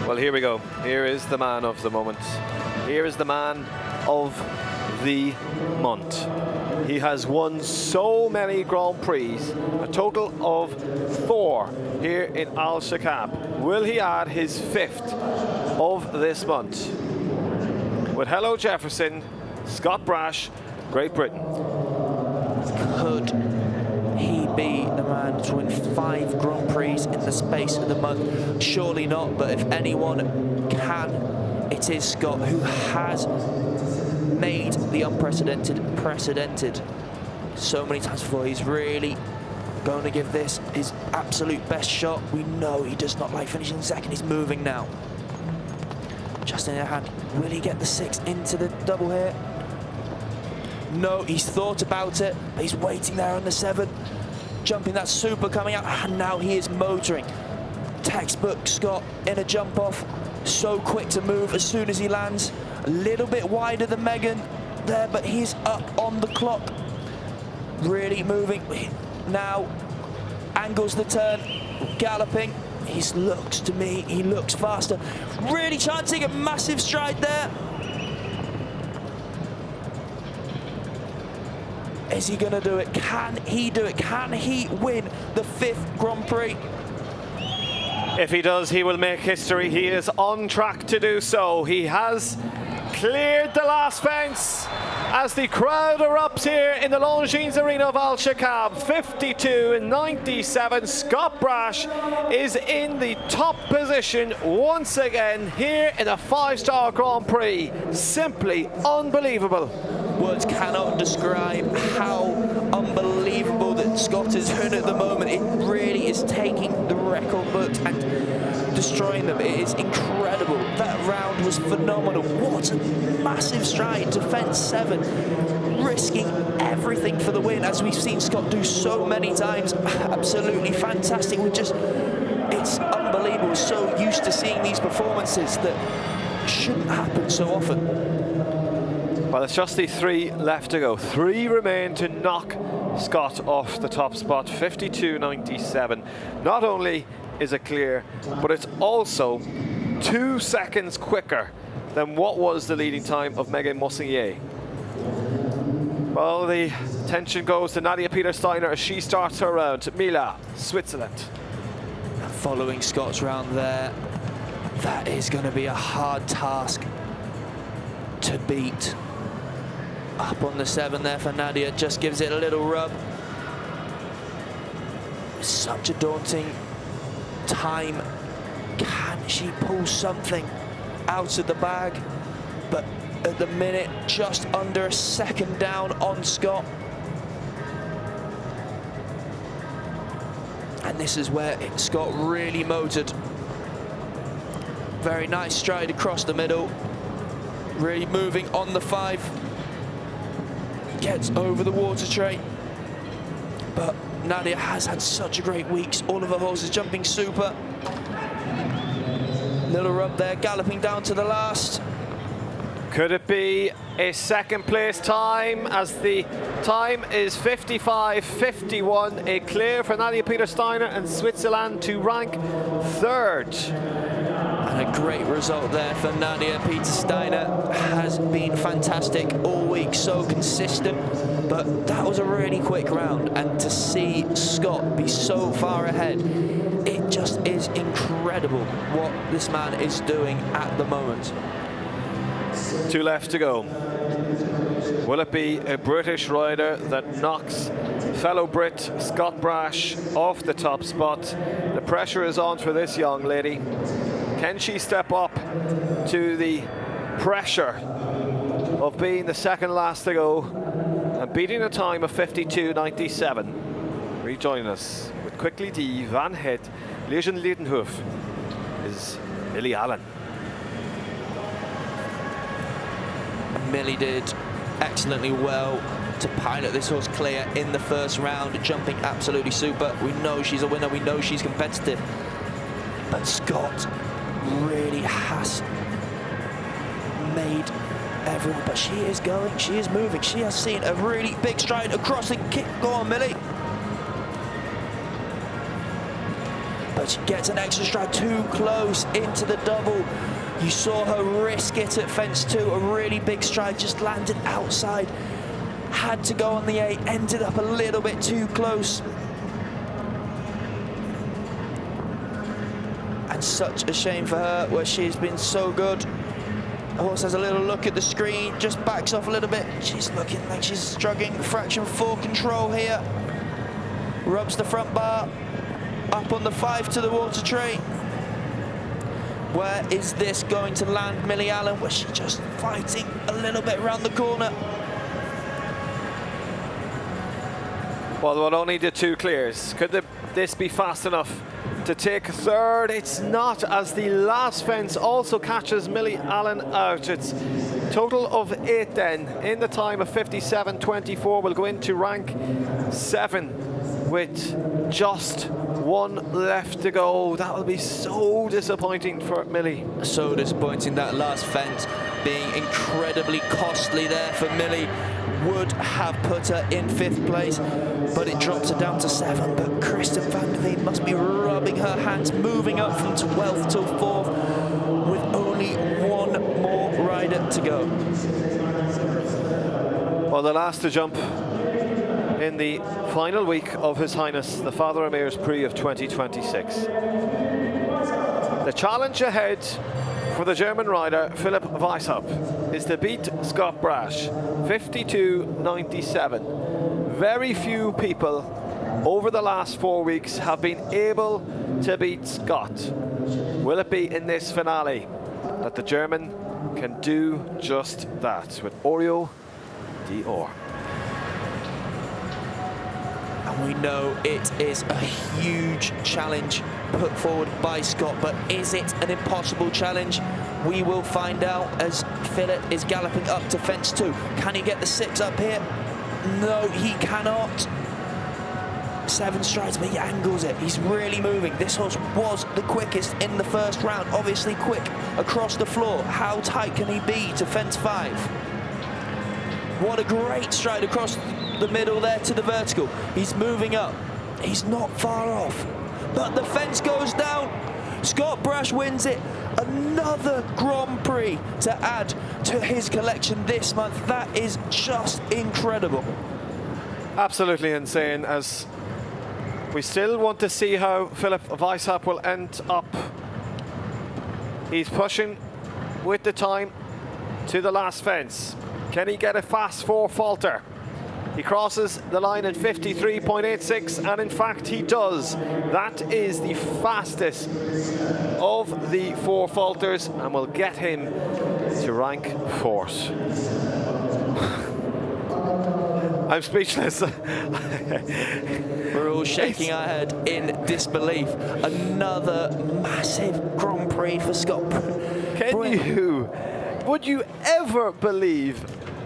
Well, here we go. Here is the man of the moment. Here is the man of the month. He has won so many Grand Prix, a total of 4 here in Alshaqab. Will he add his 5th of this month? With Hello Jefferson, Scott Brash, Great Britain. Could he be the man to win 5 Grand Prix in the space of the month? Surely not, but if anyone can, it is Scott, who has made the unprecedented so many times before. He's really going to give this his absolute best shot. We know he does not like finishing 2nd. He's moving now. Just in their hand. Will he get the 6 into the double here? No, he's thought about it, but he's waiting there on the 7. Jumping that super coming out, and now he is motoring. Textbook Scott in a jump off. So quick to move as soon as he lands. A little bit wider than Megan there, but he's up on the clock. Really moving. Now angles the turn, galloping. He looks to me, he looks faster. Really trying to take a massive stride there. Is he gonna do it? Can he do it? Can he win the 5th Grand Prix? If he does, he will make history. He is on track to do so. He has cleared the last fence as the crowd erupts here in the Longines Arena of Alshaqab. 52.97. Scott Brash is in the top position once again here in a 5-star Grand Prix. Simply unbelievable. Words cannot describe how unbelievable that Scott is doing at the moment. It really is taking the record books and destroying them. It is incredible. That round was phenomenal. What a massive stride to fence 7, risking everything for the win, as we've seen Scott do so many times. Absolutely fantastic. It's unbelievable. We're so used to seeing these performances that shouldn't happen so often. Well, it's just the 3 left to go. 3 remain to knock Scott off the top spot. 52.97. Not only is it clear, but it's also 2 seconds quicker than what was the leading time of Megan Messonnier. Well, the attention goes to Nadia Peter-Steiner as she starts her round. Mila, Switzerland. Following Scott's round there, that is going to be a hard task to beat. Up on the 7 there for Nadia, just gives it a little rub. Such a daunting time. Can she pull something out of the bag? But at the minute, just under a second down on Scott. And this is where Scott really motored. Very nice stride across the middle. Really moving on the 5. Gets over the water tray. But Nadia has had such a great week. All of her horses jumping super. Little rub there, galloping down to the last. Could it be a second place time, as the time is 55.51, a clear for Nadia Peter-Steiner and Switzerland to rank third. And a great result there for Nadia Peter-Steiner. Has been fantastic all week, so consistent, but that was a really quick round, and to see Scott be so far ahead, it just is incredible what this man is doing at the moment. 2 left to go. Will it be a British rider that knocks fellow Brit Scott Brash off the top spot? The pressure is on for this young lady. Can she step up to the pressure of being the second last to go and beating a time of 52.97? Rejoining us with Quickly D, Van Het, Lejeune Liedenhof is Millie Allen. Millie did excellently well to pilot this horse clear in the first round, jumping absolutely super. We know she's a winner, we know she's competitive, but Scott really has made everyone, but she is going, she is moving, she has seen a really big stride across the kick. Go on, Millie. But she gets an extra stride, too close into the double. You saw her risk it at fence 2, a really big stride, just landed outside. Had to go on the 8, ended up a little bit too close. And such a shame for her, where she's been so good. The horse has a little look at the screen, just backs off a little bit. She's looking like she's struggling fraction 4 control here. Rubs the front bar, up on the 5 to the water tray. Where is this going to land Millie Allen? Was she just fighting a little bit around the corner? Well, we'll only do 2 clears. Could this be fast enough to take third? It's not, as the last fence also catches Millie Allen out. It's total of 8 then, in the time of 57.24. Will go into rank 7 with just 1 left to go. That will be so disappointing for Millie. So disappointing, that last fence being incredibly costly there for Millie. Would have put her in 5th place, but it drops her down to 7. But Kristen van der Veen must be rubbing her hands, moving up from 12th to 4th with only 1 more rider to go. Well, the last to jump in the final week of His Highness the Father Amir's Prix of 2026. The challenge ahead for the German rider Philipp Weishaupt is to beat Scott Brash, 52.97. Very few people over the last 4 weeks have been able to beat Scott. Will it be in this finale that the German can do just that with Oreo Dior? And we know it is a huge challenge put forward by Scott, but is it an impossible challenge? We will find out as Philip is galloping up to fence 2. Can he get the 6 up here? No, he cannot. 7 strides, but he angles it. He's really moving. This horse was the quickest in the first round, obviously quick across the floor. How tight can he be to fence 5? What a great stride across the middle there to the vertical. He's moving up. He's not far off. But the fence goes down. Scott Brash wins it. Another Grand Prix to add to his collection this month. That is just incredible. Absolutely insane, as we still want to see how Philipp Weishaupt will end up. He's pushing with the time to the last fence. Can he get a fast 4 falter? He crosses the line in 53.86, and in fact he does. That is the fastest of the 4 falters and will get him to rank 4th. I'm speechless. We're all shaking our head in disbelief. Another massive Grand Prix for Scott. Would you ever believe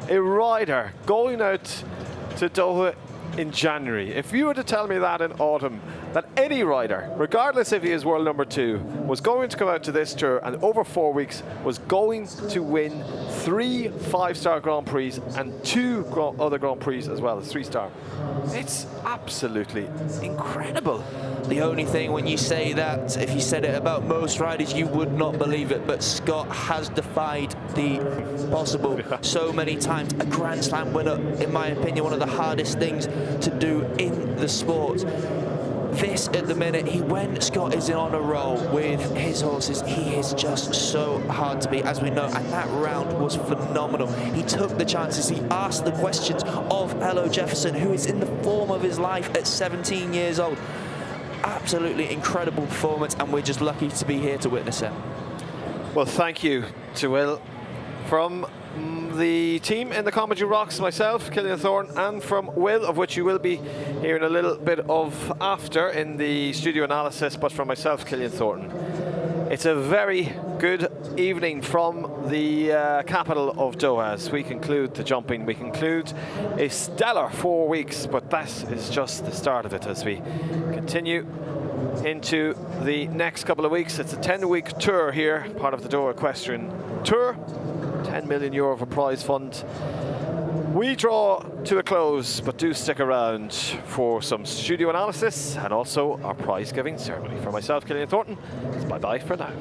a rider going out to Doha in January. If you were to tell me that in autumn, that any rider, regardless if he is world number 2, was going to come out to this tour and over 4 weeks was going to win 3 5-star Grand Prix and 2 other Grand Prix as well as 3-star, it's absolutely incredible. The only thing when you say that, if you said it about most riders, you would not believe it, but Scott has defied the possible so many times. A Grand Slam winner, in my opinion, one of the hardest things to do in the sport. This at the minute, when Scott is on a roll with his horses, he is just so hard to beat, as we know, and that round was phenomenal. He took the chances, he asked the questions of Elo Jefferson, who is in the form of his life at 17 years old. Absolutely incredible performance, and we're just lucky to be here to witness it. Well, thank you to Will. From the team in the Comedy Rocks, myself, Killian Thorne, and from Will, of which you will be hearing a little bit of after in the studio analysis, but from myself, Killian Thornton. It's a very good evening from the capital of Doha as we conclude the jumping. We conclude a stellar 4 weeks, but that is just the start of it as we continue into the next couple of weeks. It's a 10-week tour here, part of the Doha Equestrian Tour. 10 million euro of a prize fund. We draw to a close, but do stick around for some studio analysis and also our prize giving ceremony. For myself, Killian Thornton, it's bye-bye for now.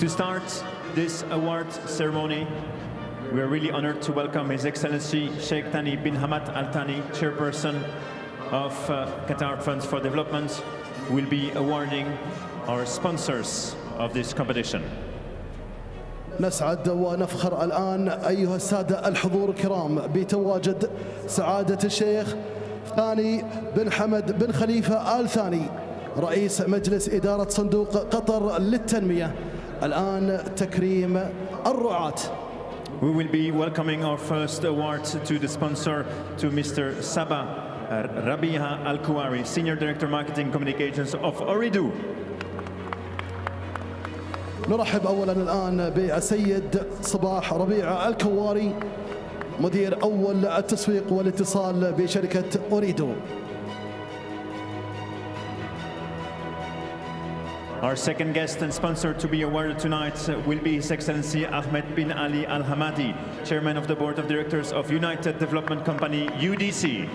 To start this award ceremony, we are really honored to welcome His Excellency Sheikh Thani bin Hamad Al Thani, Chairperson of Qatar Funds for Development, who will be awarding our sponsors of this competition. نسعد ونفخر الآن أيها السادة الحضور الكرام بتواجد سعادة الشيخ ثاني بن حمد بن خليفة آل ثاني رئيس مجلس إدارة صندوق قطر للتنمية. الآن تكريم الرعاة. We will be welcoming our first award to the sponsor, to Mr. Saba Rabiha Al-Kuwari, Senior Director Marketing Communications of Ooredoo. نرحب أولا الآن بالسيد صباح ربيع الكواري مدير أول التسويق والاتصال بشركة أوريدو. Our second guest and sponsor to be awarded tonight will be His Excellency Ahmed bin Ali Al-Hamadi, Chairman of the Board of Directors of United Development Company, UDC.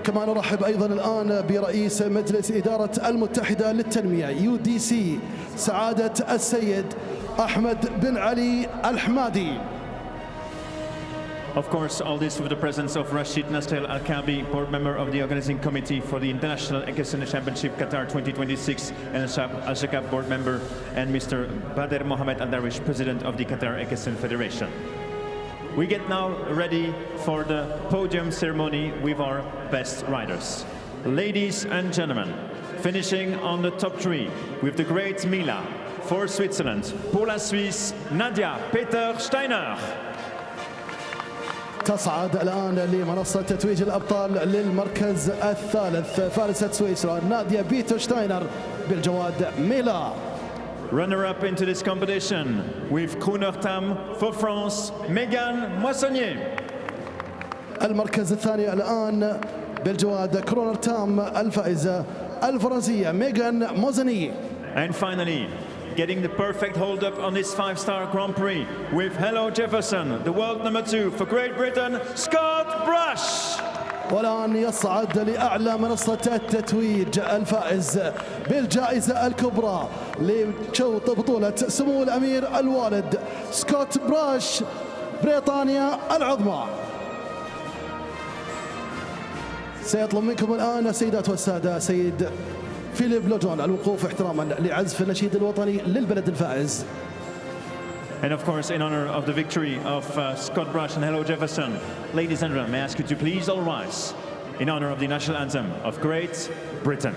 كما نرحب أيضا الآن برئيس مجلس إدارة المتحدة للتنمية UDC سعادة السيد أحمد بن علي الحمادي. Of course, all this with the presence of Rashid Nasser Al-Kabi, board member of the organizing committee for the International Equestrian Championship Qatar 2026, and Alshaqab board member, and Mr. Bader Mohamed Al-Darwish, president of the Qatar Equestrian Federation. We get now ready for the podium ceremony with our best riders. Ladies and gentlemen, finishing on the top three with the great Mila for Switzerland, pour la Suisse, Nadia Peter Steiner. تصعد الآن لمنصة تتويج الأبطال للمركز الثالث فارسة سويسرا ناديا بيتر شتاينر بالجواد ميلا. Runner-up into this competition with Crooner Tam for France, Megan Moissonnier. المركز الثاني الآن بالجواد كرونر تام الفائزة الفرنسية ميغان موزني. And finally, getting the perfect hold-up on this 5-star Grand Prix with Hello Jefferson, the world number 2 for Great Britain, Scott Brush. والآن يصعد لأعلى منصة التتويج الفائز بالجائزة الكبرى لشوط بطولة سمو الأمير الوالد سكوت براش بريطانيا العظمى. سيطلب منكم الآن السيدات والسادة سيد فيليب لوجون الوقوف احتراما لعزف النشيد الوطني للبلد الفائز. And of course, in honor of the victory of Scott Brush and Hello Jefferson, ladies and gentlemen, may I ask you to please all rise in honor of the national anthem of Great Britain.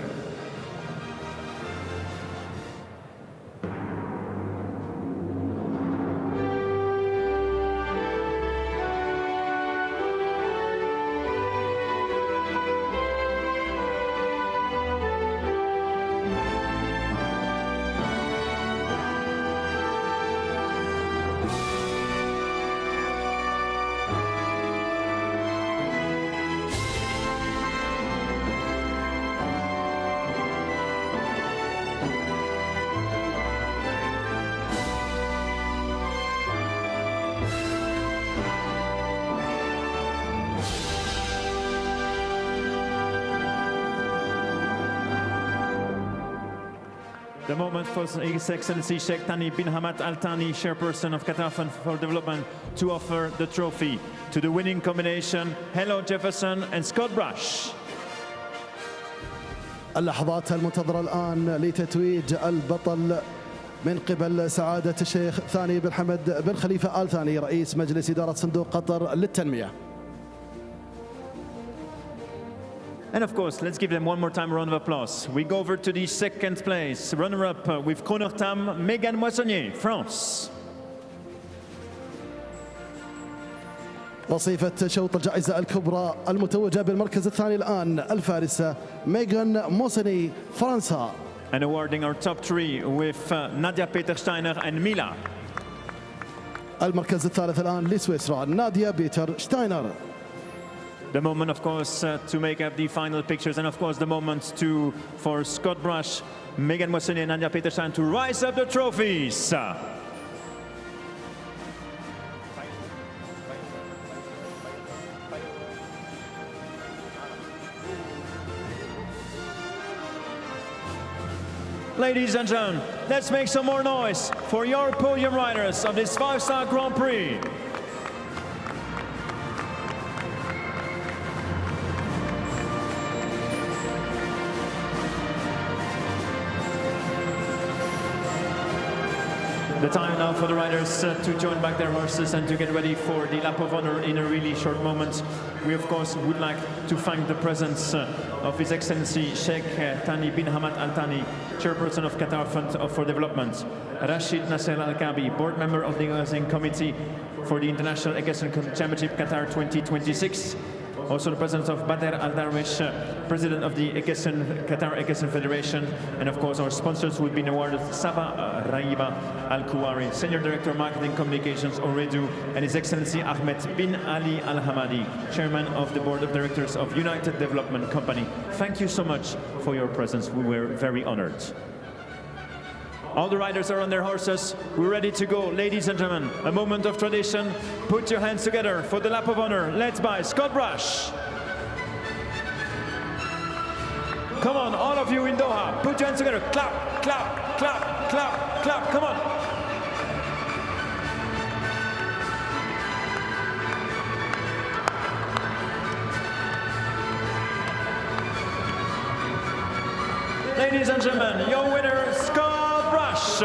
The moment for His Excellency Sheikh Thani bin Hamad Al Thani, chairperson of Qatar Fund for Development, to offer the trophy to the winning combination, Hello Jefferson and Scott Brush. اللحظات المنتظرة الآن لتتويج البطل من قبل سعادة الشيخ ثاني بن حمد بن خليفة آل ثاني رئيس مجلس إدارة صندوق قطر للتنمية. And of course, let's give them one more time a round of applause. We go over to the second place, runner-up with Crooner Tam, Megan Moissonnier, France. وصيفة شوط الجائزة الكبرى المتوجة بالمركز الثاني الآن الفارسة ميغان موسني فرنسا. And awarding our top three with Nadia Peter Steiner and Mila. المركز الثالث الآن لسويسرا ناديا بيتر شتاينر. The moment, of course, to make up the final pictures, and of course the moment for Scott Brush, Megan Moissonnier and Nadia Peter Steiner to rise up the trophies. Ladies and gentlemen, let's make some more noise for your podium riders of this 5-star Grand Prix. The time now for the riders to join back their horses and to get ready for the lap of honor in a really short moment. We, of course, would like to thank the presence of His Excellency Sheikh Thani bin Hamad Al Thani, chairperson of Qatar Fund for Development, Rashid Nasser Al-Kabi, board member of the organizing committee for the International Equestrian Championship Qatar 2026, Also the presence of Bader Al-Darwish, President of the Qatar Equestrian Federation, and of course our sponsors will be awarded Saba Raiba Al-Kuwari, Senior Director of Marketing Communications Ooredoo, and His Excellency Ahmed bin Ali Al-Hamadi, Chairman of the Board of Directors of United Development Company. Thank you so much for your presence. We were very honored. All the riders are on their horses. We're ready to go. Ladies and gentlemen, a moment of tradition. Put your hands together for the lap of honor. Let's by Scott Brush. Come on, all of you in Doha, put your hands together. Clap, clap, clap, clap, clap. Come on. Ladies and gentlemen, your winner, Scott Brush,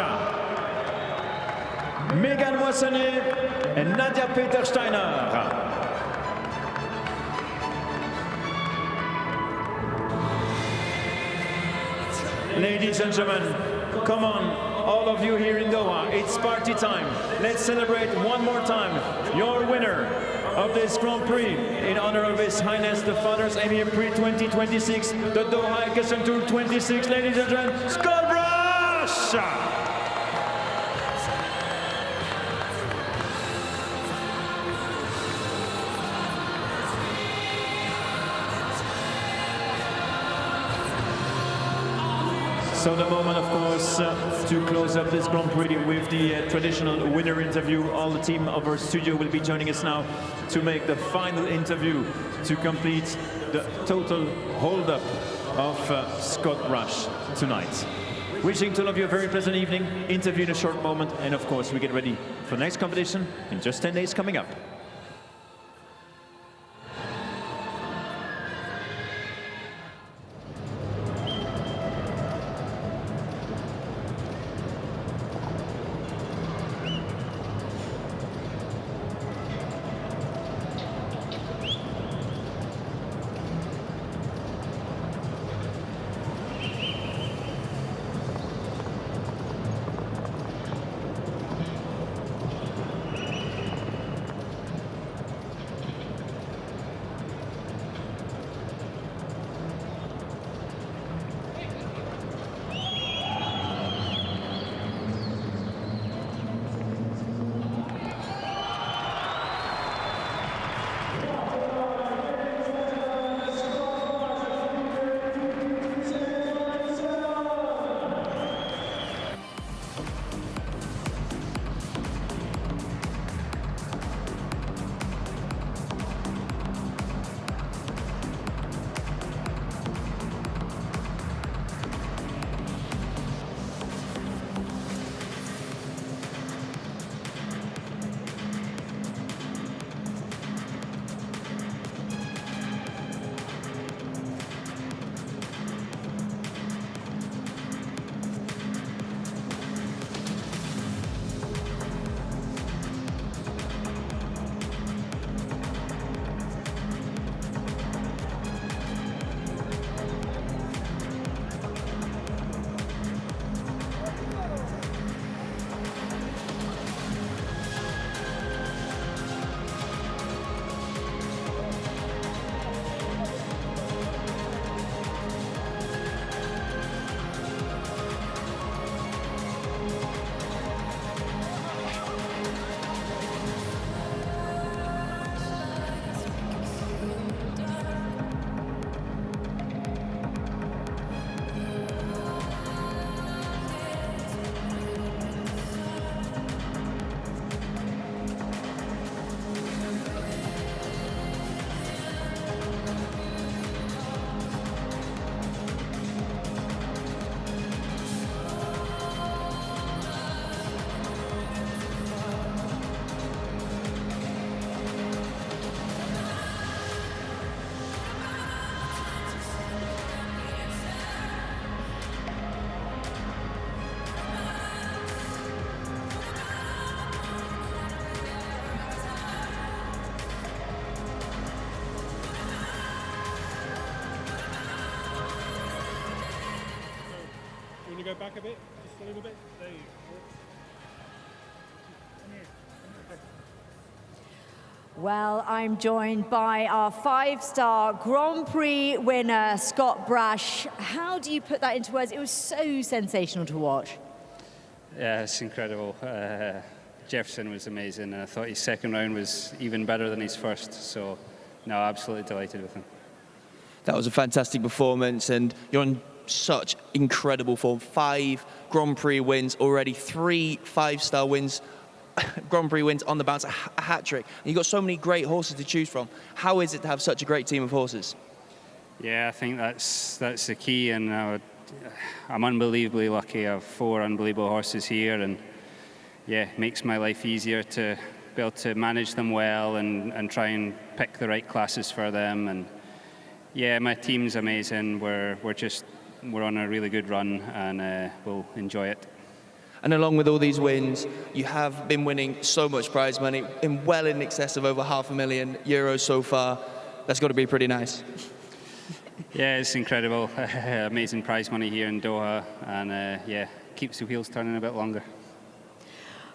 Megan Moissonnier, and Nadia Petersteiner. Ladies and gentlemen, come on, all of you here in Doha, it's party time. Let's celebrate one more time your winner of this Grand Prix in honor of His Highness the Father's Amir Prix 2026, the Doha Equestrian Tour 26. Ladies and gentlemen, Scott Brush! So the moment, of course, to close up this Grand Prix with the traditional winner interview. All the team of our studio will be joining us now to make the final interview to complete the total hold-up of Scott Brush tonight. Wishing to all of you a very pleasant evening, interview in a short moment, and of course we get ready for the next competition in just 10 days coming up. Go back a bit, just a little bit. There you go. Well, I'm joined by our 5-star Grand Prix winner, Scott Brash. How do you put that into words? It was so sensational to watch. Yeah, it's incredible. Jefferson was amazing, and I thought his second round was even better than his first. So, no, absolutely delighted with him. That was a fantastic performance, and you're on such incredible form. 5 Grand Prix wins already, 3 5-star wins. Grand Prix wins on the bounce, a hat trick. And you've got so many great horses to choose from. How is it to have such a great team of horses? Yeah, I think that's the key, and I'm unbelievably lucky. I have 4 unbelievable horses here, and yeah, it makes my life easier to be able to manage them well and try and pick the right classes for them. And yeah, my team's amazing. We're on a really good run, and we'll enjoy it. And along with all these wins, you have been winning so much prize money, well in excess of over €500,000 so far. That's got to be pretty nice. Yeah, it's incredible. Amazing prize money here in Doha, and yeah, keeps the wheels turning a bit longer.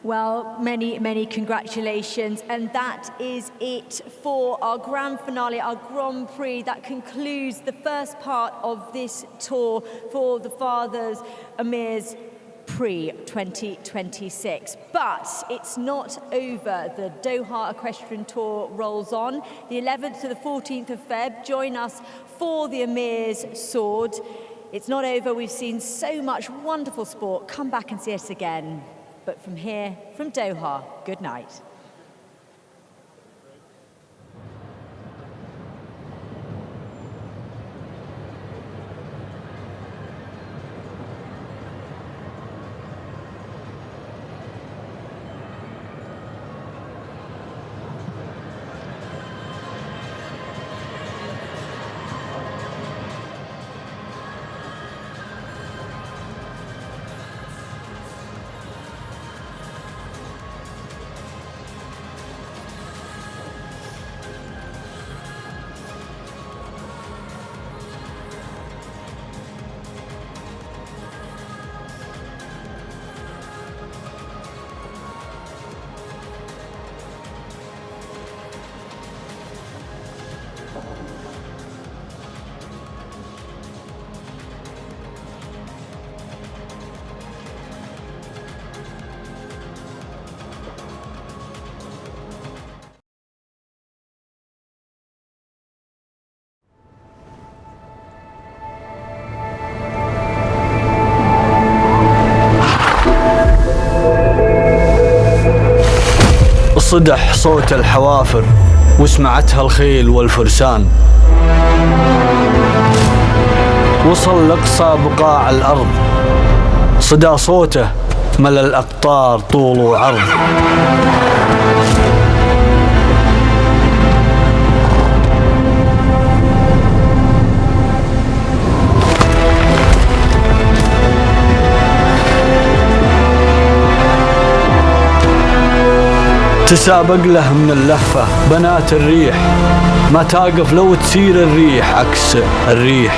Well, many congratulations. And that is it for our grand finale, our Grand Prix. That concludes the first part of this tour for the fathers, Amir's Prix 2026. But it's not over. The Doha Equestrian Tour rolls on. The 11th to the 14th of Feb. Join us for the Amir's Sword. It's not over. We've seen so much wonderful sport. Come back and see us again. But from here, from Doha, good night. صدح صوت الحوافر وسمعتها الخيل والفرسان، وصل لأقصى بقاع الأرض، صدى صوته ملأ الأقطار طول وعرض. تسابق له من اللهفة بنات الريح، ما تقف لو تسير الريح عكس الريح.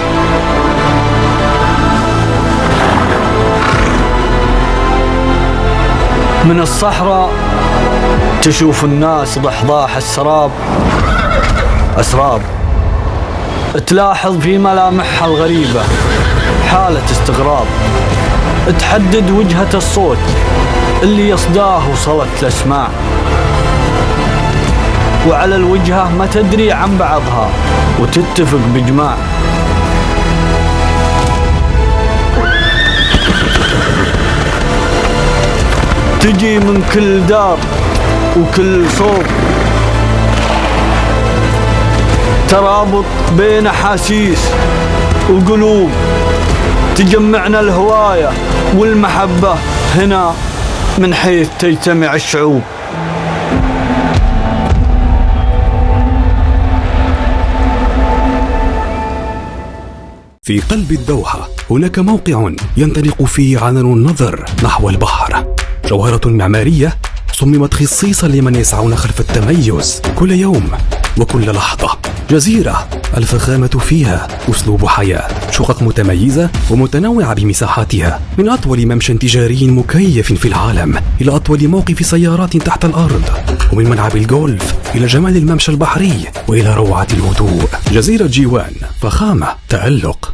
من الصحراء تشوف الناس ضحضاح السراب أسراب، تلاحظ في ملامحها الغريبة حالة استغراب، تحدد وجهة الصوت اللي يصداه وصلت الأسماع، وعلى الوجهة ما تدري عن بعضها وتتفق بإجماع. تجي من كل دار وكل صوب، ترابط بين أحاسيس وقلوب، تجمعنا الهواية والمحبة هنا من حيث تجتمع الشعوب. في قلب الدوحة هناك موقع ينطلق فيه عنان النظر نحو البحر، جوهرة معمارية صممت خصيصا لمن يسعون خلف التميز كل يوم وكل لحظة. جزيرة الفخامة فيها أسلوب حياة، شقق متميزة ومتنوعة بمساحاتها، من أطول ممشى تجاري مكيف في العالم إلى أطول موقف سيارات تحت الأرض، ومن ملعب الجولف إلى جمال الممشى البحري وإلى روعة الهدوء. جزيرة جيوان، فخامة، تألق.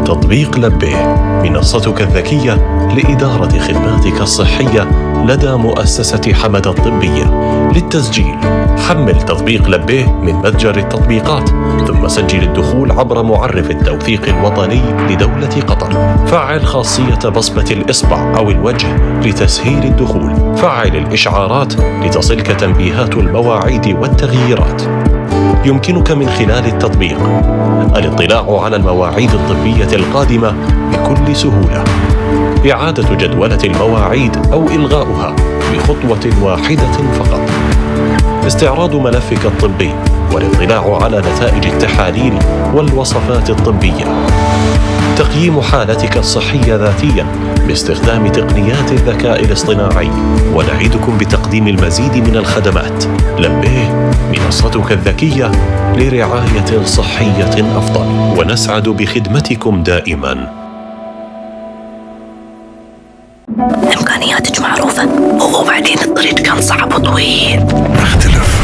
تطبيق لبيه، منصتك الذكية لإدارة خدماتك الصحية لدى مؤسسة حمد الطبية. للتسجيل حمل تطبيق لبيه من متجر التطبيقات، ثم سجل الدخول عبر معرف التوثيق الوطني لدولة قطر. فعل خاصية بصمة الإصبع أو الوجه لتسهيل الدخول. فعل الإشعارات لتصلك تنبيهات المواعيد والتغييرات. يمكنك من خلال التطبيق الاطلاع على المواعيد الطبية القادمة بكل سهولة، إعادة جدولة المواعيد أو إلغاؤها بخطوة واحدة فقط، استعراض ملفك الطبي والاطلاع على نتائج التحاليل والوصفات الطبية، تقييم حالتك الصحية ذاتياً باستخدام تقنيات الذكاء الاصطناعي. ونعدكم بتقديم المزيد من الخدمات. لبيه، منصتك الذكية لرعاية صحية أفضل، ونسعد بخدمتكم دائماً. إمكانياتك معروفة، وبعدين الطريق كان صعب وطويل. اختلف،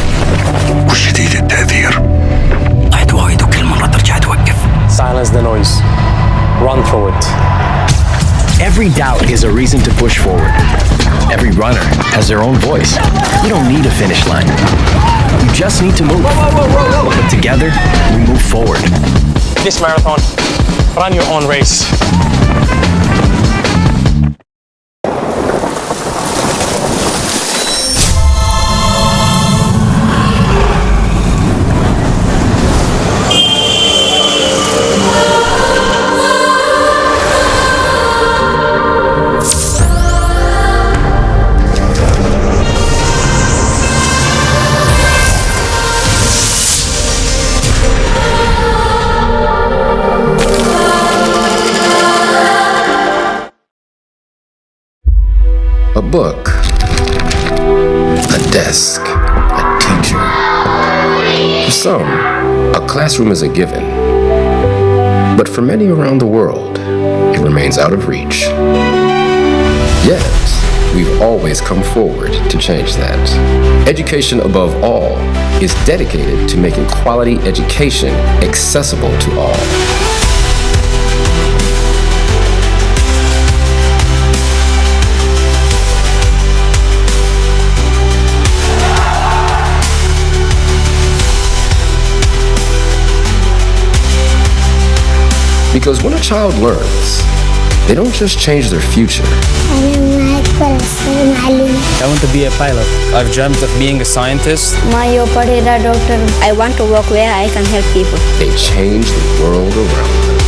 وشديد التأثير. طحت وايد وكل مرة ترجع توقف. Silence the noise. Run through it. Every doubt is a reason to push forward. Every runner has their own voice. You don't need a finish line. You just need to move. But together, we move forward. This marathon, run your own race. A book, a desk, a teacher. For some, a classroom is a given. But for many around the world, it remains out of reach. Yet, we've always come forward to change that. Education above all is dedicated to making quality education accessible to all. Because when a child learns, they don't just change their future. I want to be a pilot. I've dreamt of being a scientist. I want to work where I can help people. They change the world around them.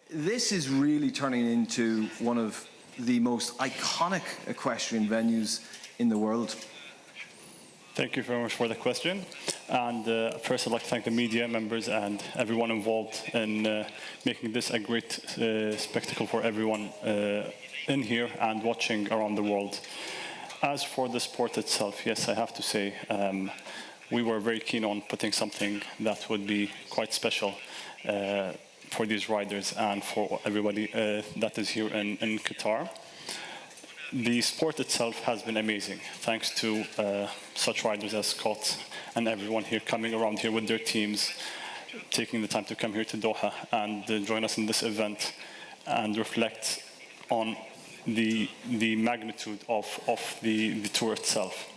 This is really turning into one of the most iconic equestrian venues in the world. Thank you very much for the question. And first I'd like to thank the media members and everyone involved in making this a great spectacle for everyone in here and watching around the world. As for the sport itself, yes, I have to say, we were very keen on putting something that would be quite special for these riders and for everybody that is here in Qatar. The sport itself has been amazing, thanks to such riders as Scott and everyone here coming around here with their teams, taking the time to come here to Doha and join us in this event and reflect on the magnitude of the tour itself.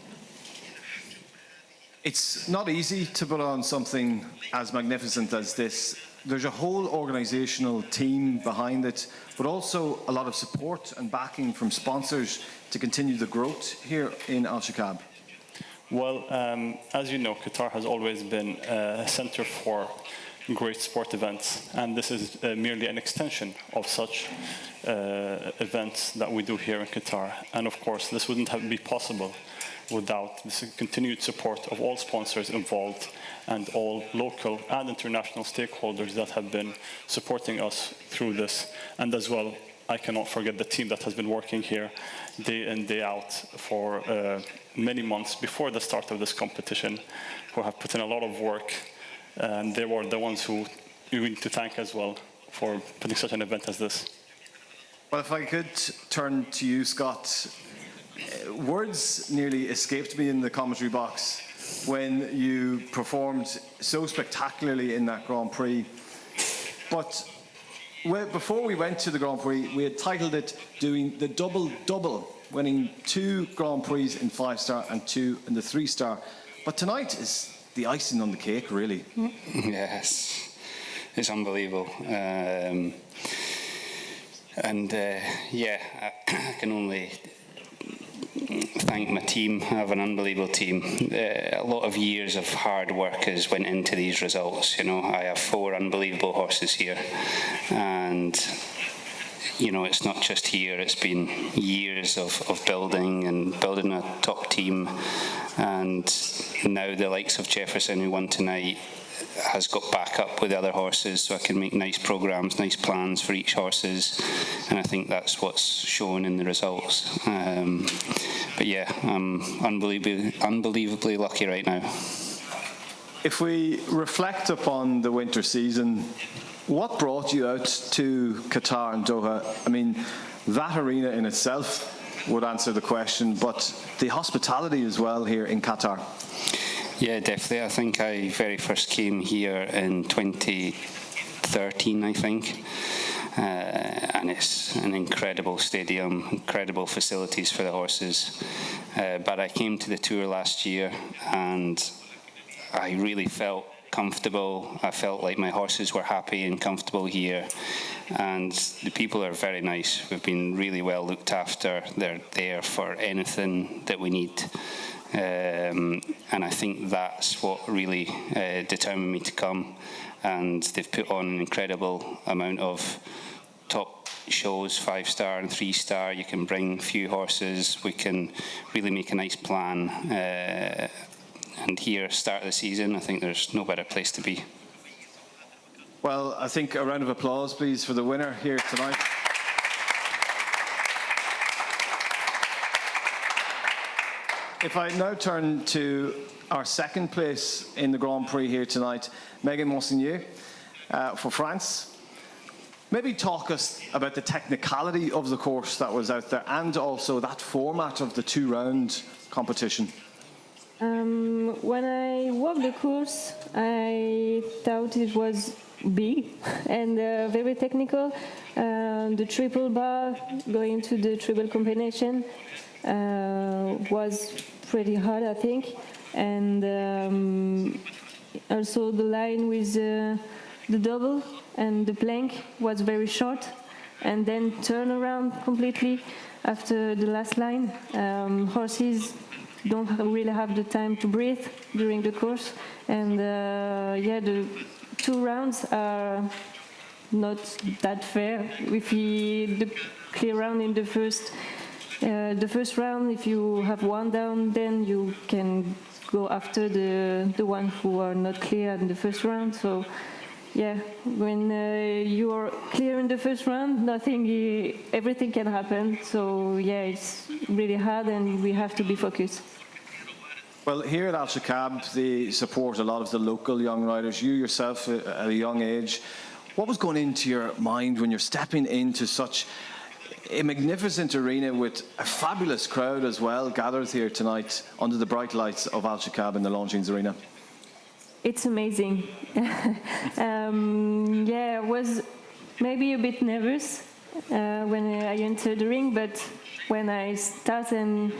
It's not easy to put on something as magnificent as this. There's a whole organizational team behind it, but also a lot of support and backing from sponsors to continue the growth here in Alshaqab. Well, as you know, Qatar has always been a center for great sport events, and this is merely an extension of such events that we do here in Qatar. And of course, this wouldn't have been possible without the continued support of all sponsors involved and all local and international stakeholders that have been supporting us through this. And as well, I cannot forget the team that has been working here day in, day out for many months before the start of this competition, who have put in a lot of work. And they were the ones who we need to thank as well for putting such an event as this. Well, if I could turn to you, Scott. Words nearly escaped me in the commentary box when you performed so spectacularly in that Grand Prix. But before we went to the Grand Prix, we had titled it doing the double-double, winning 2 Grand Prix in 5-star and 2 in the 3-star. But tonight is the icing on the cake, really. Yes, it's unbelievable. Yeah, I can only thank my team. I have an unbelievable team. A lot of years of hard work has went into these results. You know, I have 4 unbelievable horses here, and you know, it's not just here. It's been years of building a top team, and now the likes of Jefferson, who won tonight, has got back up with the other horses, so I can make nice programs, nice plans for each horses, and I think that's what's shown in the results. But yeah, I'm unbelievably lucky right now. If we reflect upon the winter season, what brought you out to Qatar and Doha? I mean, that arena in itself would answer the question, but the hospitality as well here in Qatar. Yeah, definitely. I think I very first came here in 2013, I think. And it's an incredible stadium, incredible facilities for the horses. But I came to the tour last year and I really felt comfortable. I felt like my horses were happy and comfortable here. And the people are very nice. We've been really well looked after. They're there for anything that we need. And I think that's what really determined me to come. And they've put on an incredible amount of top shows, 5-star and 3-star. You can bring a few horses. We can really make a nice plan. And here, start of the season, I think there's no better place to be. Well, I think a round of applause, please, for the winner here tonight. If I now turn to our second place in the Grand Prix here tonight, Megan Monseigneur for France. Maybe talk us about the technicality of the course that was out there and also that format of the 2-round competition. When I walked the course, I thought it was big and very technical. The triple bar going to the triple combination was pretty hard, I think. And also the line with the double and the plank was very short, and then turn around completely after the last line. Horses don't really have the time to breathe during the course, and yeah, the 2 rounds are not that fair. If the clear round in the first round, if you have one down, then you can go after the one who are not clear in the first round. So yeah, when you are clear in the first round, everything can happen. So yeah, it's really hard and we have to be focused. Well, here at Alshaqab, they support a lot of the local young riders. You yourself, at a young age, what was going into your mind when you're stepping into such a magnificent arena with a fabulous crowd as well gathered here tonight under the bright lights of Alshaqab in the Longines Arena? It's amazing. Yeah, I was maybe a bit nervous when I entered the ring, but when I start and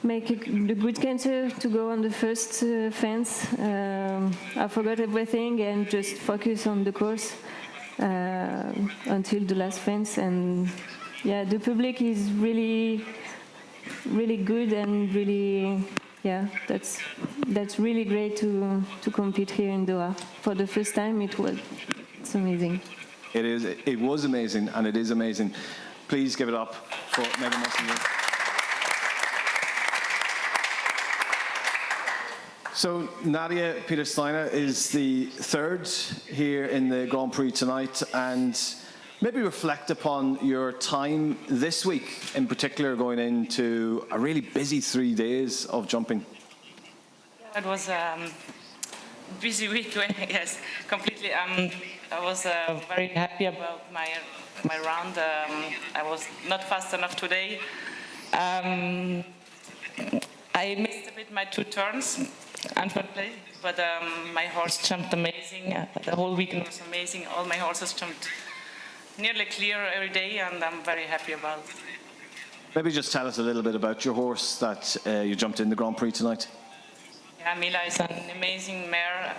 make the good canter to go on the first fence, I forgot everything and just focus on the course until the last fence. And yeah, the public is really, really good and really, yeah, that's really great to compete here in Doha for the first time. It's amazing. It was amazing, and it is amazing. Please give it up for Megan Messenger. So Nadia Peter-Steiner is the third here in the Grand Prix tonight, and maybe reflect upon your time this week, in particular going into a really busy 3 days of jumping. It was a busy week, yes, completely. I was very happy about my round. I was not fast enough today. I missed a bit my 2 turns, unfortunately, but my horse jumped amazing. The whole weekend was amazing. All my horses jumped nearly clear every day, and I'm very happy about it. Maybe just tell us a little bit about your horse that you jumped in the Grand Prix tonight. Yeah, Mila is an amazing mare.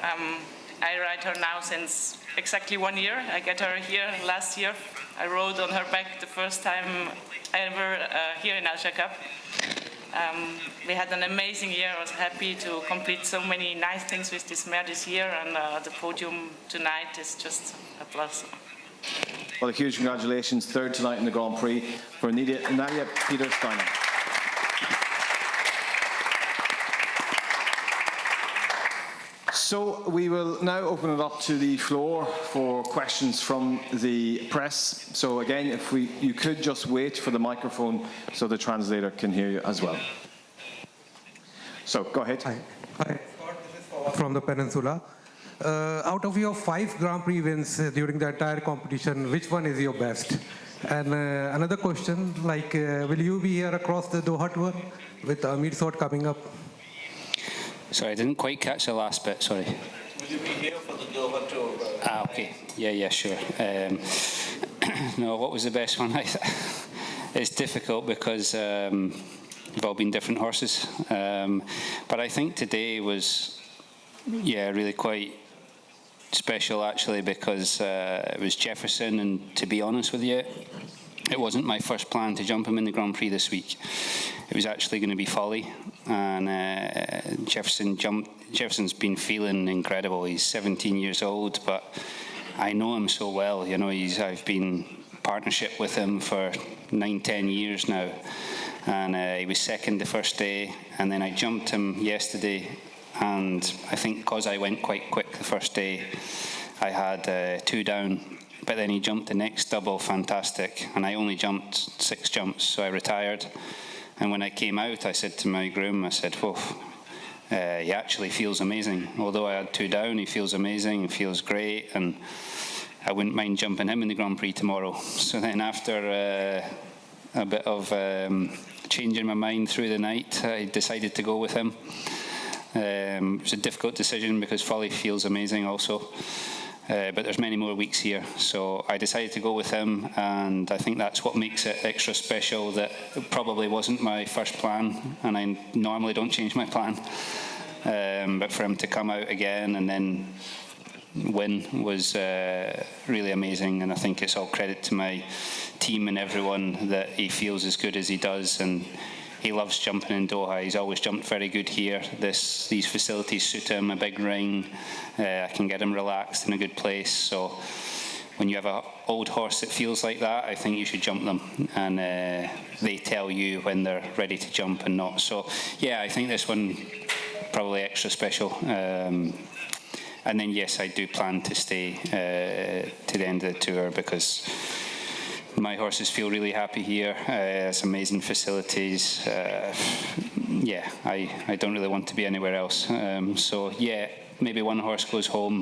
I ride her now since exactly 1 year. I got her here last year. I rode on her back the first time ever here in Alshaqab. We had an amazing year. I was happy to complete so many nice things with this mare this year, and the podium tonight is just a plus. Well, a huge congratulations. Third tonight in the Grand Prix for Nadia Peter-Steiner. So we will now open it up to the floor for questions from the press. So again, if you could just wait for the microphone so the translator can hear you as well. So go ahead. Hi, Scott, this is from the Peninsula. Out of your 5 Grand Prix wins during the entire competition, which one is your best? And another question, will you be here across the Doha tour with Amir coming up? Sorry, I didn't quite catch the last bit, sorry. Will you be here for the Doha tour? Okay. Yeah, sure. No, what was the best one? It's difficult because they've all been different horses. But I think today was, really quite special actually, because it was Jefferson, and to be honest with you, it wasn't my first plan to jump him in the Grand Prix this week. It was actually going to be Folly, and Jefferson's been feeling incredible. He's 17 years old, but I know him so well. You know, I've been partnership with him for 9-10 years now, and he was second the first day, and then I jumped him yesterday, and I think because I went quite quick the first day, I had 2 down. But then he jumped the next double, fantastic, and I only jumped 6 jumps, so I retired. And when I came out, I said to my groom, I said, whoa, he actually feels amazing. Although I had 2 down, he feels amazing, he feels great, and I wouldn't mind jumping him in the Grand Prix tomorrow. So then after a bit of changing my mind through the night, I decided to go with him. It was a difficult decision because Folly feels amazing also. But there's many more weeks here, so I decided to go with him, and I think that's what makes it extra special, that it probably wasn't my first plan, and I normally don't change my plan, but for him to come out again and then win was really amazing, and I think it's all credit to my team and everyone that he feels as good as he does, and he loves jumping in Doha. He's always jumped very good here. These facilities suit him, a big ring. I can get him relaxed in a good place. So when you have an old horse that feels like that, I think you should jump them, and they tell you when they're ready to jump and not. So yeah, I think this one probably extra special. And then yes, I do plan to stay to the end of the tour, because my horses feel really happy here. It's amazing facilities. Yeah, I don't really want to be anywhere else. So yeah, maybe one horse goes home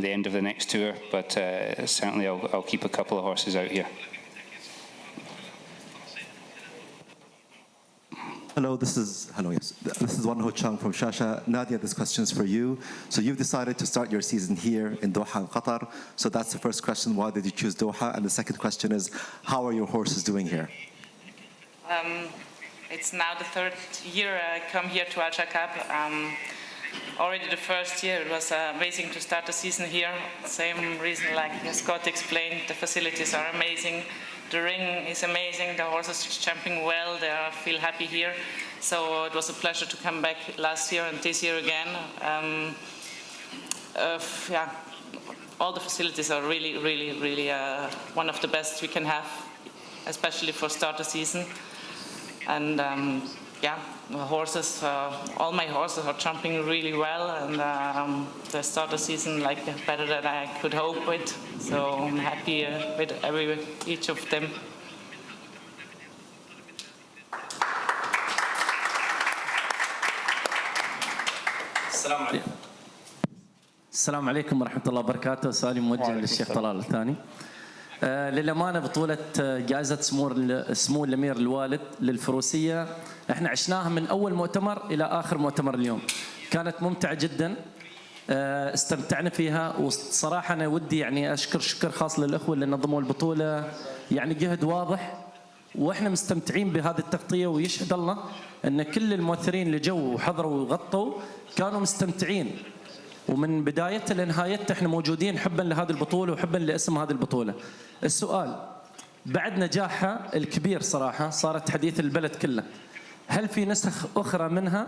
the end of the next tour, but certainly I'll keep a couple of horses out here. Hello, this is Wan Ho Chang from Shasha. Nadia, this question is for you. So you've decided to start your season here in Doha, Qatar. So that's the first question. Why did you choose Doha? And the second question is, how are your horses doing here? It's now the third year I come here to Alshaqab. Already the first year it was amazing to start the season here. Same reason like Scott explained, the facilities are amazing. The ring is amazing, the horses are jumping well, they feel happy here. So it was a pleasure to come back last year and this year again. Yeah, all the facilities are really one of the best we can have, especially for starter season. And yeah, the horses, all my horses are jumping really well, and the starter season like better than I could hope with. So I'm happy with each of them. السلام عليكم ورحمة الله وبركاته. سؤالي موجه للشيخ طلال الثاني. للأمانة بطولة جائزة سمو الأمير الوالد للفروسية احنا عشناها من أول مؤتمر إلى آخر مؤتمر اليوم. كانت ممتعة جدا، استمتعنا فيها، وصراحة أنا ودي يعني أشكر شكر خاص للأخوة اللي نظموا البطولة، يعني جهد واضح وإحنا مستمتعين بهذه التغطية، ويشهد الله أن كل المؤثرين اللي جو وحضروا وغطوا كانوا مستمتعين، ومن بدايتها لنهايتها احنا موجودين حبا لهذه البطولة وحبا لاسم هذه البطولة. السؤال بعد نجاحها الكبير صراحة صارت حديث البلد كله، هل في نسخ أخرى منها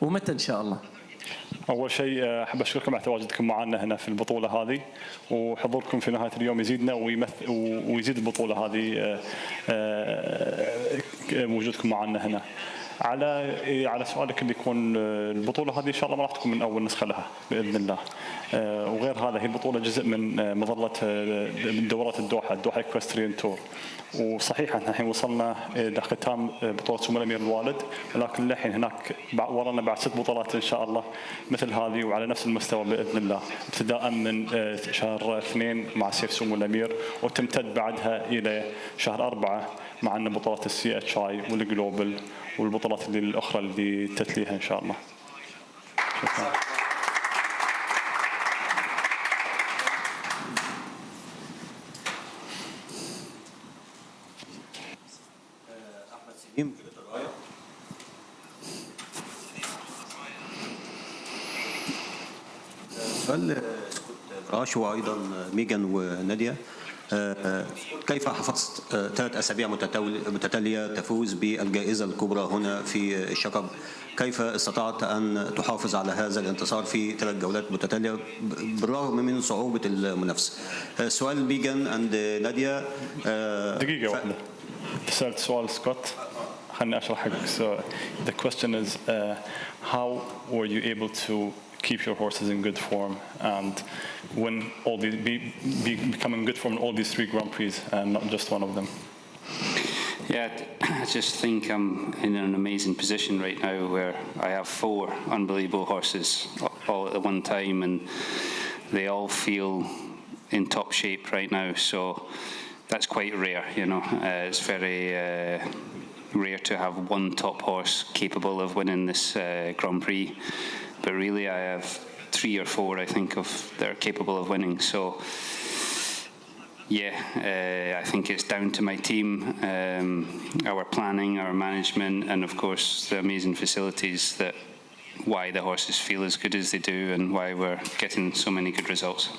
ومتى إن شاء الله؟ أول شيء أحب أشكركم على تواجدكم معنا هنا في البطولة هذه، وحضوركم في نهاية اليوم يزيدنا ويزيد البطولة هذه وجودكم معنا هنا. على سؤالك اللي يكون البطولة هذه إن شاء الله ما راح تكون من أول نسخة لها بإذن الله. وغير هذا هي البطولة جزء من مظلة دورات الدوحة Equestrian تور. وصحيح احنا الحين وصلنا إلى ختام بطولة سمو الأمير الوالد، ولكن الحين هناك ورانا بعد 6 بطولات إن شاء الله مثل هذه وعلى نفس المستوى بإذن الله، ابتداء من شهر 2 مع سيف سمو الأمير، وتمتد بعدها إلى شهر 4 مع أن بطولات CSI والجلوبال والبطولات الأخرى اللي تتليها إن شاء الله. شكرا. سؤال راش وأيضا ميغان ونادية، كيف حفظت 3 أسابيع متتالية تفوز بالجائزة الكبرى هنا في الشقب؟ كيف استطعت أن تحافظ على هذا الانتصار في 3 جولات متتالية بالرغم من صعوبة المنافسة؟ سؤال ميغان and نادية. دقيقة واحدة. سألت سؤال سكوت، خلني أشرح لك. So the question is how were you able to keep your horses in good form and win all these, become in good form in all these 3 Grand Prix and not just one of them? Yeah, I just think I'm in an amazing position right now where I have 4 unbelievable horses all at the one time, and they all feel in top shape right now. So that's quite rare, you know. It's very rare to have one top horse capable of winning this Grand Prix. But really, I have 3 or 4, I think, that are capable of winning. So, yeah, I think it's down to my team, our planning, our management, and of course the amazing facilities that why the horses feel as good as they do and why we're getting so many good results.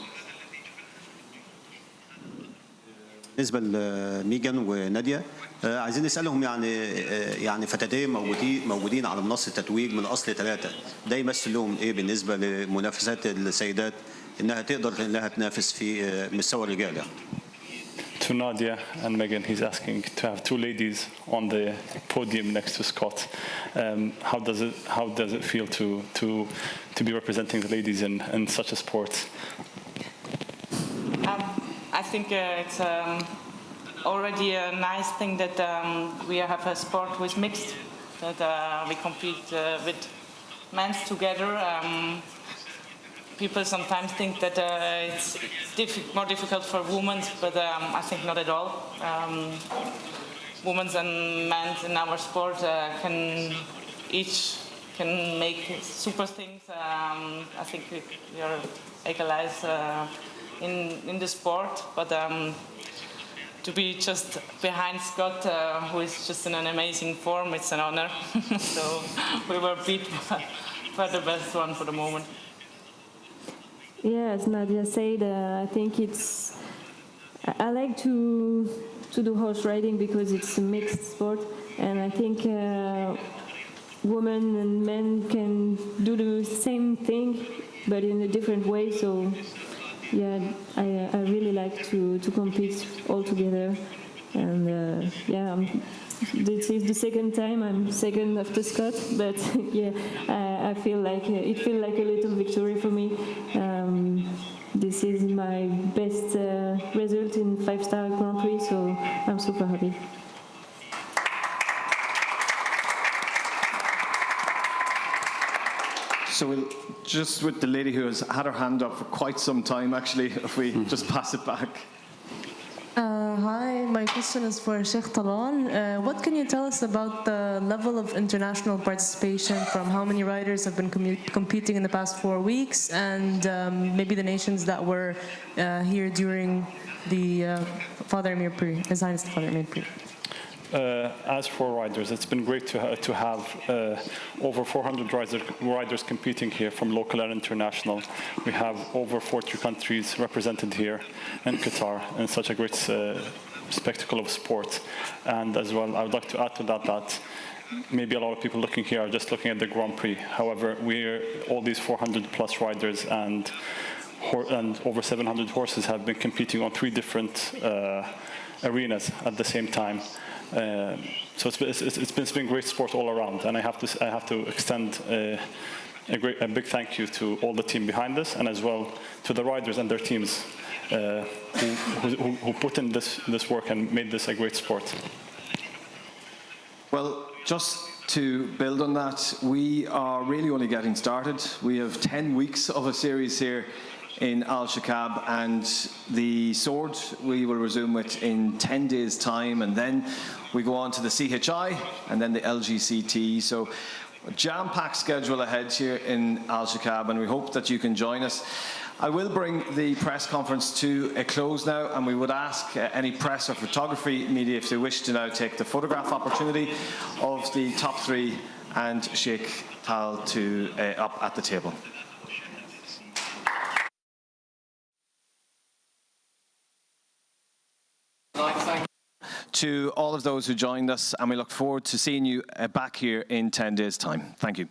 بالنسبة لميغان ونادية، عايزين نسألهم يعني فتاتين موجودين على منصة التتويج من أصل 3، ده يمثل لهم إيه بالنسبة لمنافسات السيدات إنها تقدر إنها تنافس في مستوى الرجال يعني؟ to Nadia and Megan, he's asking to have two ladies on the podium next to Scott. How does it feel to be representing the ladies in such a sport? I think it's already a nice thing that we have a sport with mixed, that we compete with men together. People sometimes think that it's more difficult for women, but I think not at all. Women and men in our sport each can make super things. I think we are equalized in the sport, but to be just behind Scott, who is just in an amazing form, it's an honor. So we were beat by the best one for the moment. Yeah, as Nadia said, I think I like to do horse riding because it's a mixed sport, and I think women and men can do the same thing, but in a different way. So yeah, I really like to compete all together, and yeah, this is the second time I'm second after Scott, but yeah, I feel like it feels like a little victory for me. This is my best result in 5-star Grand Prix, so I'm super happy. So we'll just with the lady who has had her hand up for quite some time, actually, if we just pass it back. Hi, my question is for Sheikh Talal. What can you tell us about the level of international participation from how many riders have been competing in the past 4 weeks, and maybe the nations that were here during the Father Amir Prix, His Highness the Father Amir Prix? As for riders, it's been great to have over 400 riders competing here from local and international. We have over 40 countries represented here in Qatar in such a great spectacle of sport. And as well, I would like to add to that maybe a lot of people looking here are just looking at the Grand Prix. However, all these 400 plus riders and over 700 horses have been competing on 3 different arenas at the same time. So it's been great sport all around, and I have to extend a big thank you to all the team behind us, and as well to the riders and their teams who put in this work and made this a great sport. Well, just to build on that, we are really only getting started. We have 10 weeks of a series here in Alshaqab, and the sword we will resume with in 10 days' time, and then we go on to the CHI and then the LGCT. So a jam-packed schedule ahead here in Alshaqab, and we hope that you can join us. I will bring the press conference to a close now, and we would ask any press or photography media if they wish to now take the photograph opportunity of the top 3 and Sheikh Tal to up at the table. To all of those who joined us, and we look forward to seeing you back here in 10 days' time. Thank you.